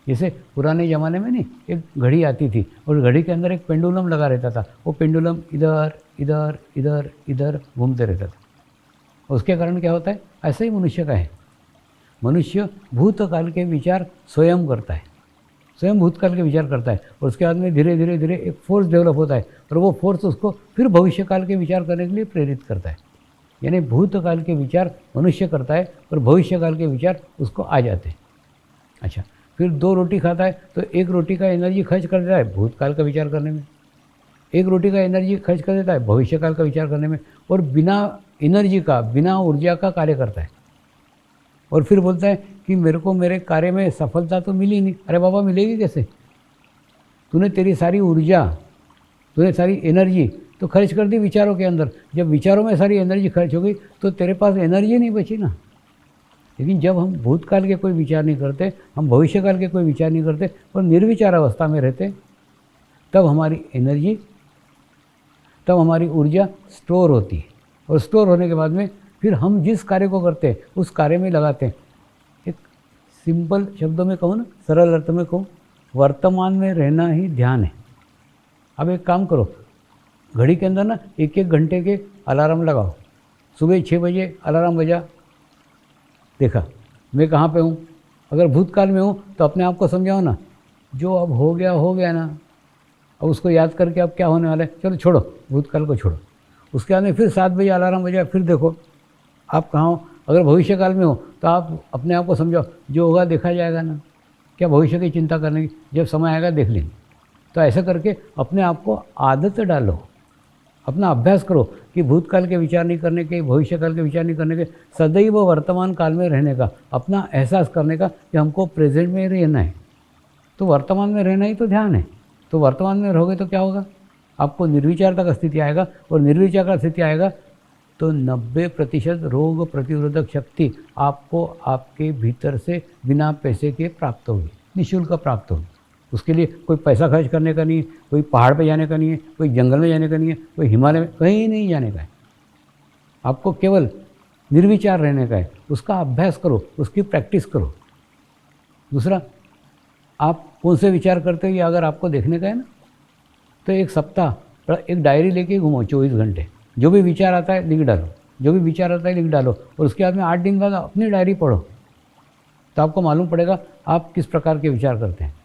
जैसे पुराने ज़माने में नहीं, एक घड़ी आती थी और घड़ी के अंदर एक पेंडुलम लगा रहता था। वो पेंडुलम इधर इधर इधर इधर घूमते रहता था। उसके कारण क्या होता है? ऐसा ही मनुष्य का है। मनुष्य भूतकाल के विचार स्वयं करता है, स्वयं भूतकाल के विचार करता है और उसके बाद में धीरे धीरे धीरे एक फोर्स डेवलप होता है और वो फोर्स उसको फिर भविष्यकाल के विचार करने के लिए प्रेरित करता है। यानी भूतकाल के विचार मनुष्य करता है और भविष्यकाल के विचार उसको आ जाते हैं। अच्छा, फिर 2 रोटी खाता है तो 1 रोटी का एनर्जी खर्च कर देता है भूतकाल का विचार करने में, 1 रोटी का एनर्जी खर्च कर देता है भविष्यकाल का विचार करने में, और बिना एनर्जी का, बिना ऊर्जा का कार्य करता है। और फिर बोलता है कि मेरे को मेरे कार्य में सफलता तो मिली नहीं। अरे बाबा, मिलेगी कैसे? तूने तेरी सारी ऊर्जा, तूने सारी एनर्जी तो खर्च कर दी विचारों के अंदर। जब विचारों में सारी एनर्जी खर्च हो गई तो तेरे पास एनर्जी नहीं बची ना। लेकिन जब हम भूतकाल के कोई विचार नहीं करते, हम भविष्यकाल के कोई विचार नहीं करते और निर्विचार अवस्था में रहते, तब हमारी एनर्जी, तब हमारी ऊर्जा स्टोर होती है। और स्टोर होने के बाद में फिर हम जिस कार्य को करते हैं उस कार्य में लगाते हैं। एक सिंपल शब्दों में कहूँ ना, सरल अर्थ में कहूँ, वर्तमान में रहना ही ध्यान है। अब एक काम करो, घड़ी के अंदर ना 1-1 घंटे के अलार्म लगाओ। सुबह 6 बजे अलार्म बजा, देखा मैं कहाँ पे हूँ। अगर भूतकाल में हूँ तो अपने आप को समझाओ ना, जो अब हो गया ना, अब उसको याद करके अब क्या होने वाला है, चलो छोड़ो, भूतकाल को छोड़ो। उसके बाद में फिर 7 बजे अलार्म बजा, फिर देखो आप कहाँ हो। अगर भविष्यकाल में हो तो आप अपने आप को समझाओ, जो होगा देखा जाएगा ना, क्या भविष्य की चिंता करने की, जब समय आएगा देख लेंगे। तो ऐसा करके अपने आप को आदत डालो, अपना अभ्यास करो कि भूतकाल के विचार नहीं करने के, भविष्यकाल के विचार नहीं करने के, सदैव वर्तमान काल में रहने का, अपना एहसास करने का कि हमको प्रेजेंट में रहना है। तो वर्तमान में रहना ही तो ध्यान है। तो वर्तमान में रहोगे तो क्या होगा, आपको निर्विचारता का स्थिति आएगा, और निर्विचार का स्थिति आएगा तो 90% रोग प्रतिरोधक शक्ति आपको आपके भीतर से बिना पैसे के प्राप्त होगी, निःशुल्क प्राप्त होगी। उसके लिए कोई पैसा खर्च करने का नहीं है, कोई पहाड़ पे जाने का नहीं है, कोई जंगल में जाने का नहीं है, कोई हिमालय में कहीं नहीं जाने का है। आपको केवल निर्विचार रहने का है। उसका अभ्यास करो, उसकी प्रैक्टिस करो। दूसरा, आप कौन से विचार करते हो ये अगर आपको देखने का है ना, तो एक सप्ताह एक डायरी लेके घूमो 24 घंटे। जो भी विचार आता है लिख डालो, जो भी विचार आता है लिख डालो, और उसके बाद में 8 दिन बाद अपनी डायरी पढ़ो, तो आपको मालूम पड़ेगा आप किस प्रकार के विचार करते हैं।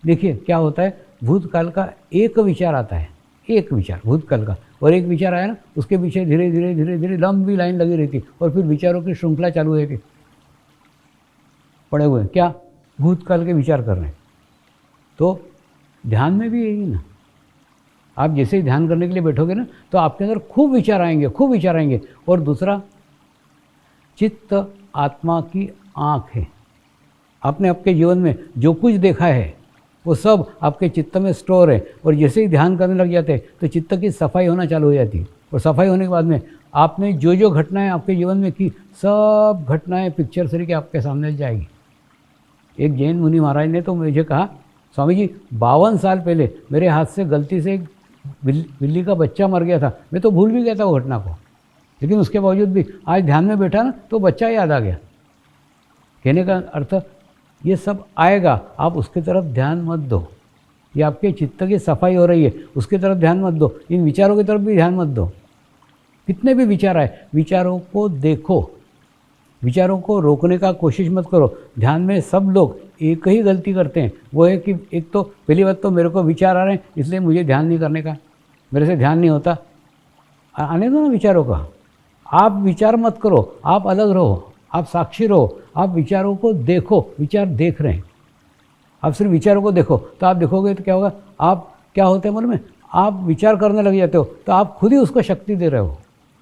देखिए क्या होता है, भूतकाल का एक विचार आता है, एक विचार भूतकाल का, और एक विचार आया ना, उसके पीछे धीरे धीरे धीरे धीरे लंबी लाइन लगी रहती, और फिर विचारों की श्रृंखला चालू रहती। पड़े हुए क्या भूतकाल के विचार कर रहे हैं। तो ध्यान में भी यही ना, आप जैसे ही ध्यान करने के लिए बैठोगे ना, तो आपके अंदर खूब विचार आएंगे, खूब विचार आएंगे। और दूसरा, चित्त आत्मा की आँख है। आपने आपके जीवन में जो कुछ देखा है वो सब आपके चित्त में स्टोर है, और जैसे ही ध्यान करने लग जाते हैं तो चित्त की सफाई होना चालू हो जाती है। और सफाई होने के बाद में आपने जो जो घटनाएं आपके जीवन में की, सब घटनाएं पिक्चर से के आपके सामने जाएगी। एक जैन मुनि महाराज ने तो मुझे कहा, स्वामी जी 52 साल पहले मेरे हाथ से गलती से एक बिल्ली का बच्चा मर गया था, मैं तो भूल भी गया था वो घटना को, लेकिन उसके बावजूद भी आज ध्यान में बैठा ना तो बच्चा याद आ गया। कहने का अर्थ ये सब आएगा, आप उसकी तरफ ध्यान मत दो। ये आपके चित्त की सफाई हो रही है, उसकी तरफ ध्यान मत दो, इन विचारों की तरफ भी ध्यान मत दो। कितने भी विचार आए, विचारों को देखो, विचारों को रोकने का कोशिश मत करो। ध्यान में सब लोग एक ही गलती करते हैं, वो है कि एक तो पहली बात तो मेरे को विचार आ रहे हैं इसलिए मुझे ध्यान नहीं करने का, मेरे से ध्यान नहीं होता। आने दो ना विचारों का, आप विचार मत करो, आप अलग रहो, आप साक्षी रहो, आप विचारों को देखो। विचार देख रहे हैं, आप सिर्फ विचारों को देखो, तो आप देखोगे तो क्या होगा, आप क्या होते हैं मन में, आप विचार करने लग जाते हो, तो आप खुद ही उसको शक्ति दे रहे हो,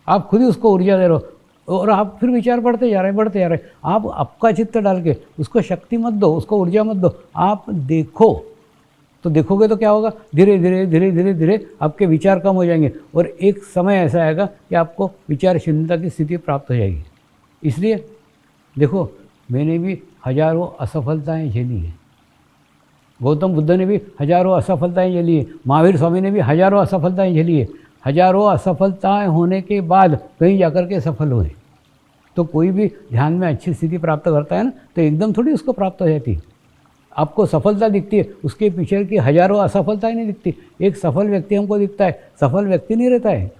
आप खुद ही उसको ऊर्जा दे रहे हो, और आप फिर विचार बढ़ते जा रहे हैं, बढ़ते जा रहे हैं। आप आपका चित्त डाल के उसको शक्ति मत दो, उसको ऊर्जा मत दो, आप देखो। तो देखोगे तो क्या होगा, धीरे धीरे धीरे धीरे धीरे आपके विचार कम हो जाएंगे, और एक समय ऐसा आएगा कि आपको विचार शून्यता की स्थिति प्राप्त हो जाएगी। इसलिए देखो, मैंने भी हजारों असफलताएं झेली है, गौतम बुद्ध ने भी हजारों असफलताएं झेली है, महावीर स्वामी ने भी हजारों असफलताएं झेली है। हजारों असफलताएं होने के बाद कहीं जाकर के सफल हुए। तो कोई भी ध्यान में अच्छी स्थिति प्राप्त करता है ना, तो एकदम थोड़ी उसको प्राप्त हो जाती। आपको सफलता दिखती है, उसके पीछे की हजारों असफलताएं नहीं दिखती। एक सफल व्यक्ति हमको दिखता है, सफल व्यक्ति नहीं रहता है,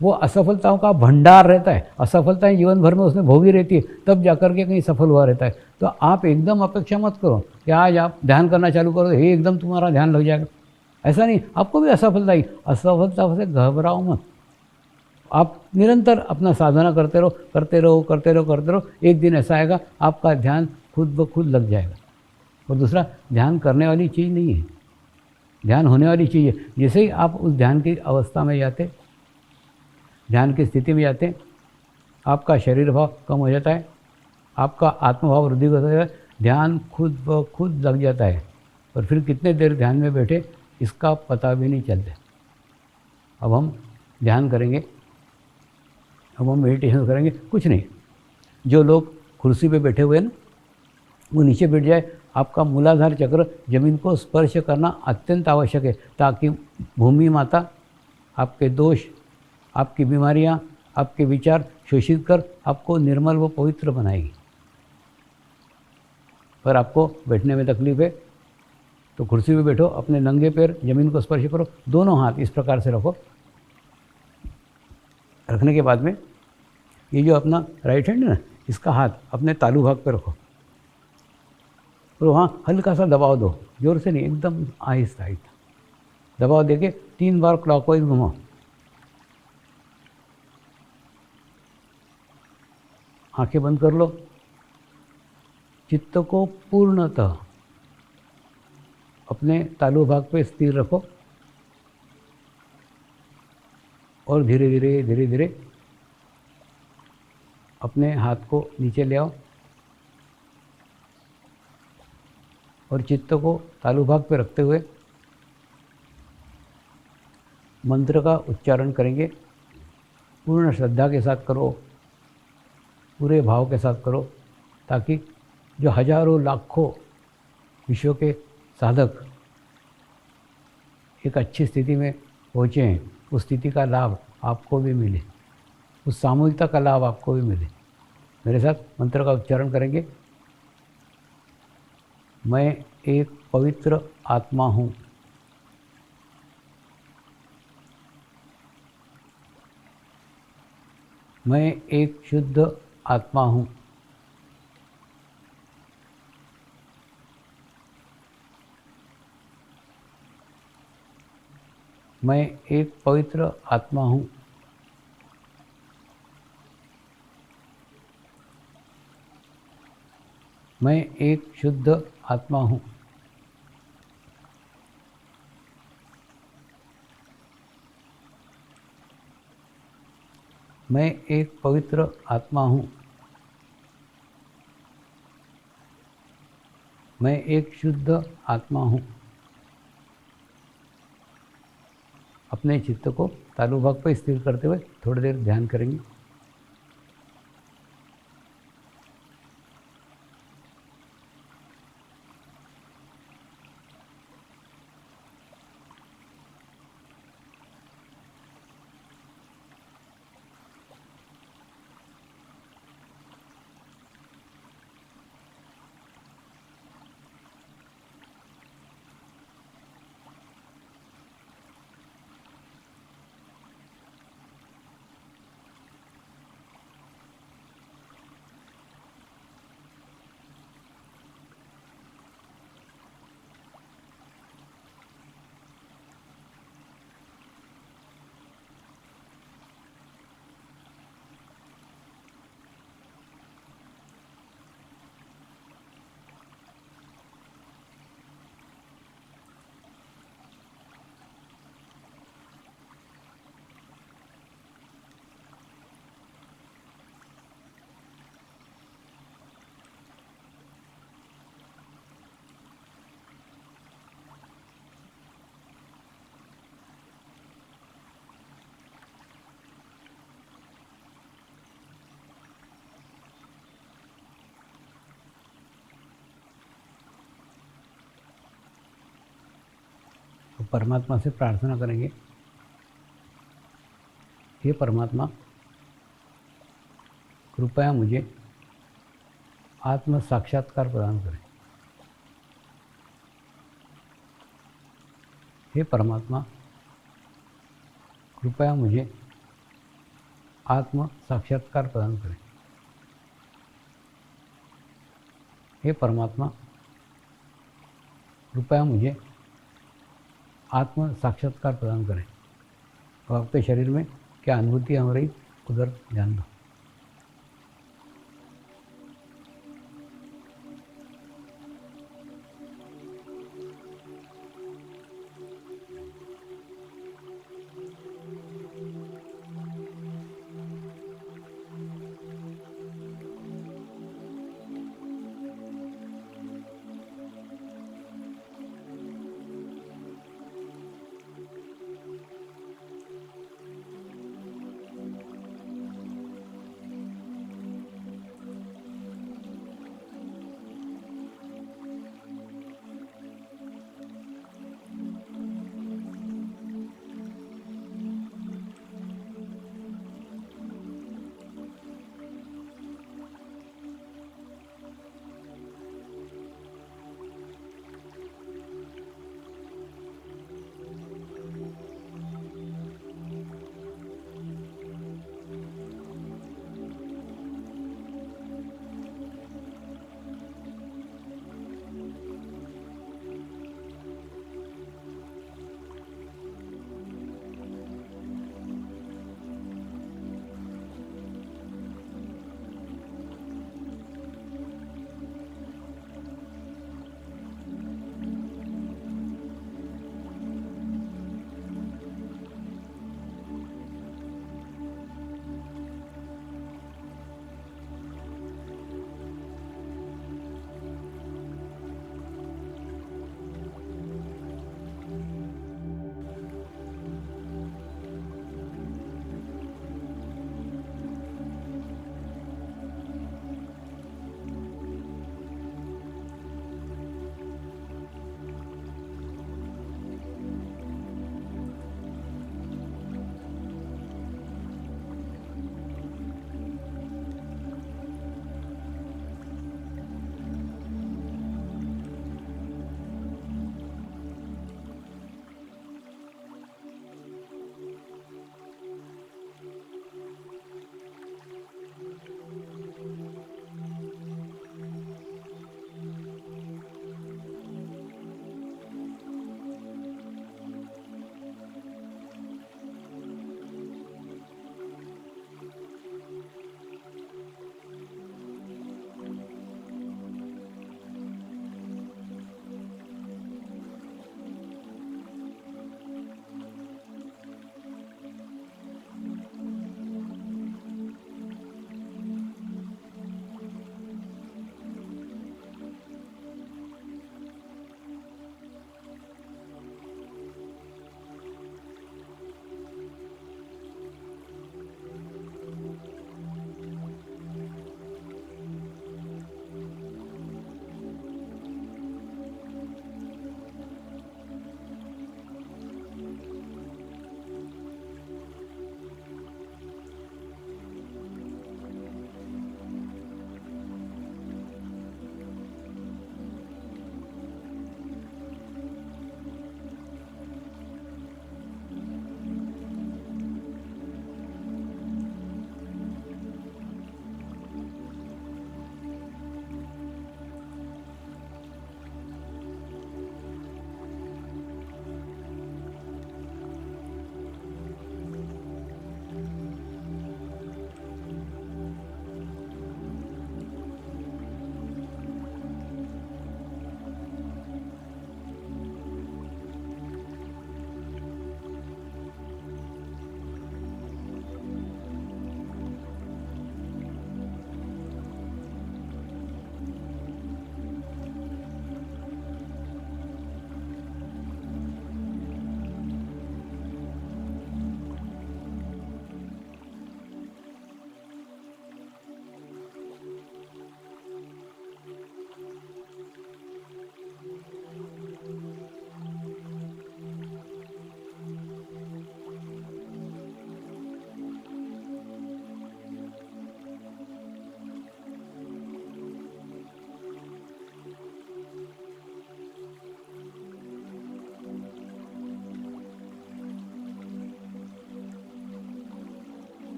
वो असफलताओं का भंडार रहता है। असफलताएं जीवन भर में उसने भोगी रहती है, तब जाकर के कहीं सफल हुआ रहता है। तो आप एकदम अपेक्षा मत करो कि आज आप ध्यान करना चालू करो तो एकदम तुम्हारा ध्यान लग जाएगा, ऐसा नहीं। आपको भी असफलता ही, असफलता से घबराओ मत। आप निरंतर अपना साधना करते रहो, करते रहो, करते रहो, करते रहो। एक दिन ऐसा आएगा आपका ध्यान खुद ब खुद लग जाएगा। और दूसरा, ध्यान करने वाली चीज़ नहीं है, ध्यान होने वाली चीज़ है। जैसे ही आप उस ध्यान की अवस्था में जाते, ध्यान की स्थिति में जाते हैं, आपका शरीर भाव कम हो जाता है, आपका आत्मभाव वृद्धि होता है, ध्यान खुद ब खुद लग जाता है। और फिर कितने देर ध्यान में बैठे इसका पता भी नहीं चलता। अब हम ध्यान करेंगे, अब हम मेडिटेशन करेंगे, कुछ नहीं। जो लोग कुर्सी पे बैठे हुए हैं ना, वो नीचे बैठ जाए। आपका मूलाधार चक्र जमीन को स्पर्श करना अत्यंत आवश्यक है, ताकि भूमि माता आपके दोष, आपकी बीमारियां, आपके विचार शोषित कर आपको निर्मल व पवित्र बनाएगी। पर आपको बैठने में तकलीफ है तो कुर्सी पे बैठो, अपने नंगे पैर जमीन को स्पर्श करो, दोनों हाथ इस प्रकार से रखो। रखने के बाद में ये जो अपना राइट हैंड है ना, इसका हाथ अपने तालू भाग पे रखो, और वहाँ हल्का सा दबाव दो, जोर से नहीं, एकदम आहिस्ता आहिस्ता दबाव देके 3 बार क्लॉकवाइज घुमाओ। आंखें बंद कर लो, चित्त को पूर्णतः अपने तालु भाग पे स्थिर रखो। और धीरे धीरे धीरे धीरे अपने हाथ को नीचे ले आओ और चित्त को तालु भाग पे रखते हुए मंत्र का उच्चारण करेंगे। पूर्ण श्रद्धा के साथ करो, पूरे भाव के साथ करो, ताकि जो हजारों लाखों विश्व के साधक एक अच्छी स्थिति में पहुँचे हैं, उस स्थिति का लाभ आपको भी मिले, उस सामूहिकता का लाभ आपको भी मिले। मेरे साथ मंत्र का उच्चारण करेंगे। मैं एक पवित्र आत्मा हूँ। मैं एक शुद्ध आत्मा हूँ। मैं एक पवित्र आत्मा हूँ। मैं एक शुद्ध आत्मा हूँ। मैं एक पवित्र आत्मा हूँ। मैं एक शुद्ध आत्मा हूँ। अपने चित्त को तालु भाग पर स्थिर करते हुए थोड़ी देर ध्यान करेंगे। तो परमात्मा से प्रार्थना करेंगे। हे परमात्मा, कृपया मुझे आत्म साक्षात्कार प्रदान करें। हे परमात्मा, कृपया मुझे आत्म साक्षात्कार प्रदान करें। हे परमात्मा, कृपया मुझे आत्म साक्षात्कार प्रदान करें। और आपके शरीर में क्या अनुभूति हो रही, उधर ध्यान दो।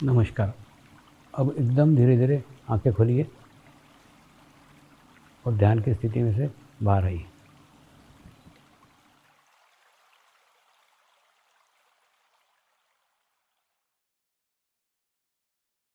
नमस्कार। अब एकदम धीरे धीरे आंखें खोलिए और ध्यान की स्थिति में से बाहर आइए।